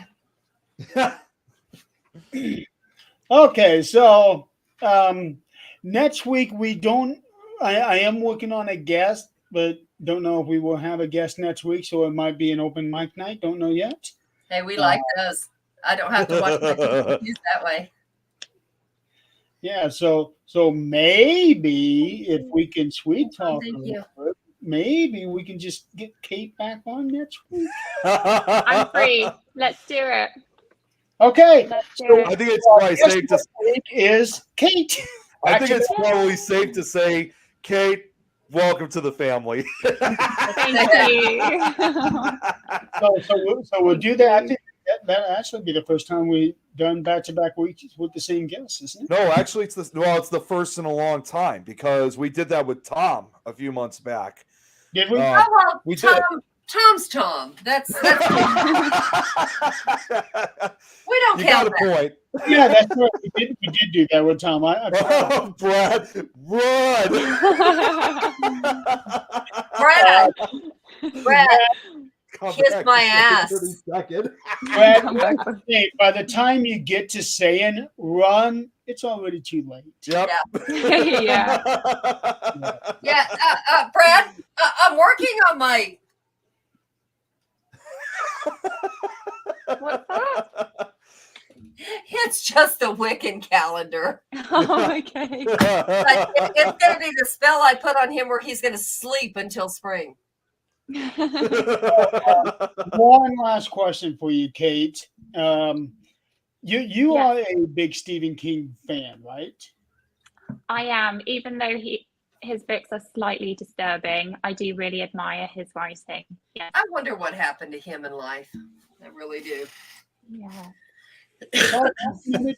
Okay, so next week we don't. I am working on a guest, but don't know if we will have a guest next week. So it might be an open mic night. Don't know yet. Hey, we like those. I don't have to watch my TV that way. Yeah, so maybe if we can sweet talk, maybe we can just get Kate back on next week. I'm free. Let's do it. Okay. Let's do it. I think it's probably safe to say is Kate. I think it's probably safe to say, Kate, welcome to the family. Thank you. So we'll do that. I think that'll actually be the first time we've done back-to-back weeks with the same guests, isn't it? No, actually, it's the first in a long time, because we did that with Tom a few months back. Did we? Oh, well, we Tom, did. Tom's Tom. That's we don't you count got a that. point. Yeah, that's right. We did do that with Tom. Oh, Brad, Brad, come kiss back my just ass. 30 seconds. Brad, hey, by the time you get to saying run, it's already too late. Yep. Yeah. Yeah, Brad, I'm working on my. What's that? It's just a Wiccan calendar. Oh, okay. But it's going to be the spell I put on him where he's going to sleep until spring. One last question for you, Kate. You are a big Stephen King fan, right? I am, even though his books are slightly disturbing. I do really admire his writing. Yeah. I wonder what happened to him in life. I really do. Yeah. The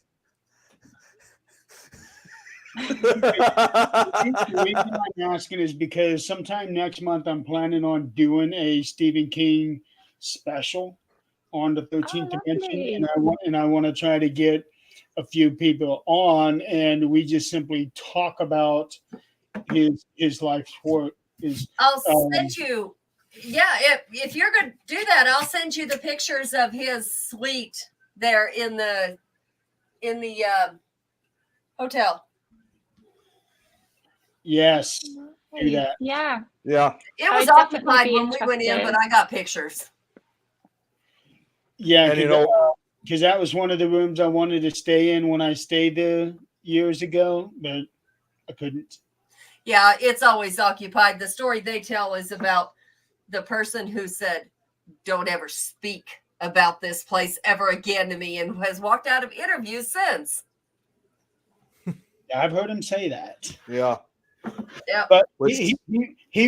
reason I'm asking is because sometime next month I'm planning on doing a Stephen King special on the 13th dimension, and I want to try to get a few people on, and we just simply talk about his life's work. I'll send you. Yeah, if you're going to do that, I'll send you the pictures of his suite there in the hotel. Yes, do that. Yeah. Yeah. It was I'd definitely occupied be when we went in, interested. but I got pictures. Yeah, And because that was one of the rooms I wanted to stay in when I stayed there years ago, but I couldn't. Yeah, it's always occupied. The story they tell is about the person who said, "Don't ever speak about this place ever again to me," and has walked out of interviews since. Yeah, I've heard him say that. Yeah. Yeah. But he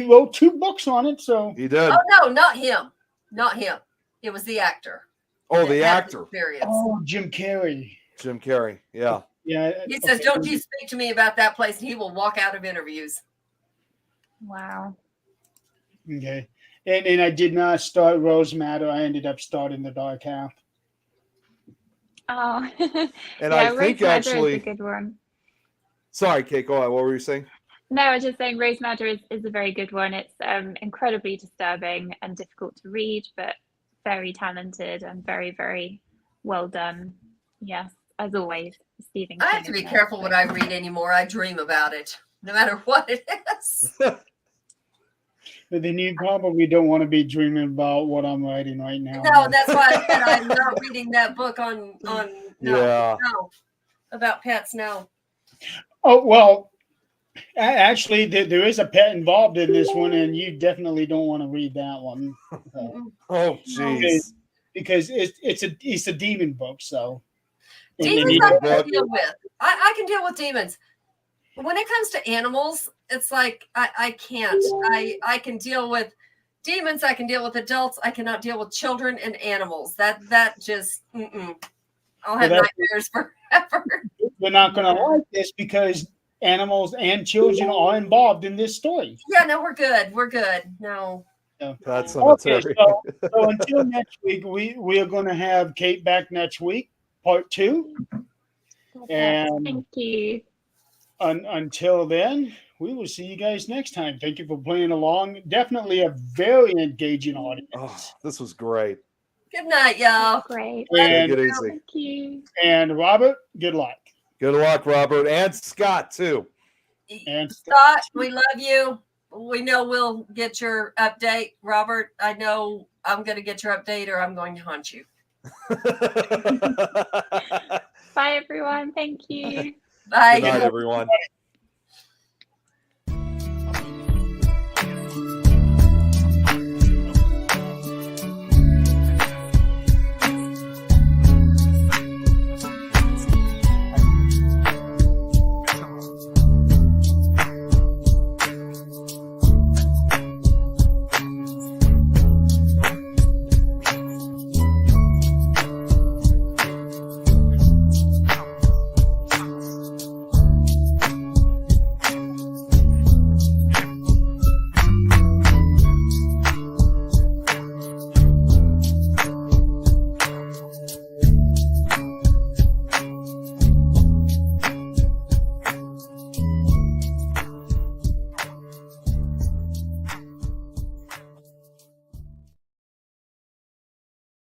wrote 2 books on it, so He did. Oh no, not him. Not him. It was the actor. Oh, the that had actor. Experience. oh, Jim Carrey. Jim Carrey. Yeah. Yeah. He says, "Don't you speak to me about that place," and he will walk out of interviews. Wow. Okay. And I did not start Rose Matter. I ended up starting The Dark Half. Oh, And yeah, I Rose think Madder actually, is a good one. sorry, Kate, go on. What were you saying? No, I was just saying Rose Madder is a very good one. It's incredibly disturbing and difficult to read, but very talented and very, very well done. Yes, as always, Stephen King. I have to be isn't it? careful what I read anymore. I dream about it, no matter what it is. But then you probably don't want to be dreaming about what I'm writing right now. No, that's why I said I'm not reading that book on Yeah. no about pets. No. Oh, well, actually, there is a pet involved in this one, and you definitely don't want to read that one. Oh, jeez. Because it's a demon book, so. And Demons you I don't can want- deal with. I can deal with demons. When it comes to animals, it's like I can't. I can deal with demons. I can deal with adults. I cannot deal with children and animals. That just I'll have Well, nightmares forever. You're not going to like this because animals and children are involved in this story. Yeah, no, we're good. We're good. No. That's Okay, cemetery. so until next week, we are going to have Kate back next week, part 2. And Thank you. Until then, we will see you guys next time. Thank you for playing along. Definitely a very engaging audience. Oh, this was great. Good night, y'all. Great. Take And, it easy. Thank you. and Robert, good luck. Good luck, Robert, and Scott too. And Scott, we love you. We know we'll get your update. Robert, I know I'm going to get your update or I'm going to haunt you. Bye, everyone. Thank you. Bye. Good night, everyone.